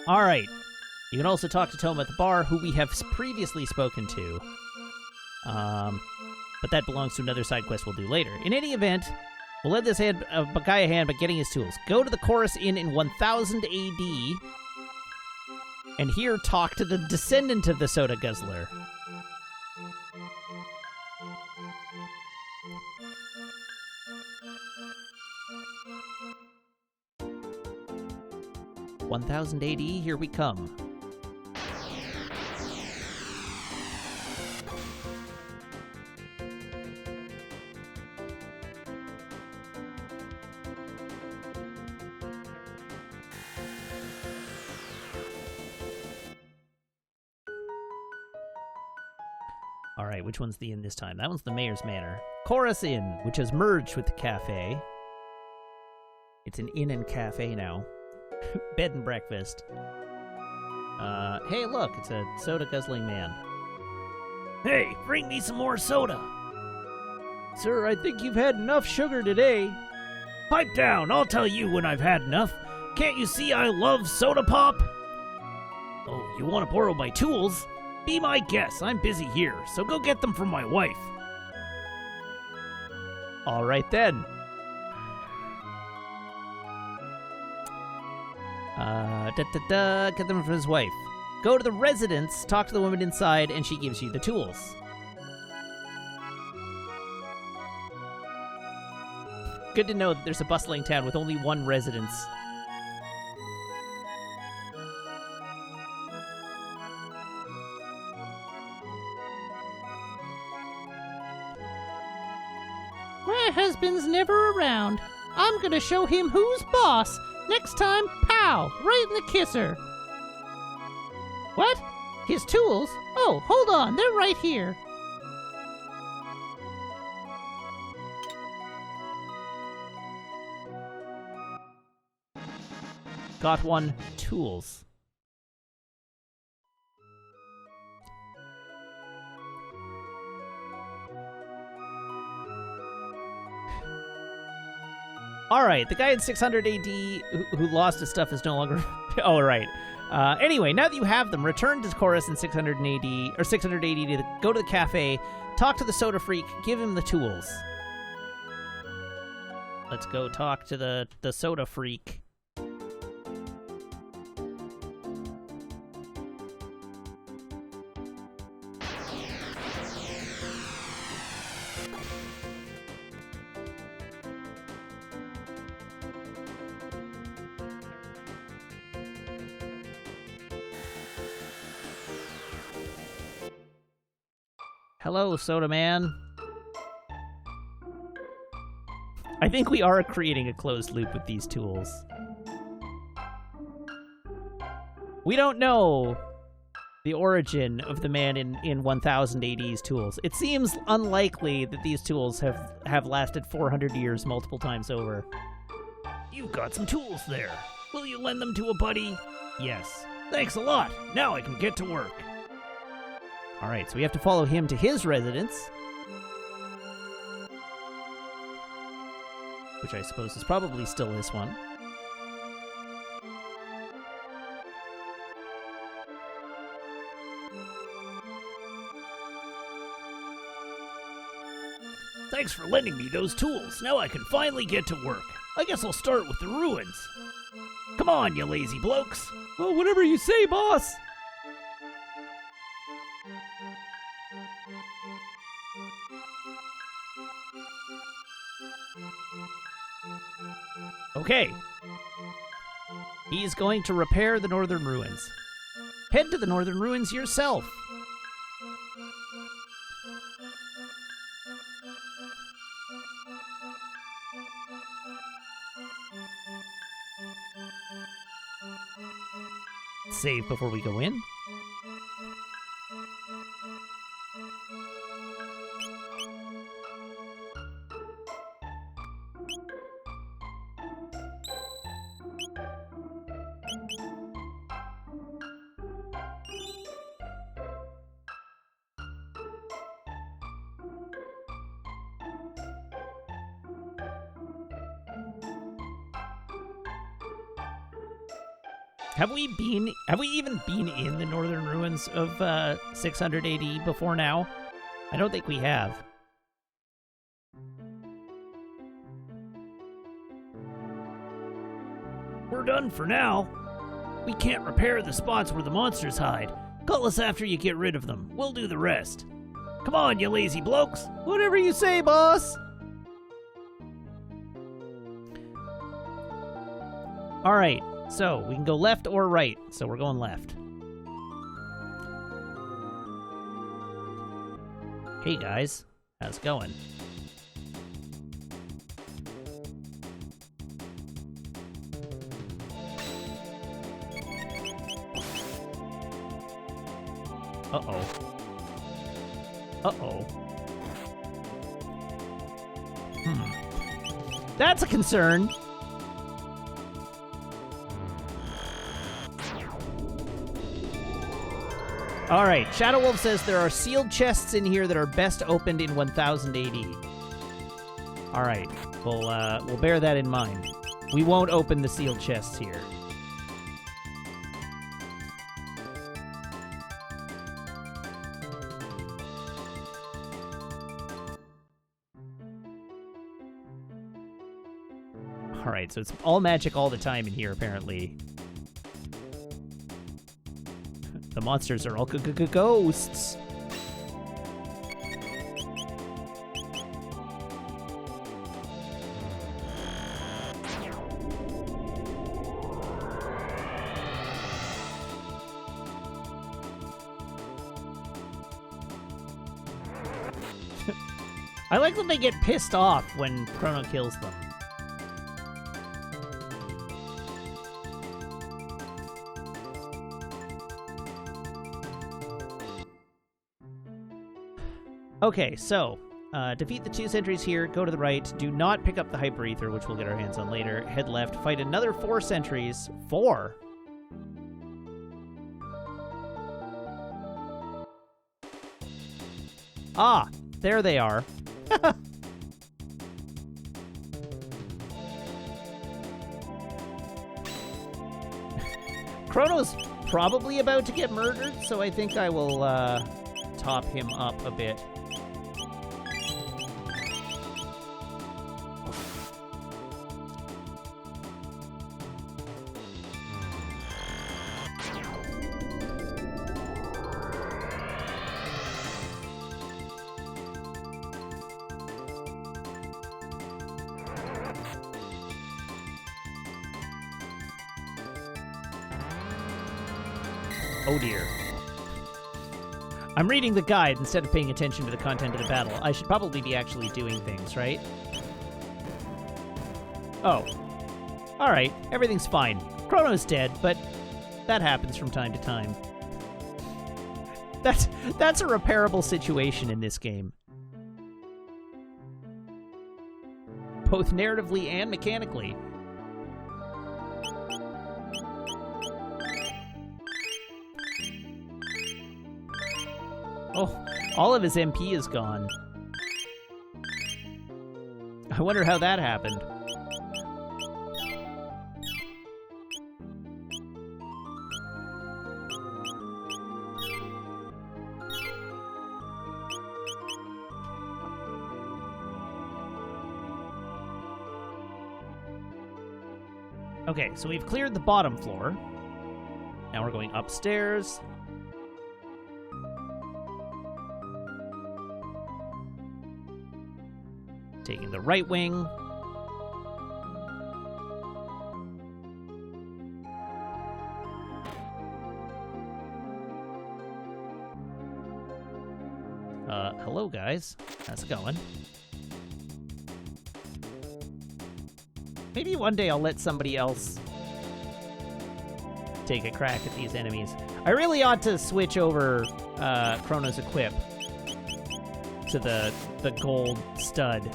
[SPEAKER 1] All right. You can also talk to Tom at the bar, who we have previously spoken to. But that belongs to another side quest we'll do later. In any event, we'll lend this guy a hand by getting his tools. Go to the Chorus Inn in 1000 AD, and here talk to the descendant of the soda guzzler. (1000 AD), here we come. All right, which one's the inn this time? That one's the Mayor's Manor. Chorus Inn, which has merged with the cafe. It's an inn and cafe now. Bed and breakfast. Hey, look, it's a soda guzzling man.
[SPEAKER 4] Hey, bring me some more soda. Sir, I think you've had enough sugar today. Pipe down, I'll tell you when I've had enough. Can't you see I love soda pop? Oh, you want to borrow my tools? Be my guest, I'm busy here, so go get them from my wife.
[SPEAKER 1] All right, then. Get them from his wife. Go to the residence, talk to the woman inside, and she gives you the tools. Good to know that there's a bustling town with only one residence.
[SPEAKER 3] My husband's never around. I'm gonna show him who's boss. Next time, pow, right in the kisser. What? His tools? Oh, hold on, they're right here.
[SPEAKER 1] Got one. Tools. All right, the guy in 600 AD who lost his stuff is no longer... Oh, right. Anyway, now that you have them, return to Chorus in 600 AD, or 600 AD to go to the cafe, talk to the soda freak, give him the tools. Let's go talk to the soda freak. Hello, Soda Man. I think we are creating a closed loop with these tools. We don't know the origin of the man in 1000 AD's tools. It seems unlikely that these tools have lasted 400 years multiple times over.
[SPEAKER 4] You've got some tools there. Will you lend them to a buddy? Yes. Thanks a lot. Now I can get to work.
[SPEAKER 1] All right, so we have to follow him to his residence, which I suppose is probably still this one.
[SPEAKER 4] Thanks for lending me those tools. Now I can finally get to work. I guess I'll start with the ruins. Come on, you lazy blokes.
[SPEAKER 1] Oh, whatever you say, boss. Okay. He's going to repair the northern ruins. Head to the northern ruins yourself. Save before we go in. Have we even been in the northern ruins of 600 AD before now? I don't think we have.
[SPEAKER 4] We're done for now. We can't repair the spots where the monsters hide. Call us after you get rid of them. We'll do the rest. Come on, you lazy blokes.
[SPEAKER 1] Whatever you say, boss. All right. So, we can go left or right, so we're going left. Hey guys, how's it going? Uh-oh. Uh-oh. That's a concern. All right, Shadow Wolf says there are sealed chests in here that are best opened in 1000 AD. All right, we'll bear that in mind. We won't open the sealed chests here. All right, so it's all magic all the time in here, apparently. The monsters are all ghosts. I like that they get pissed off when Chrono kills them. Okay, so, defeat the 2 sentries here, go to the right, do not pick up the Hyper Ether, which we'll get our hands on later, head left, fight another 4 sentries. 4? Ah, there they are. Chrono's probably about to get murdered, so I think I will, top him up a bit. Oh dear. I'm reading the guide instead of paying attention to the content of the battle. I should probably be actually doing things, right? Oh. Alright, everything's fine. Chrono's dead, but that happens from time to time. That's a repairable situation in this game. Both narratively and mechanically. Oh, all of his MP is gone. I wonder how that happened. Okay, so we've cleared the bottom floor. Now we're going upstairs. Taking the right wing. Hello guys. How's it going? Maybe one day I'll let somebody else take a crack at these enemies. I really ought to switch over Chrono's equip to the gold stud.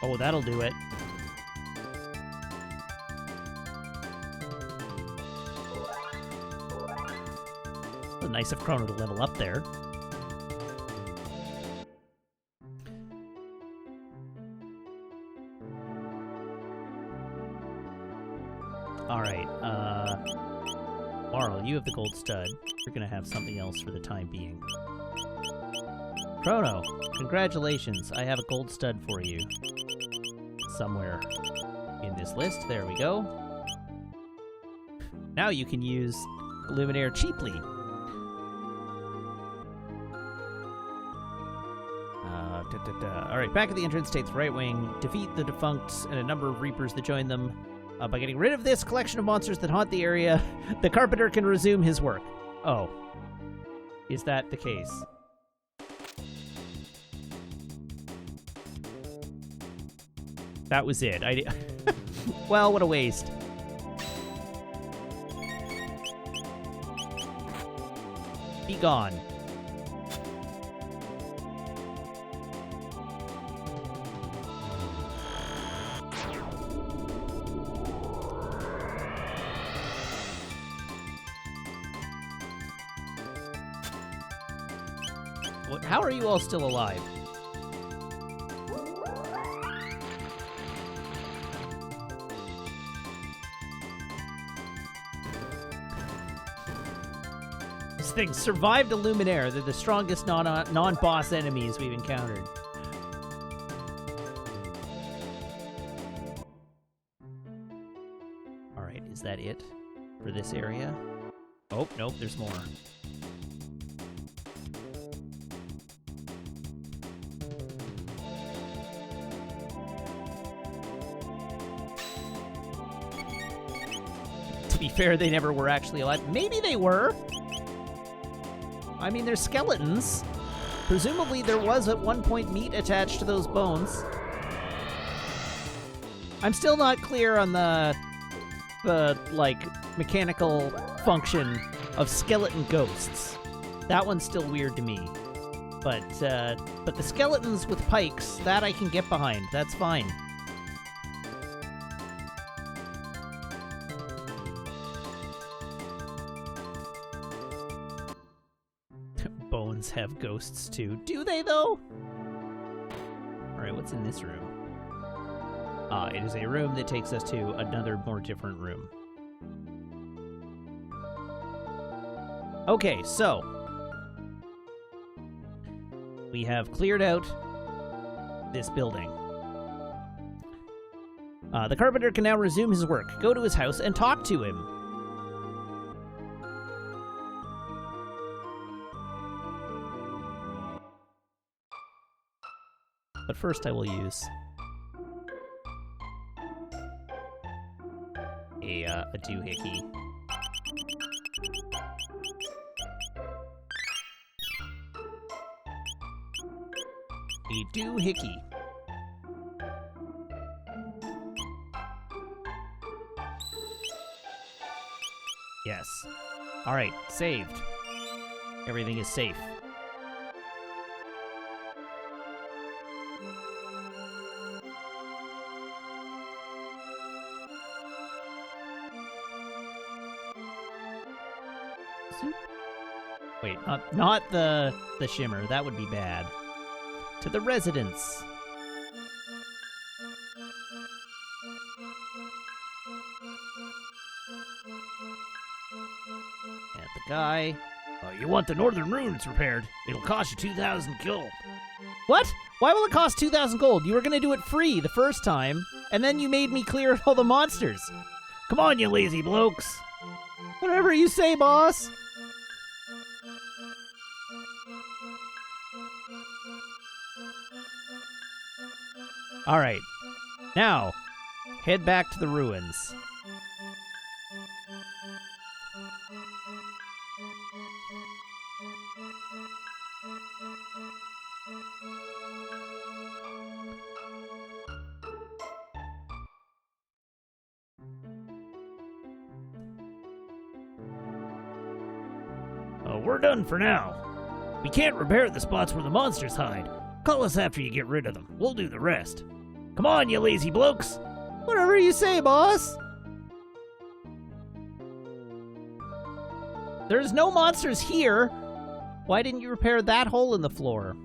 [SPEAKER 1] Oh, that'll do it. Nice of Chrono to level up there. Alright, Marl, you have the gold stud. You're gonna have something else for the time being. Chrono, congratulations. I have a gold stud for you. Somewhere in this list. There we go. Now you can use Luminaire cheaply. Alright, back at the entrance, take the right wing, defeat the defunct and a number of reapers that join them. By getting rid of this collection of monsters that haunt the area, the carpenter can resume his work. Oh. Is that the case? That was it. Well, what a waste. Be gone. How are you all still alive? These things survived a Luminaire. They're the strongest non-boss enemies we've encountered. Alright, is that it for this area? Oh, nope, there's more. To be fair, they never were actually alive. Maybe they were. I mean, they're skeletons. Presumably there was at one point meat attached to those bones. I'm still not clear on the like mechanical function of skeleton ghosts. That one's still weird to me. But the skeletons with pikes, that I can get behind. That's fine. Bones have ghosts too. Do they, though? Alright, what's in this room? It is a room that takes us to another, more different room. Okay, so we have cleared out this building. The carpenter can now resume his work. Go to his house and talk to him. But first I will use a doohickey. A doohickey. Yes. Alright, saved. Everything is safe. Wait, not the shimmer. That would be bad. To the residence. And the guy.
[SPEAKER 4] You want the northern ruins repaired? It'll cost you 2,000 gold.
[SPEAKER 1] What? Why will it cost 2,000 gold? You were gonna do it free the first time, and then you made me clear all the monsters.
[SPEAKER 4] Come on, you lazy blokes.
[SPEAKER 1] Whatever you say, boss. All right. Now, head back to the ruins.
[SPEAKER 4] We're done for now. We can't repair the spots where the monsters hide. Call us after you get rid of them. We'll do the rest. Come on, you lazy blokes.
[SPEAKER 1] Whatever you say, boss. There's no monsters here. Why didn't you repair that hole in the floor?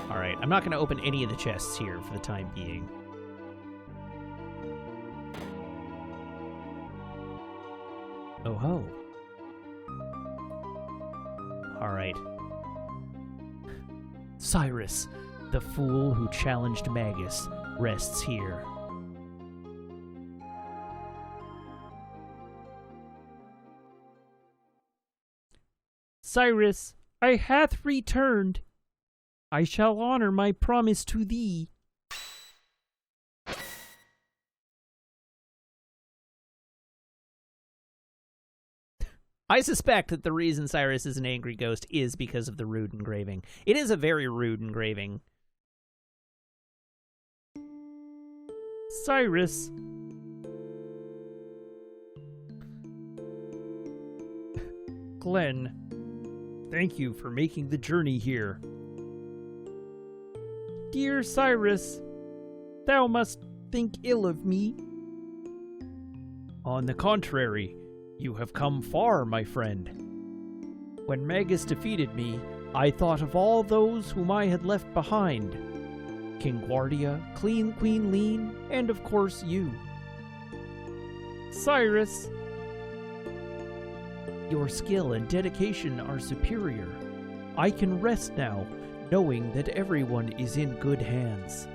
[SPEAKER 1] Alright, I'm not going to open any of the chests here for the time being. Oh ho. Alright. Cyrus, the fool who challenged Magus, rests here.
[SPEAKER 3] Cyrus, I hath returned. I shall honor my promise to thee.
[SPEAKER 1] I suspect that the reason Cyrus is an angry ghost is because of the rude engraving. It is a very rude engraving.
[SPEAKER 3] Cyrus. Glenn, thank you for making the journey here. Dear Cyrus, thou must think ill of me. On the contrary, you have come far, my friend. When Magus defeated me, I thought of all those whom I had left behind. King Guardia, Queen Lean, and of course you. Cyrus, your skill and dedication are superior. I can rest now, knowing that everyone is in good hands.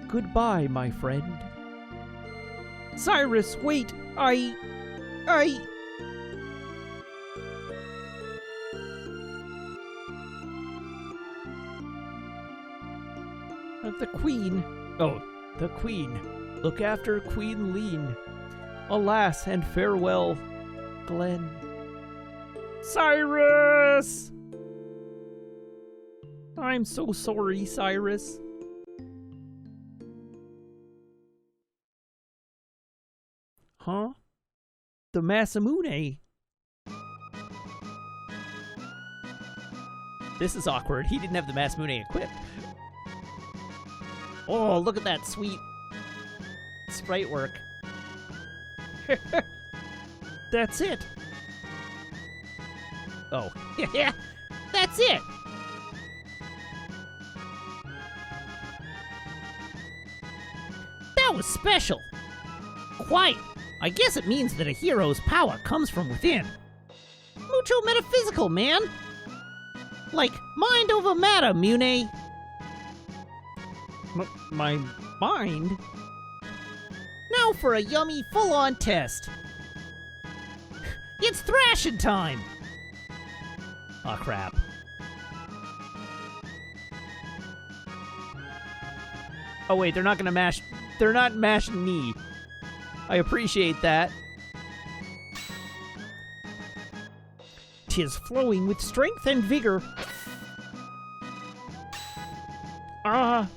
[SPEAKER 3] Goodbye, my friend. Cyrus, wait, I... The Queen. Oh, the Queen. Look after Queen Lean. Alas and farewell, Glenn. Cyrus! I'm so sorry, Cyrus. Huh? The Masamune.
[SPEAKER 1] This is awkward. He didn't have the Masamune equipped. Oh, look at that sweet sprite work.
[SPEAKER 3] That's it.
[SPEAKER 1] Oh, yeah, that's it. That was special. Quite. I guess it means that a hero's power comes from within. Mucho metaphysical, man.
[SPEAKER 3] Like, mind over matter, Mune.
[SPEAKER 4] My mind?
[SPEAKER 3] Now for a yummy full-on test. It's thrashing time.
[SPEAKER 1] Aw, crap. Oh, wait, they're not gonna mash... They're not mashing me. I appreciate that.
[SPEAKER 4] 'Tis flowing with strength and vigor. Ah,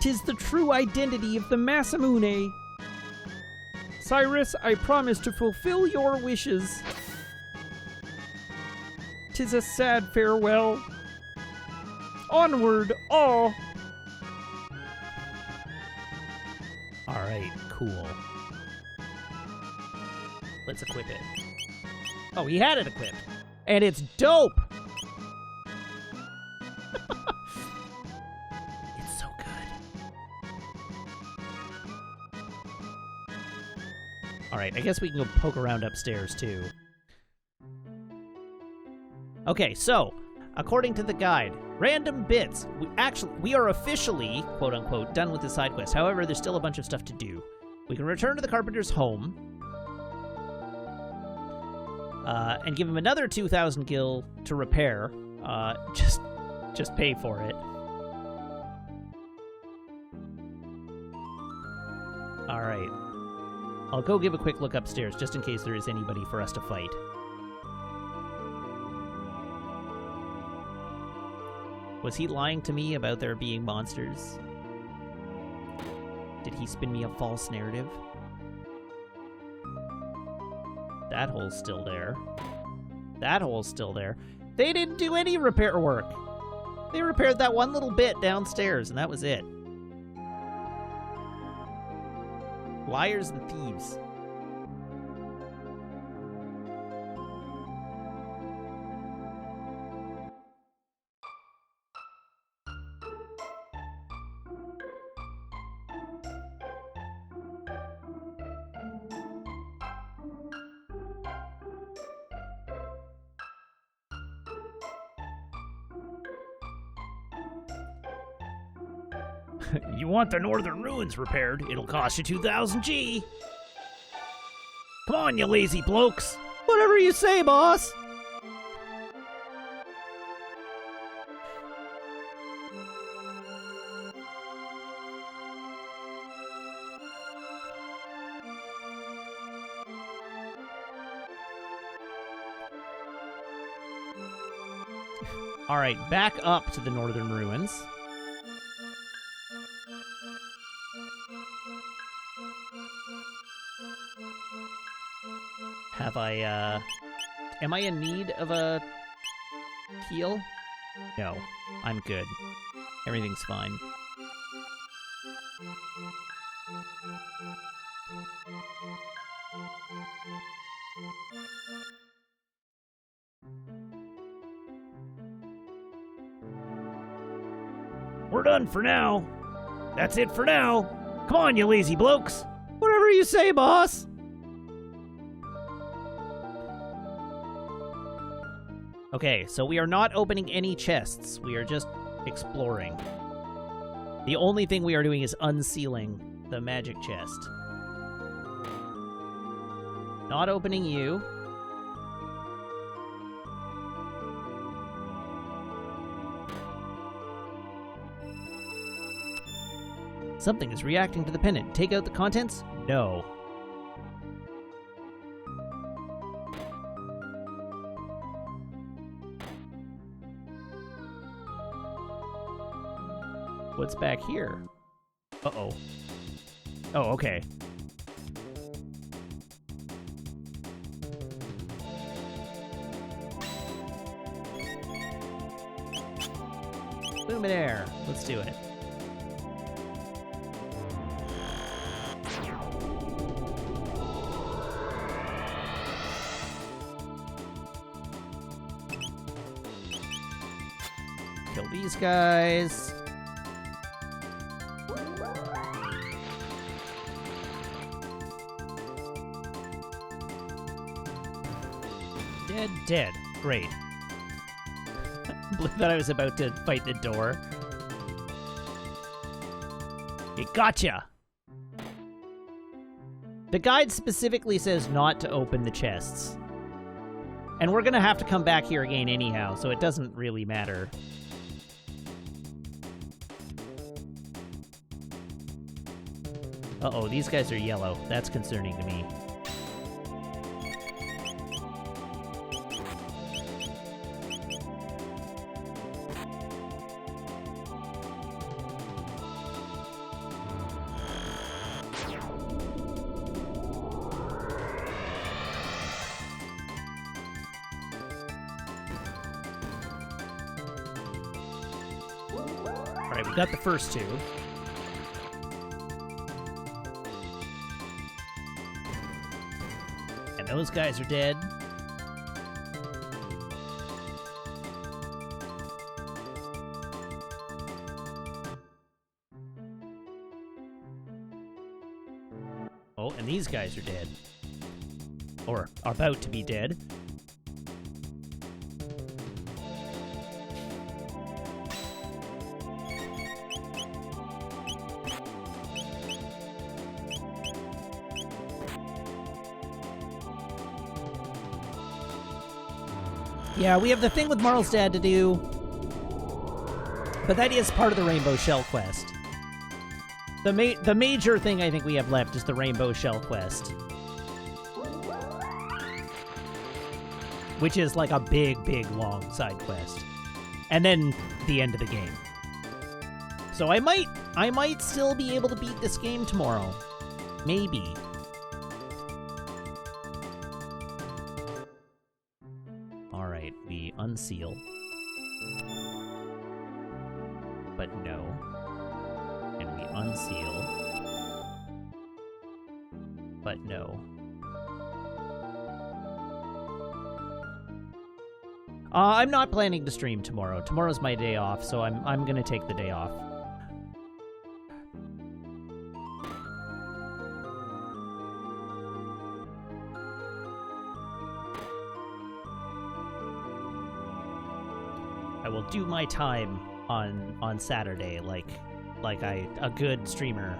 [SPEAKER 4] 'tis the true identity of the Masamune. Cyrus, I promise to fulfill your wishes. 'Tis a sad farewell. Onward, all.
[SPEAKER 1] Alright, cool. Let's equip it. Oh, he had it equipped. And it's dope! It's so good. Alright, I guess we can go poke around upstairs, too. Okay, so, according to the guide, random bits. We are officially, quote-unquote, done with the side quest. However, there's still a bunch of stuff to do. We can return to the carpenter's home. And give him another 2,000 gil to repair. Just pay for it. Alright. I'll go give a quick look upstairs, just in case there is anybody for us to fight. Was he lying to me about there being monsters? Did he spin me a false narrative? That hole's still there. That hole's still there. They didn't do any repair work. They repaired that one little bit downstairs, and that was it. Liars and thieves.
[SPEAKER 4] You want the northern ruins repaired? It'll cost you 2,000 G. Come on, you lazy blokes.
[SPEAKER 1] Whatever you say, boss. All right, back up to the northern ruins. Have I, am I in need of a heal? No, I'm good. Everything's fine.
[SPEAKER 4] We're done for now. That's it for now. Come on, you lazy blokes.
[SPEAKER 1] Whatever you say, boss. Okay, so we are not opening any chests. We are just exploring. The only thing we are doing is unsealing the magic chest. Not opening you. Something is reacting to the pendant. Take out the contents? No. What's back here? Uh-oh. Oh, okay. Luminaire. Let's do it. Kill these guys. Dead. Great. believe that I was about to fight the door.
[SPEAKER 4] It gotcha!
[SPEAKER 1] The guide specifically says not to open the chests. And we're gonna have to come back here again anyhow, so it doesn't really matter. Uh-oh, these guys are yellow. That's concerning to me. Alright, we got the first two. And those guys are dead. Oh, and these guys are dead. Or are about to be dead. Yeah, we have the thing with Marl's dad to do, but that is part of the Rainbow Shell quest. The major thing I think we have left is the Rainbow Shell quest, which is like a big, long side quest, and then the end of the game. So I might still be able to beat this game tomorrow, maybe. We unseal. But no. And we unseal. But no. I'm not planning to stream tomorrow. Tomorrow's my day off, so I'm gonna take the day off. I will do my time on Saturday, like a good streamer.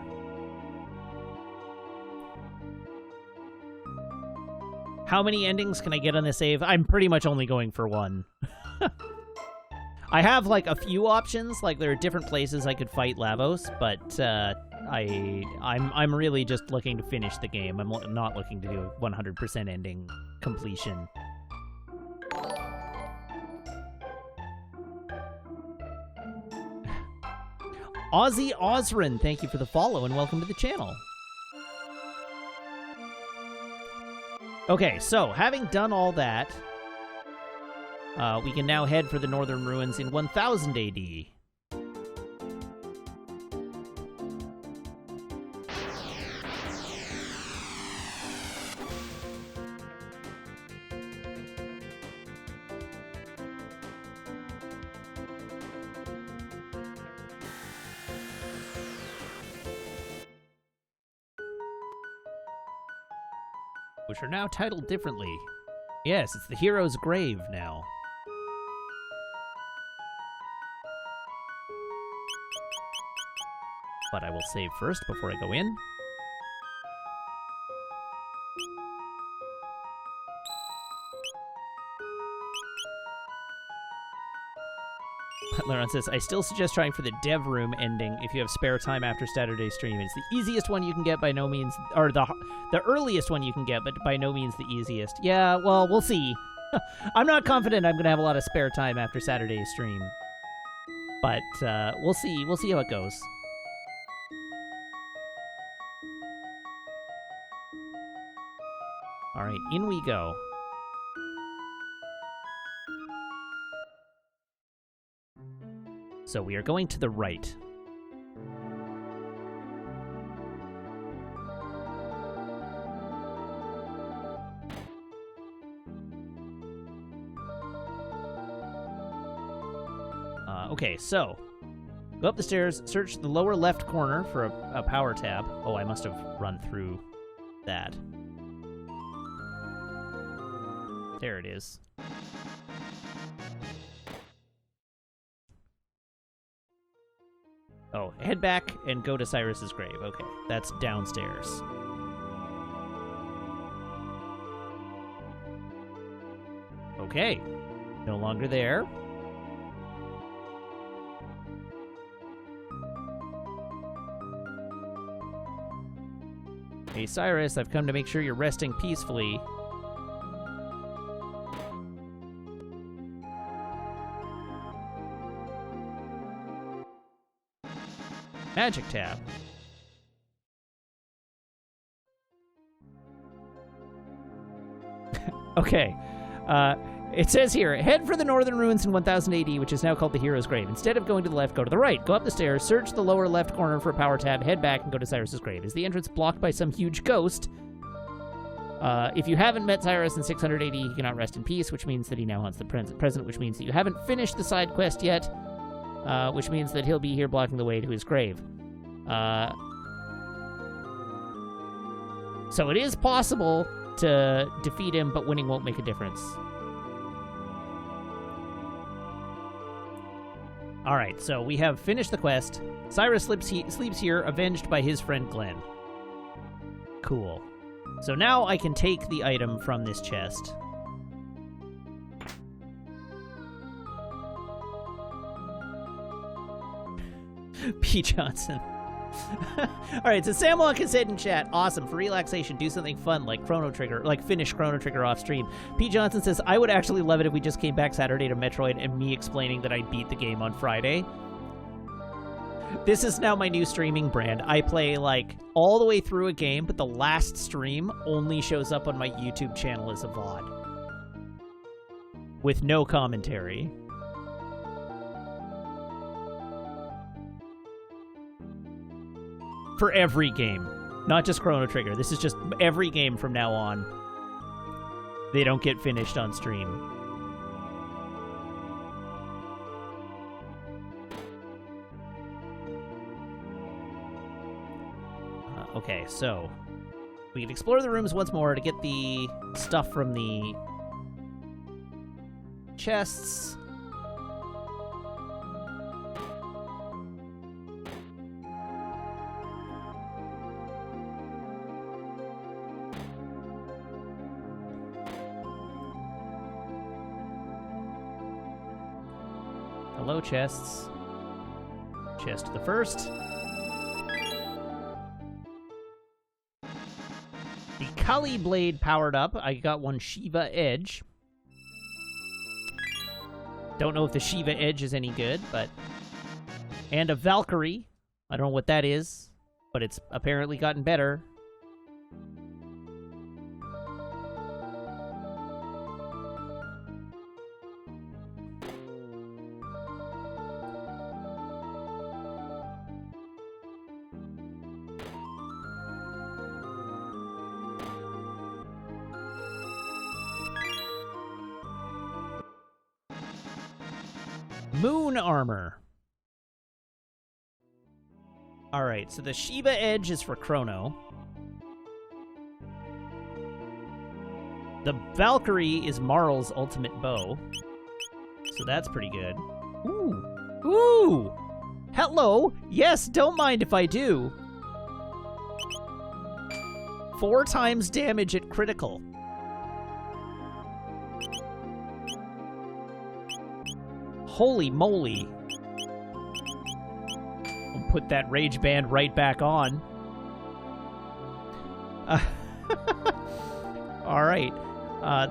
[SPEAKER 1] How many endings can I get on this save? I'm pretty much only going for one. I have like a few options, like there are different places I could fight Lavos, but I'm really just looking to finish the game. I'm not looking to do a 100% ending completion. Ozzy Osrin, thank you for the follow and welcome to the channel. Okay, so having done all that, we can now head for the Northern Ruins in 1000 AD. Which are now titled differently. Yes, it's the hero's grave now. But I will save first before I go in. Laron says, I still suggest trying for the dev room ending if you have spare time after Saturday's stream. It's the easiest one you can get by no means, or the earliest one you can get, but by no means the easiest. Yeah, well, we'll see. I'm not confident I'm going to have a lot of spare time after Saturday's stream. But we'll see. We'll see how it goes. All right, in we go. So we are going to the right. Okay, so go up the stairs, search the lower left corner for a power tab. Oh, I must have run through that. There it is. Oh, head back and go to Cyrus's grave. Okay, that's downstairs. Okay, no longer there. Hey, Cyrus, I've come to make sure you're resting peacefully. Magic tab. Okay. It says here, head for the northern ruins in 1000 AD, which is now called the Hero's Grave. Instead of going to the left, go to the right. Go up the stairs, search the lower left corner for a power tab, head back, and go to Cyrus's grave. Is the entrance blocked by some huge ghost? If you haven't met Cyrus in 600 AD, he cannot rest in peace, which means that he now haunts the present, which means that you haven't finished the side quest yet, which means that he'll be here blocking the way to his grave. So it is possible to defeat him, but winning won't make a difference. Alright, so we have finished the quest. Cyrus sleeps here, avenged by his friend Glenn. Cool. So now I can take the item from this chest. P. Johnson. Alright, so Samlock has said in chat, awesome, for relaxation, do something fun like Chrono Trigger, like finish Chrono Trigger off stream. P. Johnson says, I would actually love it if we just came back Saturday to Metroid and me explaining that I beat the game on Friday. This is now my new streaming brand. I play, like, all the way through a game, but the last stream only shows up on my YouTube channel as a VOD. With no commentary. For every game. Not just Chrono Trigger. This is just every game from now on. They don't get finished on stream. Okay, so we can explore the rooms once more to get the stuff from the chests. Hello, chests. Chest the first. The Kali Blade powered up. I got one Shiva Edge. Don't know if the Shiva Edge is any good, but... And a Valkyrie. I don't know what that is, but it's apparently gotten better. Moon armor. Alright, so the Shiva Edge is for Chrono. The Valkyrie is Marl's ultimate bow. So that's pretty good. Ooh. Ooh! Hello! Yes, don't mind if I do. 4 times damage at critical. Holy moly. I'll put that rage band right back on. Alright.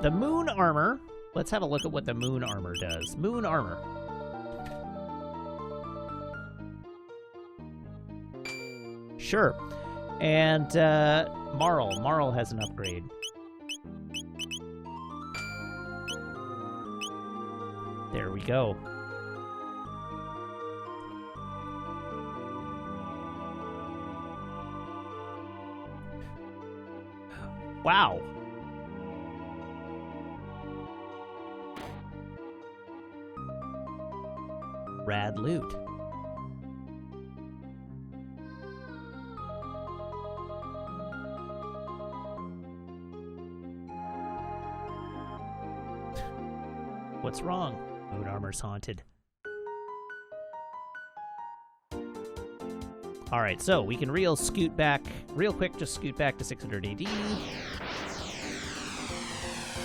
[SPEAKER 1] The moon armor. Let's have a look at what the moon armor does. Moon armor. Sure. And Marl. Marl has an upgrade. There we go. Wow. Rad loot. What's wrong? Moon armor's haunted. Alright, so we can real quick, just scoot back to 600 AD.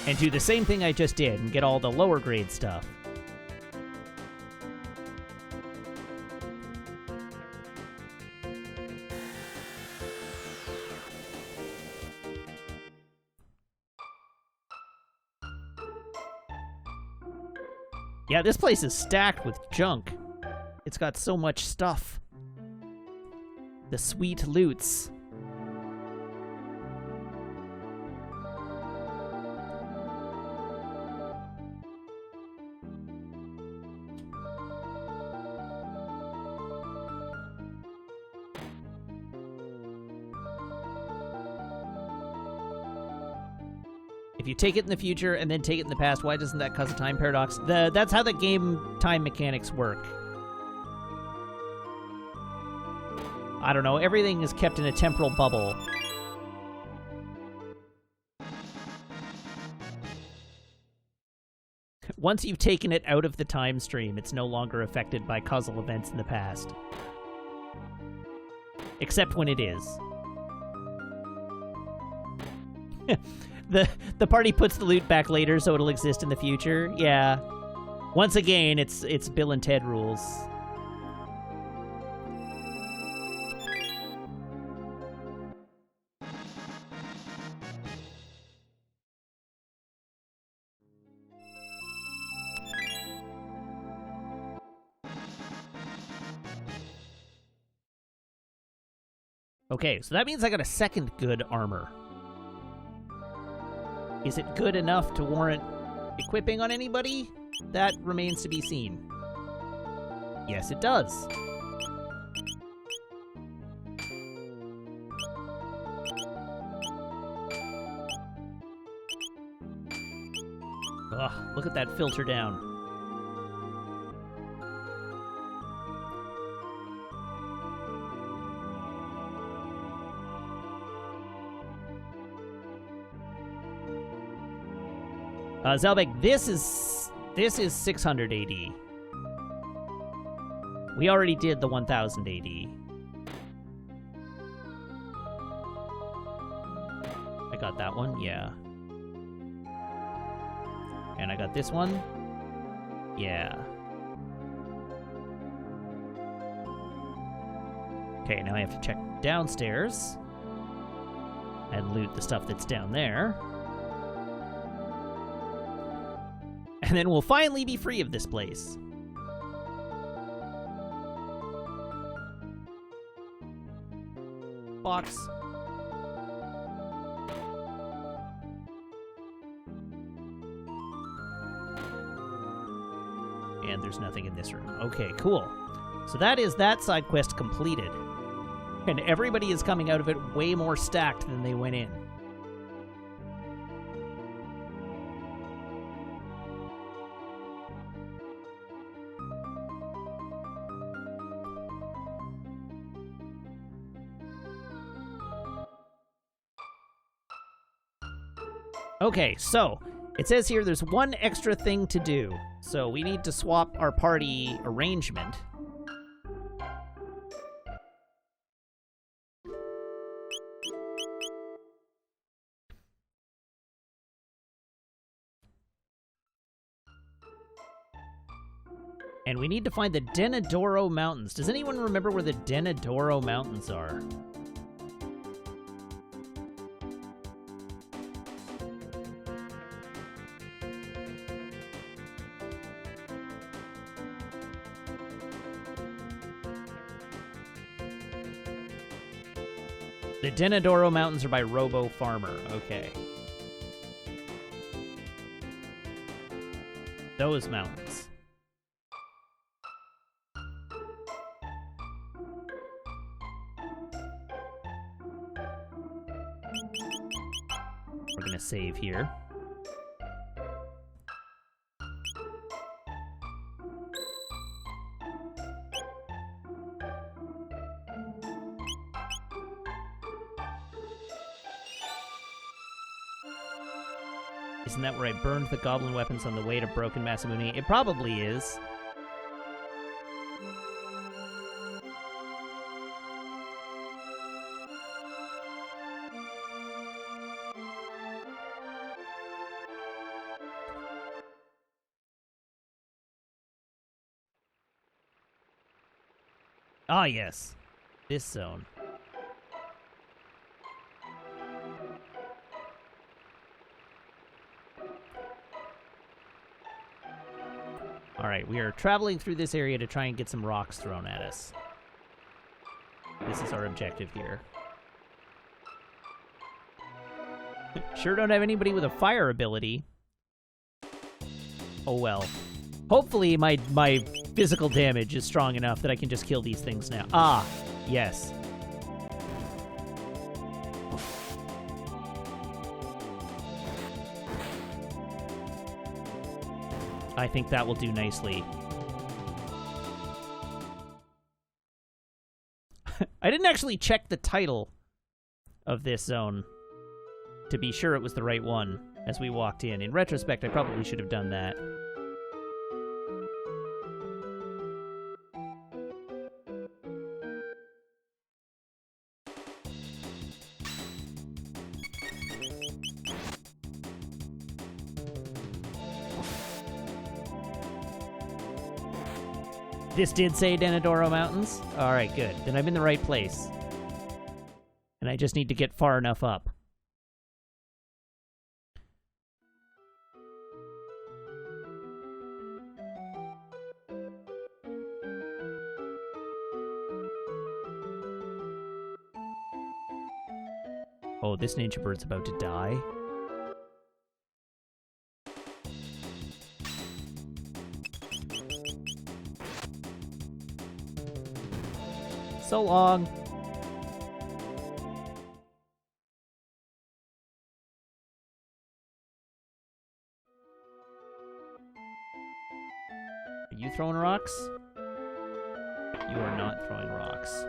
[SPEAKER 1] And do the same thing I just did and get all the lower grade stuff. Yeah, this place is stacked with junk. It's got so much stuff. The sweet loots. If you take it in the future and then take it in the past, why doesn't that cause a time paradox? That's how the game time mechanics work. I don't know, everything is kept in a temporal bubble. Once you've taken it out of the time stream, it's no longer affected by causal events in the past. Except when it is. The party puts the loot back later so it'll exist in the future. Yeah. Once again, it's Bill and Ted rules. Okay, so that means I got a second good armor. Is it good enough to warrant equipping on anybody? That remains to be seen. Yes, it does. Ugh, look at that filter down. Zelbeck, this is 600 AD. We already did the 1000 AD. I got that one, yeah. And I got this one. Yeah. Okay, now I have to check downstairs and loot the stuff that's down there. And then we'll finally be free of this place. Box. And there's nothing in this room. Okay, cool. So that is that side quest completed. And everybody is coming out of it way more stacked than they went in. Okay, so it says here there's one extra thing to do. So we need to swap our party arrangement. And we need to find the Denadoro Mountains. Does anyone remember where the Denadoro Mountains are? The Denadoro Mountains are by Robo Farmer. Okay. Those mountains. We're gonna save here. Isn't that where I burned the goblin weapons on the way to Broken Masamune? It probably is. Ah, yes. This zone. Alright, we are traveling through this area to try and get some rocks thrown at us. This is our objective here. Sure don't have anybody with a fire ability. Oh well. Hopefully my physical damage is strong enough that I can just kill these things now. Ah, yes. I think that will do nicely. I didn't actually check the title of this zone to be sure it was the right one as we walked in. In retrospect, I probably should have done that. This did say Denadoro Mountains? Alright, good. Then I'm in the right place. And I just need to get far enough up. Oh, this ninja bird's about to die. So long. Are you throwing rocks? You are not throwing rocks.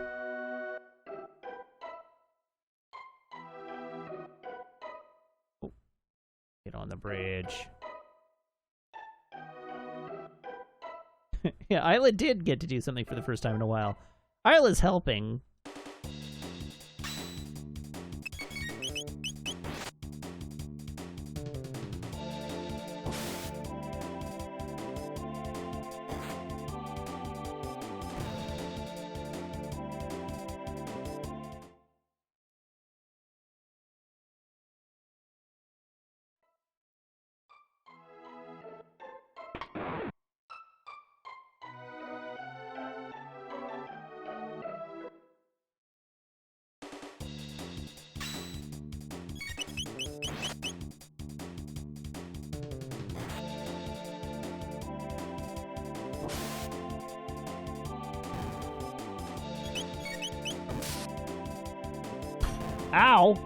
[SPEAKER 1] Oh. Get on the bridge. Yeah, Isla did get to do something for the first time in a while. Isla's helping. Ow!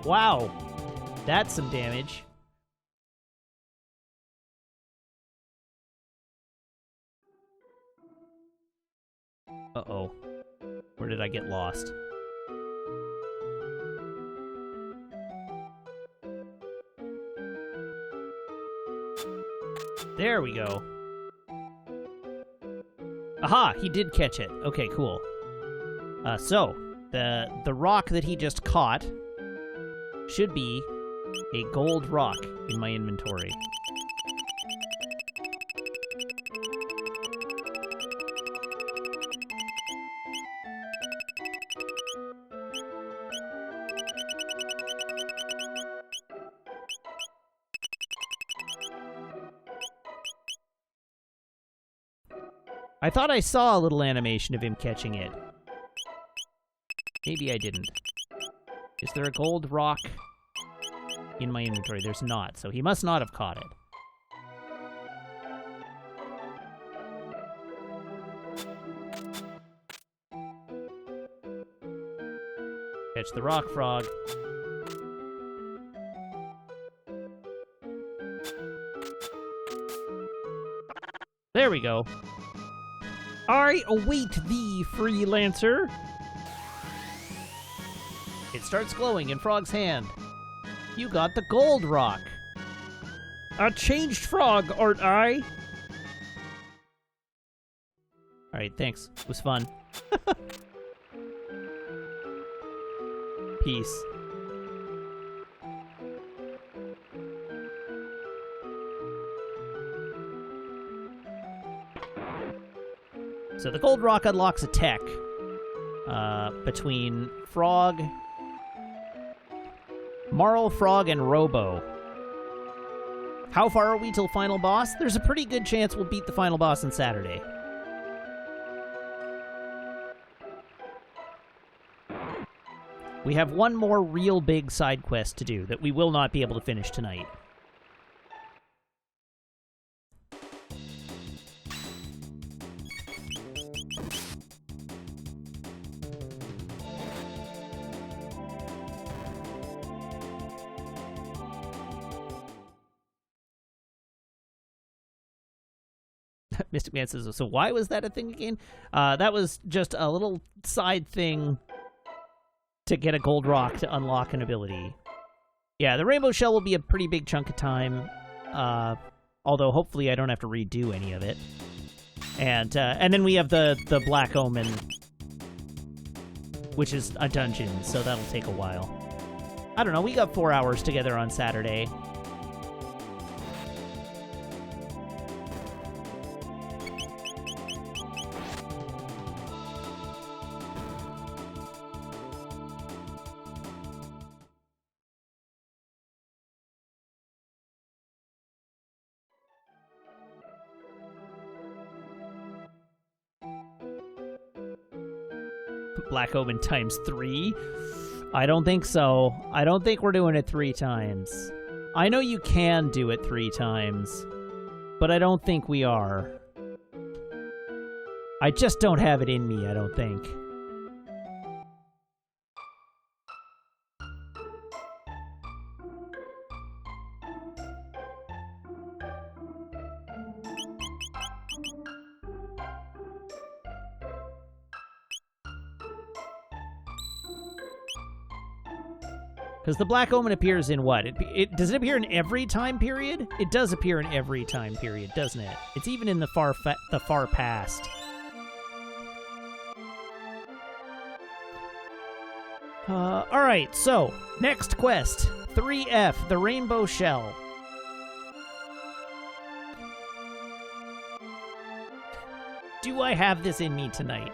[SPEAKER 1] Wow. That's some damage. Uh-oh. Where did I get lost? There we go. Aha! He did catch it. Okay, cool. So, the rock that he just caught should be a gold rock in my inventory. I thought I saw a little animation of him catching it. Maybe I didn't. Is there a gold rock in my inventory? There's not, so he must not have caught it. Catch the rock frog. There we go. I await thee, freelancer. It starts glowing in Frog's hand. You got the gold rock. A changed frog, aren't I? Alright, thanks. It was fun. Peace. So the gold rock unlocks a tech, between Frog, Marl, Frog, and Robo. How far are we till final boss? There's a pretty good chance we'll beat the final boss on Saturday. We have one more real big side quest to do that we will not be able to finish tonight. Mystic Man says, so why was that a thing again? That was just a little side thing to get a gold rock to unlock an ability. Yeah, the Rainbow Shell will be a pretty big chunk of time, although hopefully I don't have to redo any of it. And then we have the Black Omen, which is a dungeon, so that'll take a while. I don't know, we got 4 hours together on Saturday. Black Omen times 3? I don't think so. I don't think we're doing it 3 times. I know you can do it 3 times, but I don't think we are. I just don't have it in me, I don't think. Because the Black Omen appears in what? Does it appear in every time period? It does appear in every time period, doesn't it? It's even in the far past. Alright, so, next quest. 3F, the Rainbow Shell. Do I have this in me tonight?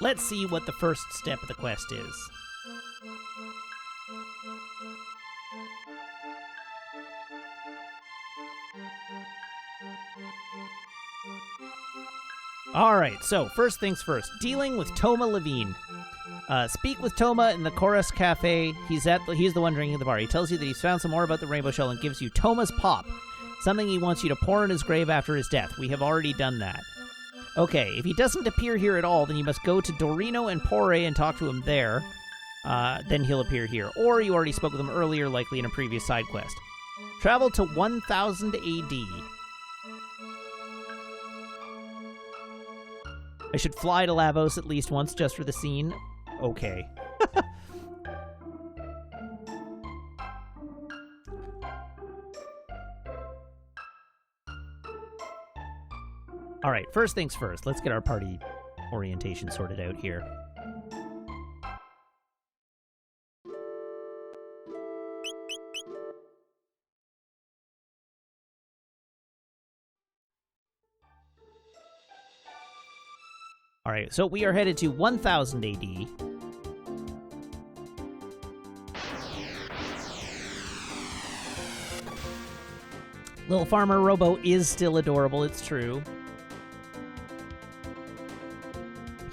[SPEAKER 1] Let's see what the first step of the quest is. Alright, so first things first. Dealing with Toma Levine. Speak with Toma in the Chorus Cafe. He's the one drinking at the bar. He tells you that he's found some more about the Rainbow Shell and gives you Toma's Pop, something he wants you to pour in his grave after his death. We have already done that. Okay, if he doesn't appear here at all, then you must go to Dorino and Porre and talk to him there. Then he'll appear here. Or you already spoke with him earlier, likely in a previous side quest. Travel to 1000 AD. I should fly to Lavos at least once just for the scene. Okay. All right, first things first. Let's get our party orientation sorted out here. All right, so we are headed to 1000 AD. Little Farmer Robo is still adorable, it's true.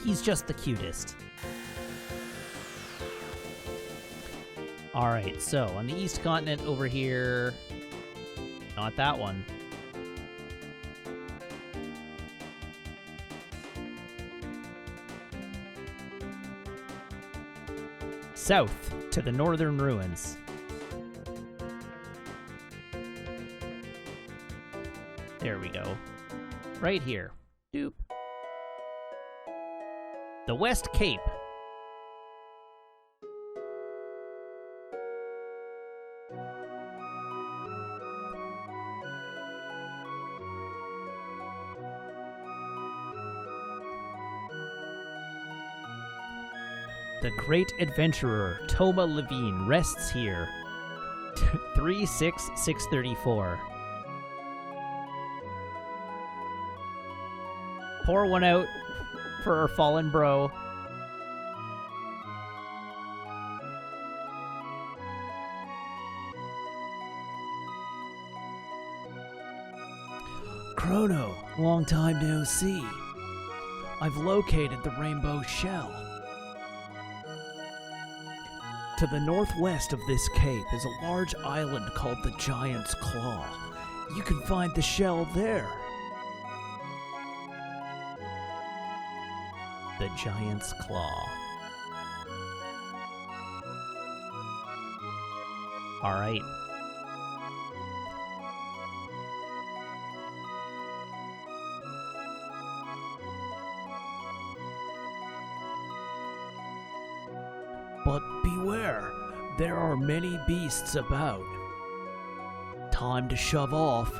[SPEAKER 1] He's just the cutest. Alright, so on the East Continent over here... Not that one. South to the Northern Ruins. There we go. Right here. Doop. The West Cape. The great adventurer, Toma Levine, rests here. 36634. Pour one out for our fallen bro.
[SPEAKER 4] Chrono, long time no see. I've located the rainbow shell. To the northwest of this cape is a large island called the Giant's Claw. You can find the shell there.
[SPEAKER 1] The Giant's Claw. All right.
[SPEAKER 4] But beware, there are many beasts about. Time to shove off.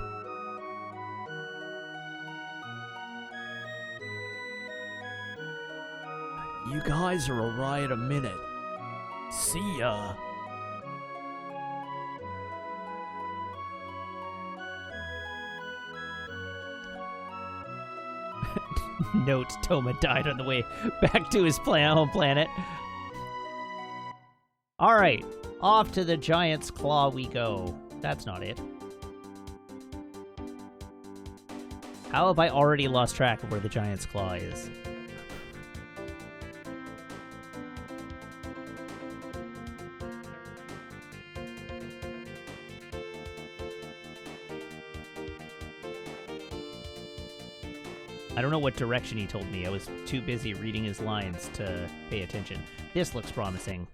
[SPEAKER 4] You guys are a riot a minute. See ya.
[SPEAKER 1] Note, Toma died on the way back to his home planet. All right, off to the Giant's Claw we go. That's not it. How have I already lost track of where the Giant's Claw is? I don't know what direction he told me. I was too busy reading his lines to pay attention. This looks promising.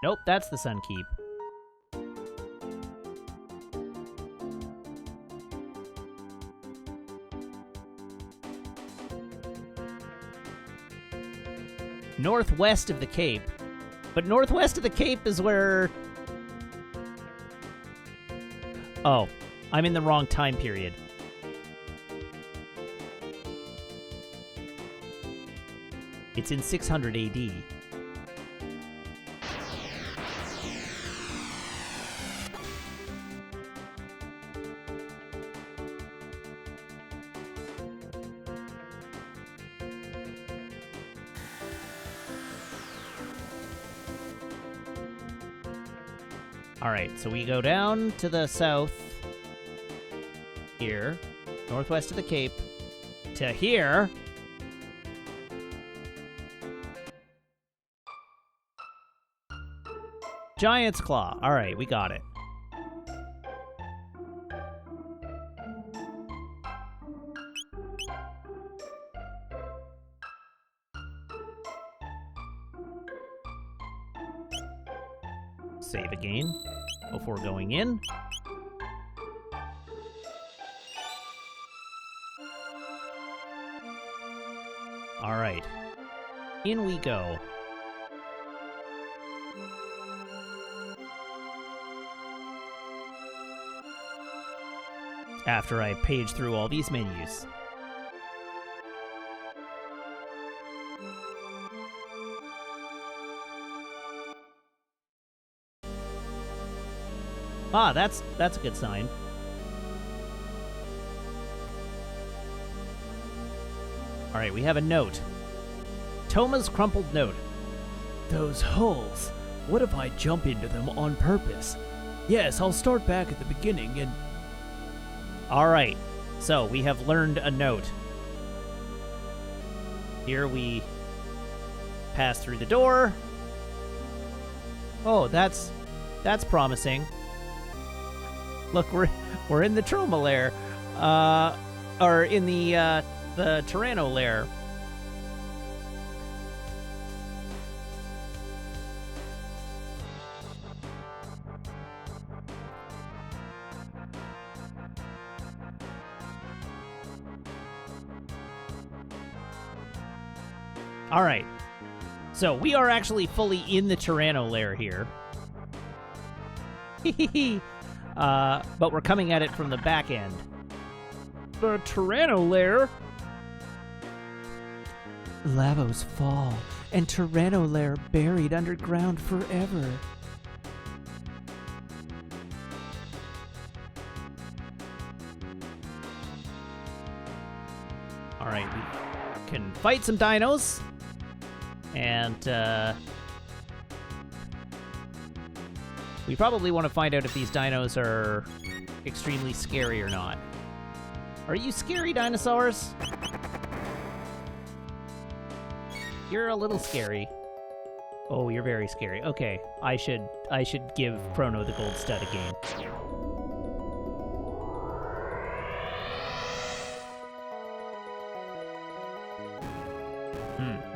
[SPEAKER 1] Nope, that's the Sun Keep. Northwest of the Cape. But northwest of the Cape is where... Oh, I'm in the wrong time period. It's in 600 AD. Alright, so we go down to the south here, northwest of the Cape, to here. Giant's Claw. Alright, we got it. Save again before going in. Alright. In we go. After I page through all these menus. Ah, that's a good sign. All right, we have a note. Toma's crumpled note.
[SPEAKER 4] Those holes. What if I jump into them on purpose? Yes, I'll start back at the beginning and...
[SPEAKER 1] All right, so we have learned a note. Here we pass through the door. Oh, that's promising. Look, we're in the Troma lair, or in the Tyranno lair. All right, so we are actually fully in the Tyranno lair here. But we're coming at it from the back end.
[SPEAKER 4] The Tyranno lair?
[SPEAKER 3] Lavos fall, and Tyranno lair buried underground forever.
[SPEAKER 1] Alright, we can fight some dinos. And, we probably want to find out if these dinos are extremely scary or not. Are you scary, dinosaurs? You're a little scary. Oh, you're very scary. Okay, I should give Chrono the gold stud again.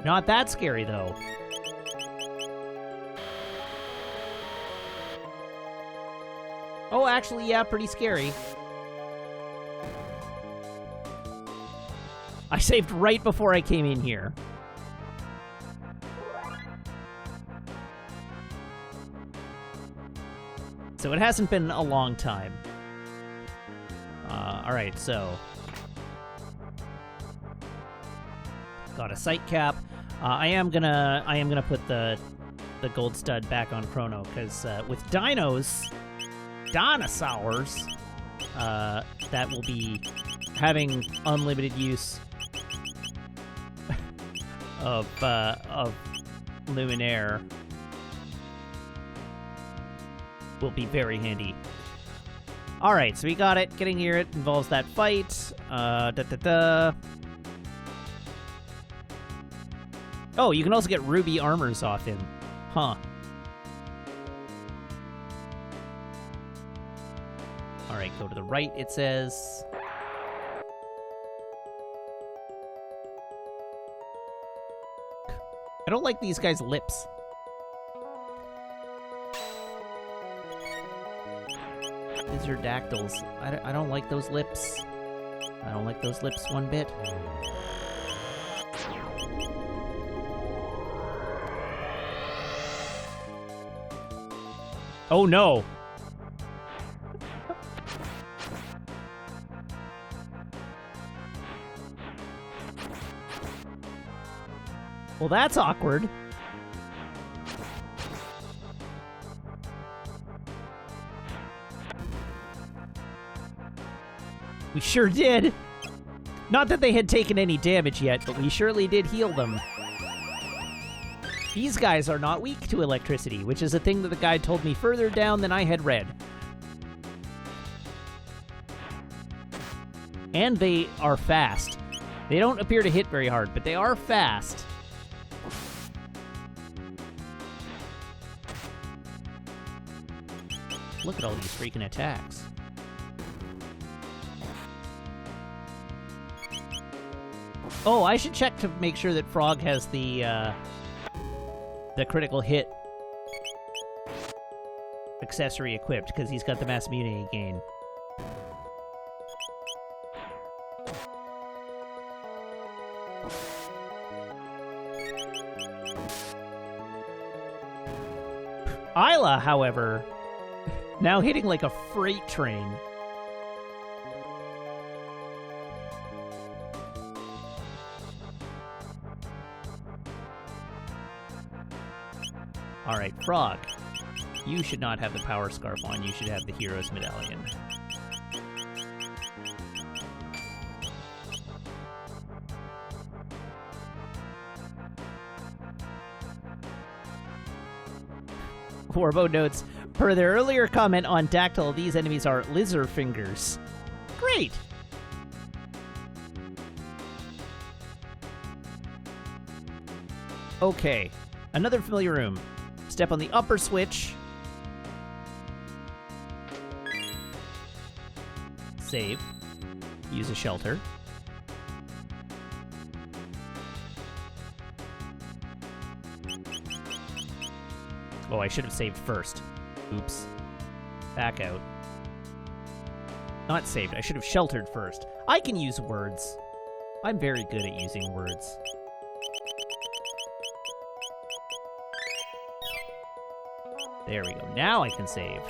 [SPEAKER 1] Not that scary, though. Oh, actually, yeah, pretty scary. I saved right before I came in here. So it hasn't been a long time. Alright, so... Got a sight cap. I am gonna put the gold stud back on Chrono, because with dinosaurs, that will be having unlimited use of Luminaire will be very handy. Alright, so we got it. Getting near it involves that fight. Oh, you can also get ruby armors off him. Huh. Alright, go to the right, it says. I don't like these guys' lips. Lizardactyls. I don't like those lips. I don't like those lips one bit. Oh no! Well, that's awkward. We sure did. Not that they had taken any damage yet, but we surely did heal them. These guys are not weak to electricity, which is a thing that the guide told me further down than I had read. And they are fast. They don't appear to hit very hard, but they are fast. Look at all these freaking attacks. Oh, I should check to make sure that Frog has the critical hit accessory equipped, because he's got the mass immunity gain. Isla, however, now hitting like a freight train. Alright, Frog. You should not have the power scarf on, you should have the hero's medallion. Warbo notes, per their earlier comment on Dactyl, these enemies are lizard fingers. Great! Okay, another familiar room. Step on the upper switch. Save. Use a shelter. Oh, I should have saved first. Oops. Back out. Not saved. I should have sheltered first. I can use words. I'm very good at using words. There we go. Now I can save.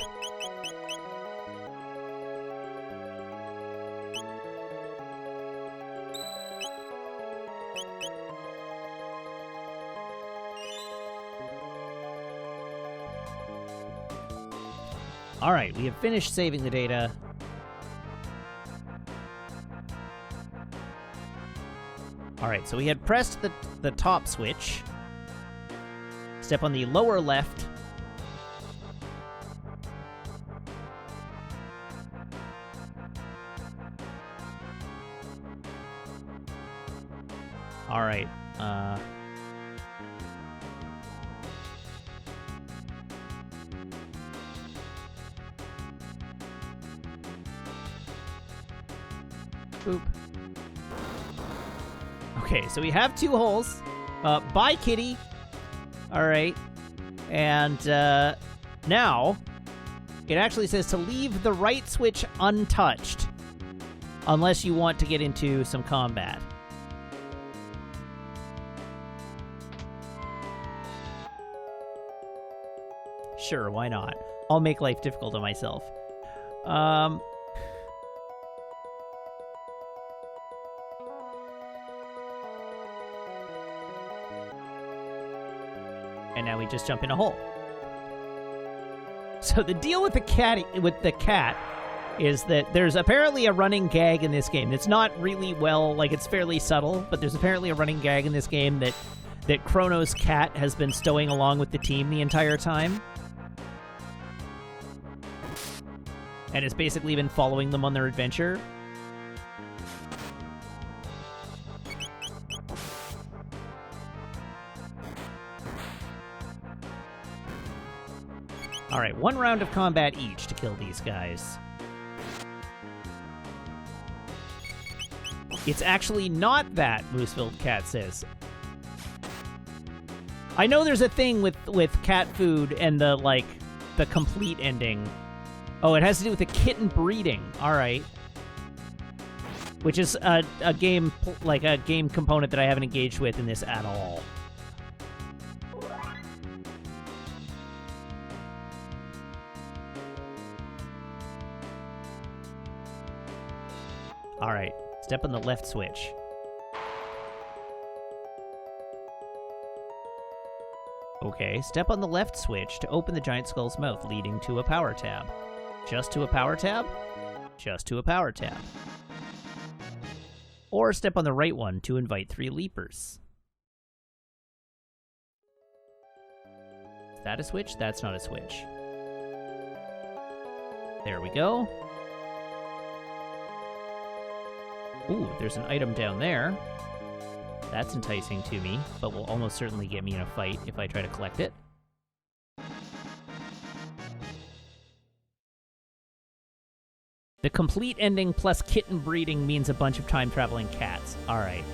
[SPEAKER 1] Alright, we have finished saving the data. Alright, so we had pressed the top switch. Step on the lower left. Alright, Boop. Okay, so we have 2 holes. Bye, kitty. Alright. And, now, it actually says to leave the right switch untouched. Unless you want to get into some combat. Sure, why not? I'll make life difficult on myself. And now we just jump in a hole. So the deal with the cat is that there's apparently a running gag in this game. It's not really it's fairly subtle, but there's apparently a running gag in this game that Chrono's cat has been stowing along with the team the entire time. And has basically been following them on their adventure. Alright, 1 round of combat each to kill these guys. It's actually not that, Mooseville Cat says. I know there's a thing with cat food and the complete ending. Oh, it has to do with the kitten breeding. Alright. Which is a game component that I haven't engaged with in this at all. Alright, step on the left switch. Okay, step on the left switch to open the giant skull's mouth, leading to a power tab. Just to a power tab? Just to a power tab. Or step on the right one to invite 3 leapers. Is that a switch? That's not a switch. There we go. Ooh, there's an item down there. That's enticing to me, but will almost certainly get me in a fight if I try to collect it. The complete ending plus kitten breeding means a bunch of time-traveling cats. Alright.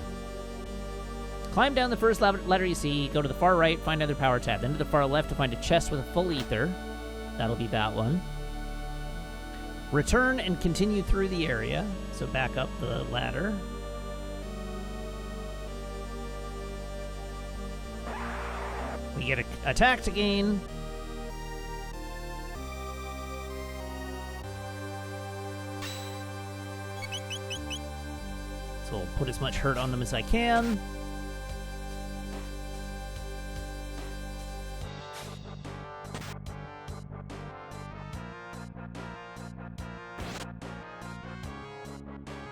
[SPEAKER 1] Climb down the first ladder you see, go to the far right, find another power tab, then to the far left to find a chest with a full ether. That'll be that one. Return and continue through the area. So back up the ladder. We get attacked again. So I'll put as much hurt on them as I can.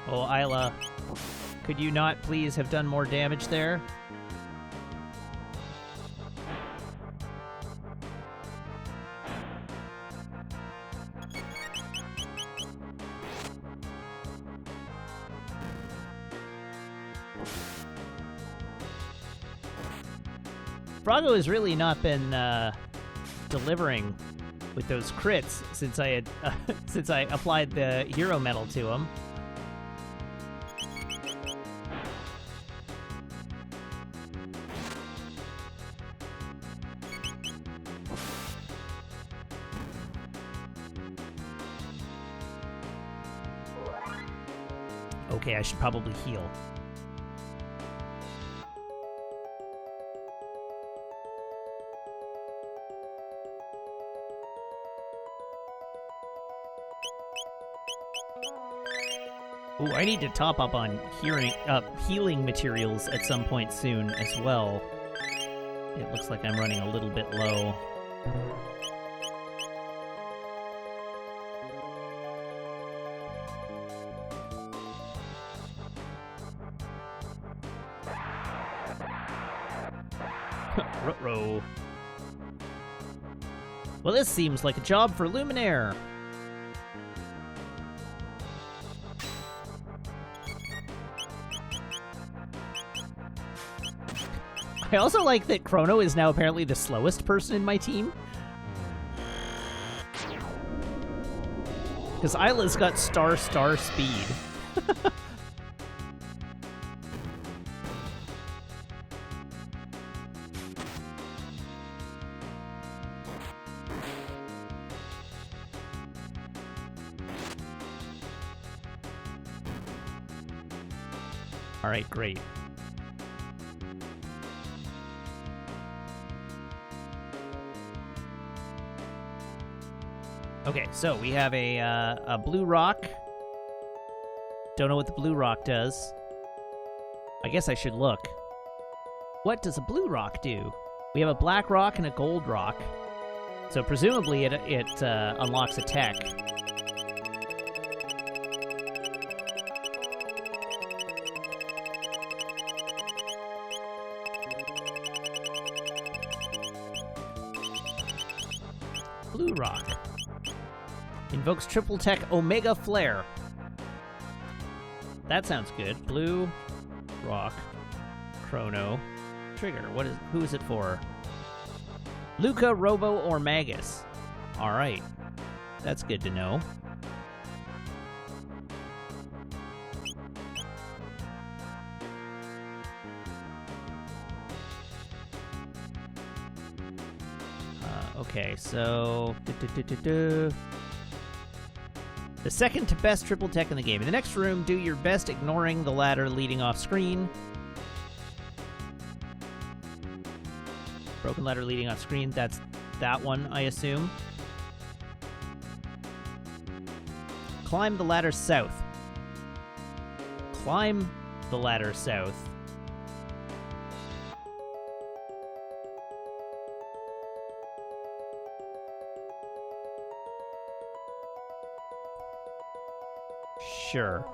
[SPEAKER 1] Oh, Isla, could you not please have done more damage there? Froggo has really not been delivering with those crits since I had since I applied the hero medal to him. Okay, I should probably heal. Ooh, I need to top up on healing materials at some point soon as well. It looks like I'm running a little bit low. Ruh-roh. Well, this seems like a job for Luminaire. I also like that Chrono is now apparently the slowest person in my team. Because Isla's got star speed. All right, great. Okay, so we have a blue rock. Don't know what the blue rock does. I guess I should look. What does a blue rock do? We have a black rock and a gold rock. So presumably it unlocks a tech. Blue rock. Invokes triple tech Omega Flare. That sounds good. Blue rock. Chrono. Trigger. Who is it for? Luca, Robo, or Magus. Alright. That's good to know. Okay, so... The second to best triple tech in the game. In the next room, do your best ignoring the ladder leading off screen. Broken ladder leading off screen. That's that one, I assume. Climb the ladder south. Climb the ladder south. Sure.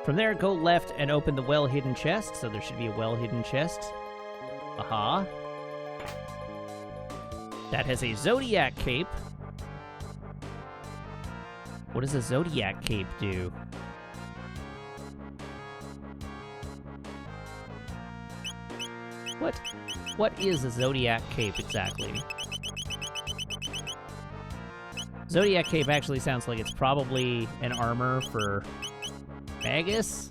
[SPEAKER 1] From there, go left and open the well-hidden chest. So there should be a well-hidden chest. Aha. That has a Zodiac cape. What does a Zodiac cape do? What is a Zodiac cape exactly? Zodiac cape actually sounds like it's probably an armor for Magus.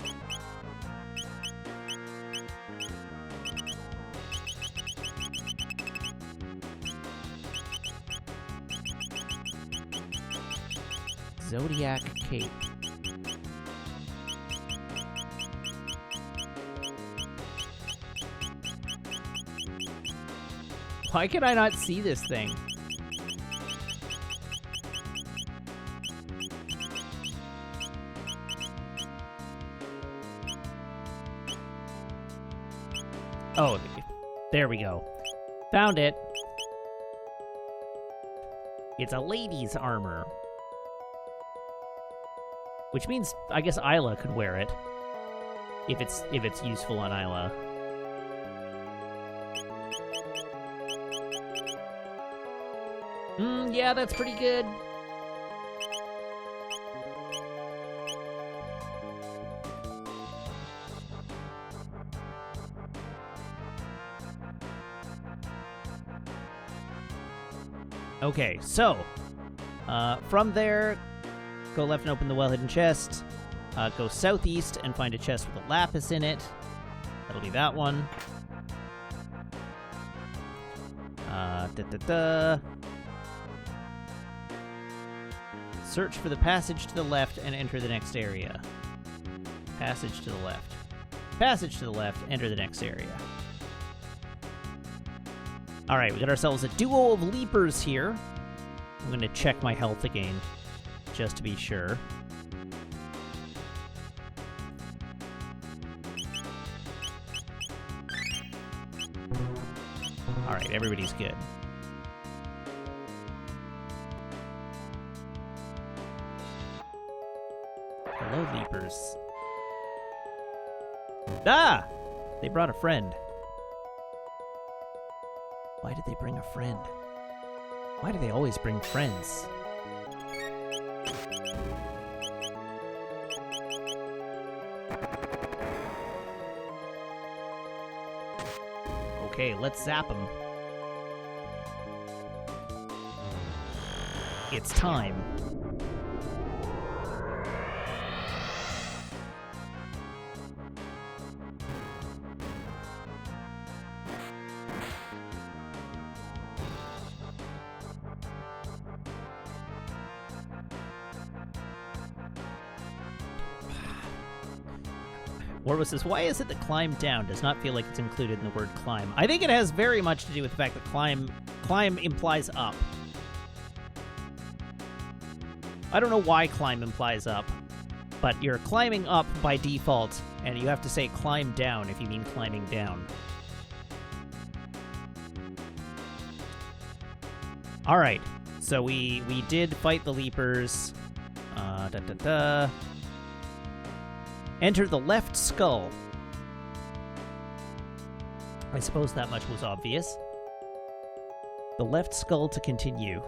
[SPEAKER 1] Zodiac cape. Why can I not see this thing? Oh, there we go. Found it. It's a lady's armor. Which means, I guess Isla could wear it. If it's useful on Isla. Yeah, that's pretty good. Okay, so, from there, go left and open the well-hidden chest. Go southeast and find a chest with a lapis in it. That'll be that one. Search for the passage to the left and enter the next area. Passage to the left. Passage to the left, enter the next area. Alright, we got ourselves a duo of leapers here. I'm going to check my health again, just to be sure. Alright, everybody's good. Hello, leapers. Ah! They brought a friend. Why did they bring a friend? Why do they always bring friends? Okay, let's zap them. It's time. Warbo says, why is it that climb down does not feel like it's included in the word climb? I think it has very much to do with the fact that climb implies up. I don't know why climb implies up, but you're climbing up by default, and you have to say climb down if you mean climbing down. Alright, so we did fight the leapers. Enter the left skull. I suppose that much was obvious. The left skull to continue.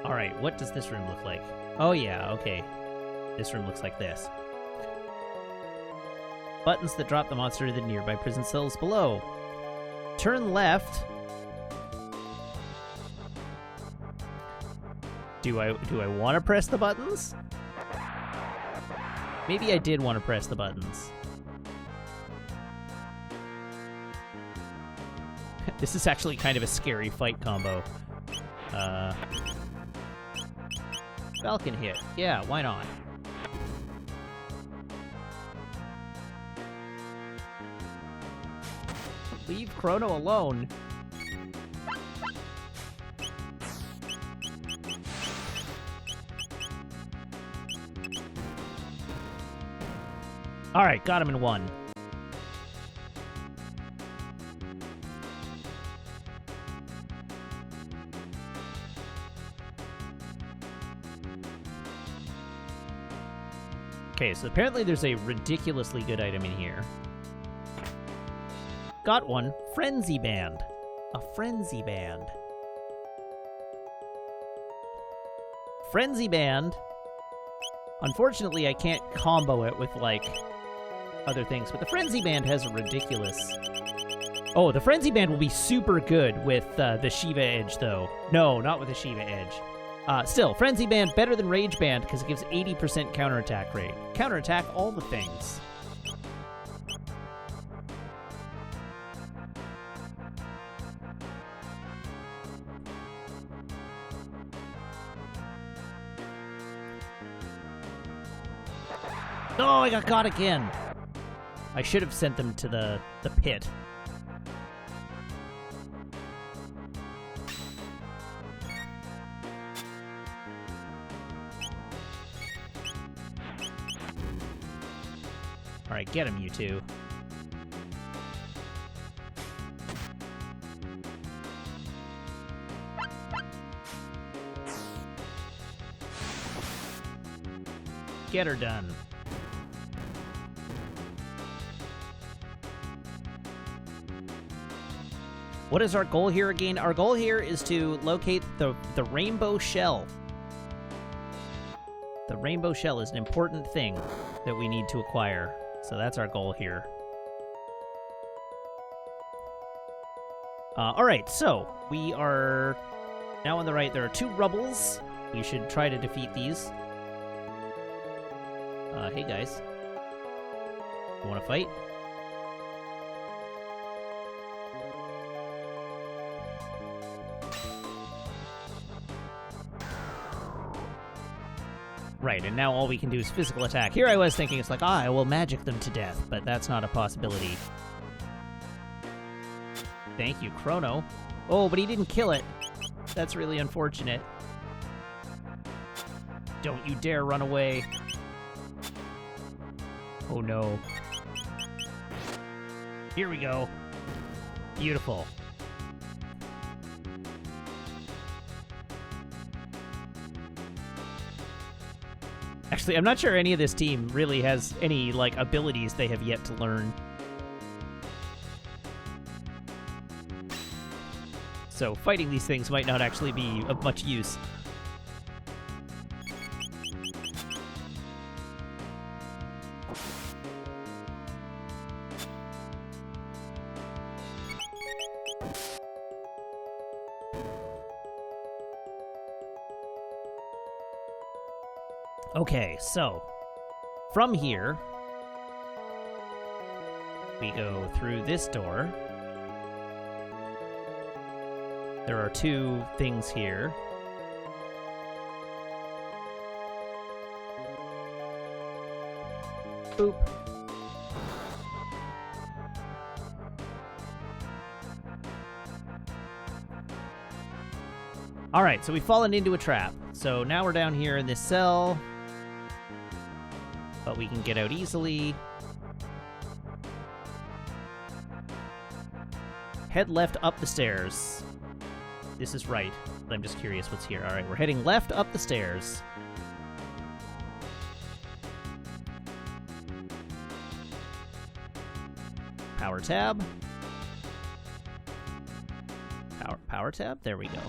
[SPEAKER 1] Alright, what does this room look like? Oh yeah, okay. This room looks like this. Buttons that drop the monster to the nearby prison cells below. Turn left. Do I want to press the buttons? Maybe I did want to press the buttons. This is actually kind of a scary fight combo. Falcon hit. Yeah, why not? Leave Chrono alone. Alright, got him in one. Okay, so apparently there's a ridiculously good item in here. Got one. Frenzy Band. A Frenzy Band. Frenzy Band. Unfortunately, I can't combo it with, like, other things, but the Frenzy Band has a ridiculous... Oh, the Frenzy Band will be super good with the Shiva Edge, though. No, not with the Shiva Edge. Still, Frenzy Band better than Rage Band because it gives 80% counterattack rate. Counterattack all the things. Oh, I got caught again. I should have sent them to the pit. Alright, get him, you two. Get her done. What is our goal here again? Our goal here is to locate the rainbow shell. The rainbow shell is an important thing that we need to acquire. So that's our goal here. Alright, so we are now on the right. There are two rubbles. We should try to defeat these. Hey guys. You wanna fight? Right, and now all we can do is physical attack. Here I was thinking it's like, I will magic them to death, but that's not a possibility. Thank you, Chrono. Oh, but he didn't kill it. That's really unfortunate. Don't you dare run away. Oh no. Here we go. Beautiful. Actually, I'm not sure any of this team really has any, like, abilities they have yet to learn. So fighting these things might not actually be of much use. Okay, so from here, we go through this door. There are two things here. Boop. All right, so we've fallen into a trap. So now we're down here in this cell. But we can get out easily. Head left up the stairs. This is right, but I'm just curious what's here. All right, we're heading left up the stairs. Power tab. Power tab? There we go.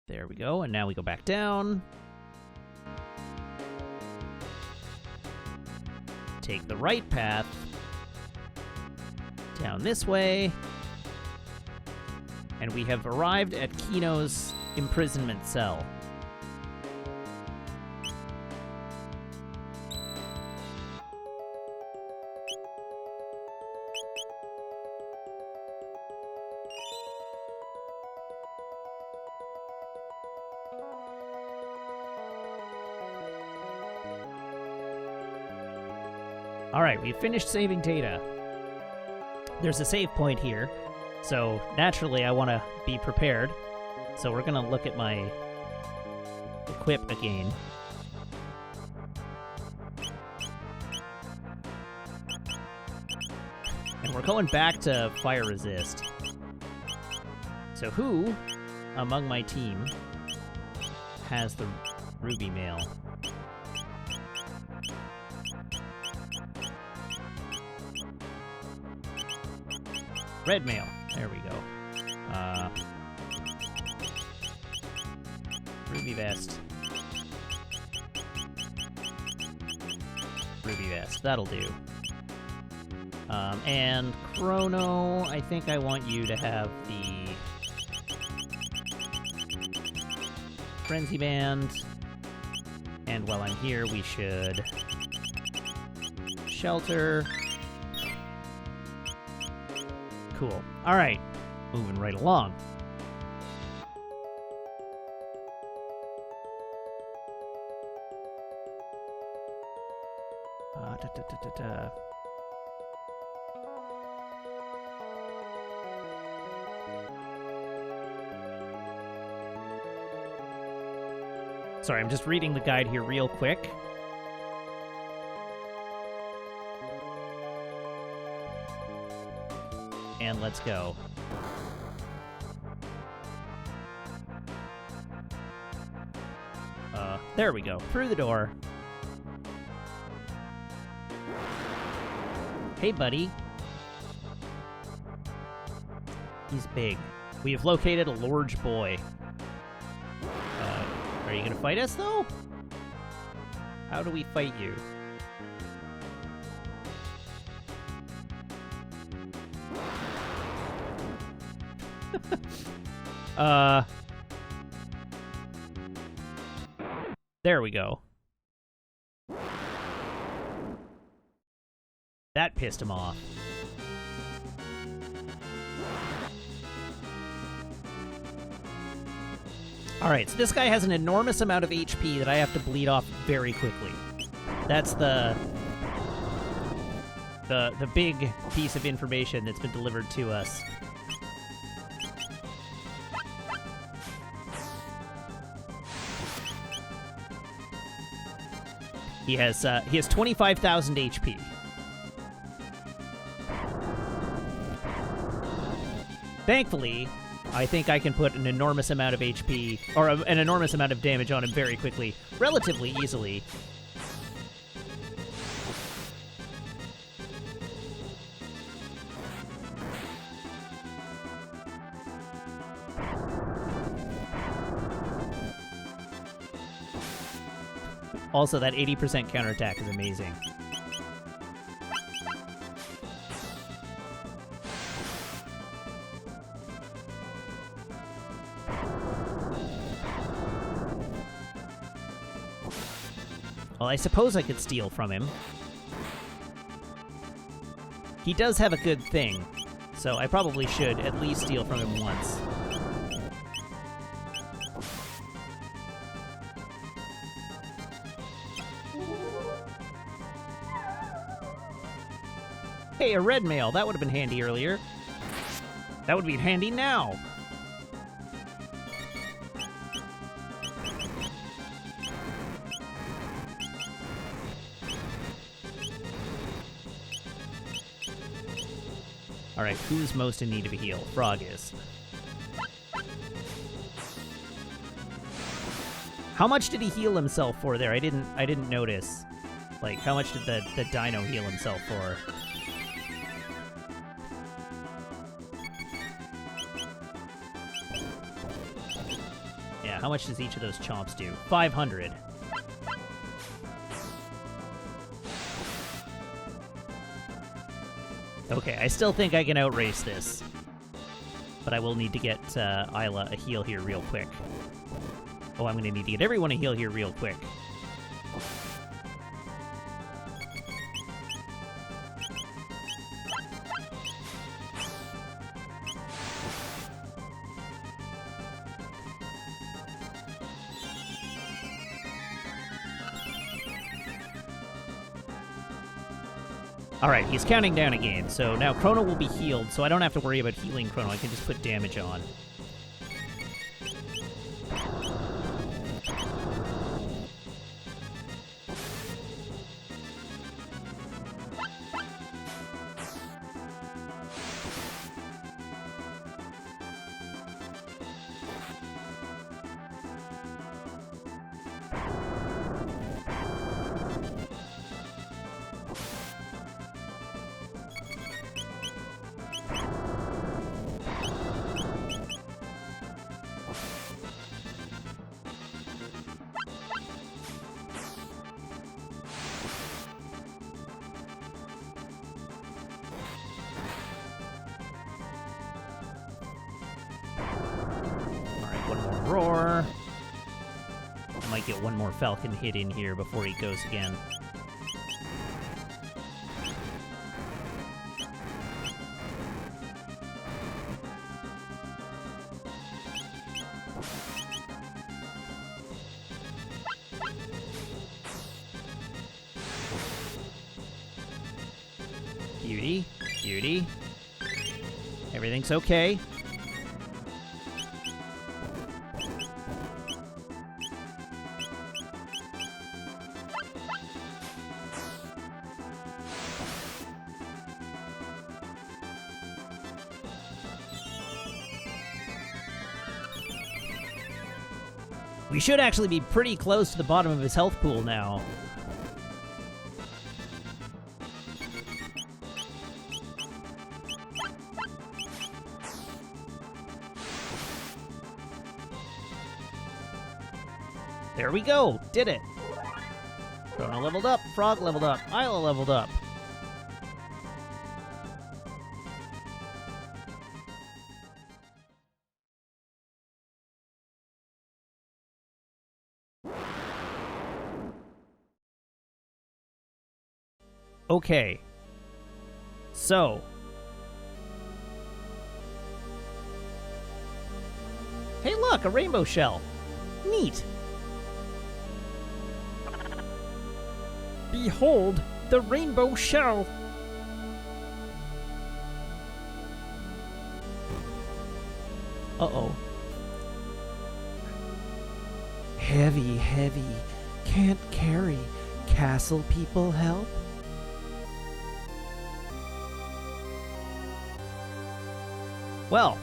[SPEAKER 1] There we go, and now we go back down. Take the right path. Down this way. And we have arrived at Kino's imprisonment cell. Alright, we've finished saving data. There's a save point here, so naturally I want to be prepared. So we're going to look at my equip again. And we're going back to fire resist. So who among my team has the ruby mail? Red mail. There we go. Ruby vest. Ruby vest. That'll do. And Chrono, I think I want you to have the Frenzy Band. And while I'm here, we should shelter. Cool. All right. Moving right along. Sorry, I'm just reading the guide here real quick. And let's go. There we go. Through the door. Hey, buddy. He's big. We have located a large boy. Are you gonna fight us, though? How do we fight you? There we go. That pissed him off. Alright, so this guy has an enormous amount of HP that I have to bleed off very quickly. That's the big piece of information that's been delivered to us. He has 25,000 HP. Thankfully, I think I can put an enormous amount of HP, or an enormous amount of damage on him very quickly, relatively easily. Also, that 80% counterattack is amazing. Well, I suppose I could steal from him. He does have a good thing, so I probably should at least steal from him once. Hey, a red mail. That would have been handy earlier. That would be handy now. Alright, who's most in need of a heal? Frog is. How much did he heal himself for there? I didn't notice. Like, how much did the dino heal himself for? Yeah, how much does each of those chomps do? 500. Okay, I still think I can outrace this. But I will need to get Isla a heal here real quick. Oh, I'm gonna need to get everyone a heal here real quick. Alright, he's counting down again, so now Chrono will be healed, so I don't have to worry about healing Chrono, I can just put damage on. Roar. Might get one more Falcon hit in here before he goes again. Beauty, beauty. Everything's okay. We should actually be pretty close to the bottom of his health pool now. There we go! Did it! Chrono leveled up, Frog leveled up, Isla leveled up. Okay. So. Hey look, a rainbow shell. Neat.
[SPEAKER 4] Behold, the rainbow shell.
[SPEAKER 1] Uh-oh.
[SPEAKER 5] Heavy, heavy. Can't carry. Castle people help?
[SPEAKER 1] Well,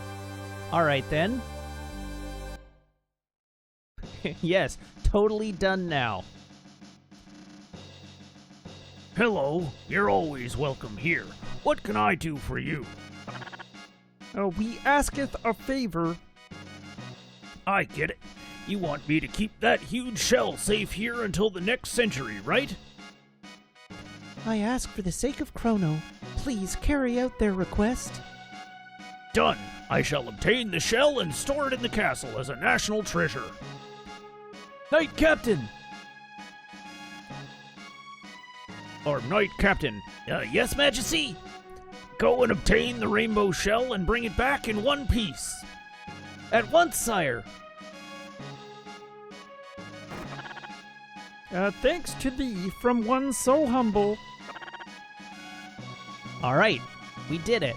[SPEAKER 1] All right, then. Yes, totally done now.
[SPEAKER 4] Hello, you're always welcome here. What can I do for you?
[SPEAKER 5] We asketh a favor.
[SPEAKER 4] I get it. You want me to keep that huge shell safe here until the next century, right?
[SPEAKER 5] I ask for the sake of Chrono. Please carry out their request.
[SPEAKER 4] Done. I shall obtain the shell and store it in the castle as a national treasure.
[SPEAKER 5] Knight Captain!
[SPEAKER 4] Or Knight Captain. Yes, Majesty? Go and obtain the rainbow shell and bring it back in one piece.
[SPEAKER 5] At once, sire. Thanks to thee from one so humble.
[SPEAKER 1] All right, we did it.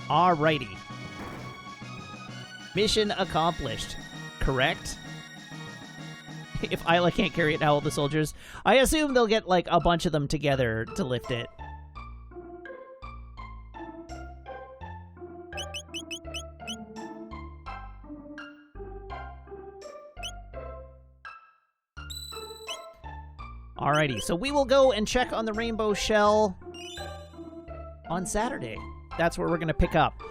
[SPEAKER 1] Alrighty. Mission accomplished. Correct? If Isla can't carry it, how will the soldiers? I assume they'll get, like, a bunch of them together to lift it. Alrighty, so we will go and check on the rainbow shell on Saturday. That's where we're going to pick up.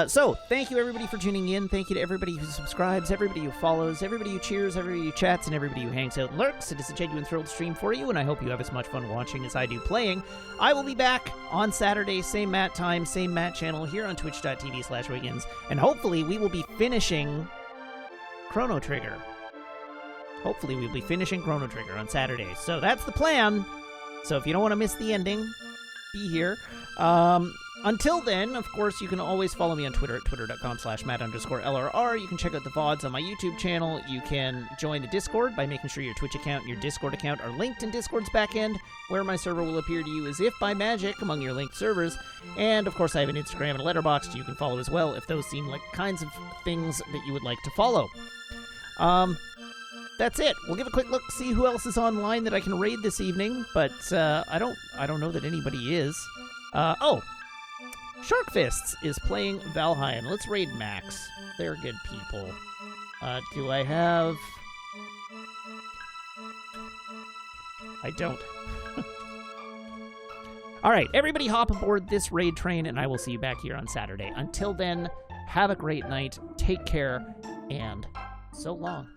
[SPEAKER 1] So, thank you everybody for tuning in. Thank you to everybody who subscribes, everybody who follows, everybody who cheers, everybody who chats, and everybody who hangs out and lurks. It is a genuine thrill to stream for you, and I hope you have as much fun watching as I do playing. I will be back on Saturday, same Matt time, same Matt channel, here on twitch.tv/Wiggins, and hopefully we will be finishing Chrono Trigger. Hopefully we'll be finishing Chrono Trigger on Saturday. So that's the plan. So if you don't want to miss the ending, be here. Until then, of course, you can always follow me on Twitter at twitter.com/Matt_LRR. You can check out the VODs on my YouTube channel. You can join the Discord by making sure your Twitch account and your Discord account are linked in Discord's backend, where my server will appear to you as if by magic among your linked servers. And, of course, I have an Instagram and a Letterboxd you can follow as well if those seem like kinds of things that you would like to follow. That's it. We'll give a quick look, see who else is online that I can raid this evening, but I don't know that anybody is. Shark Fists is playing Valheim. Let's raid Max. They're good people. Do I have... I don't. Alright, everybody hop aboard this raid train, and I will see you back here on Saturday. Until then, have a great night, take care, and so long.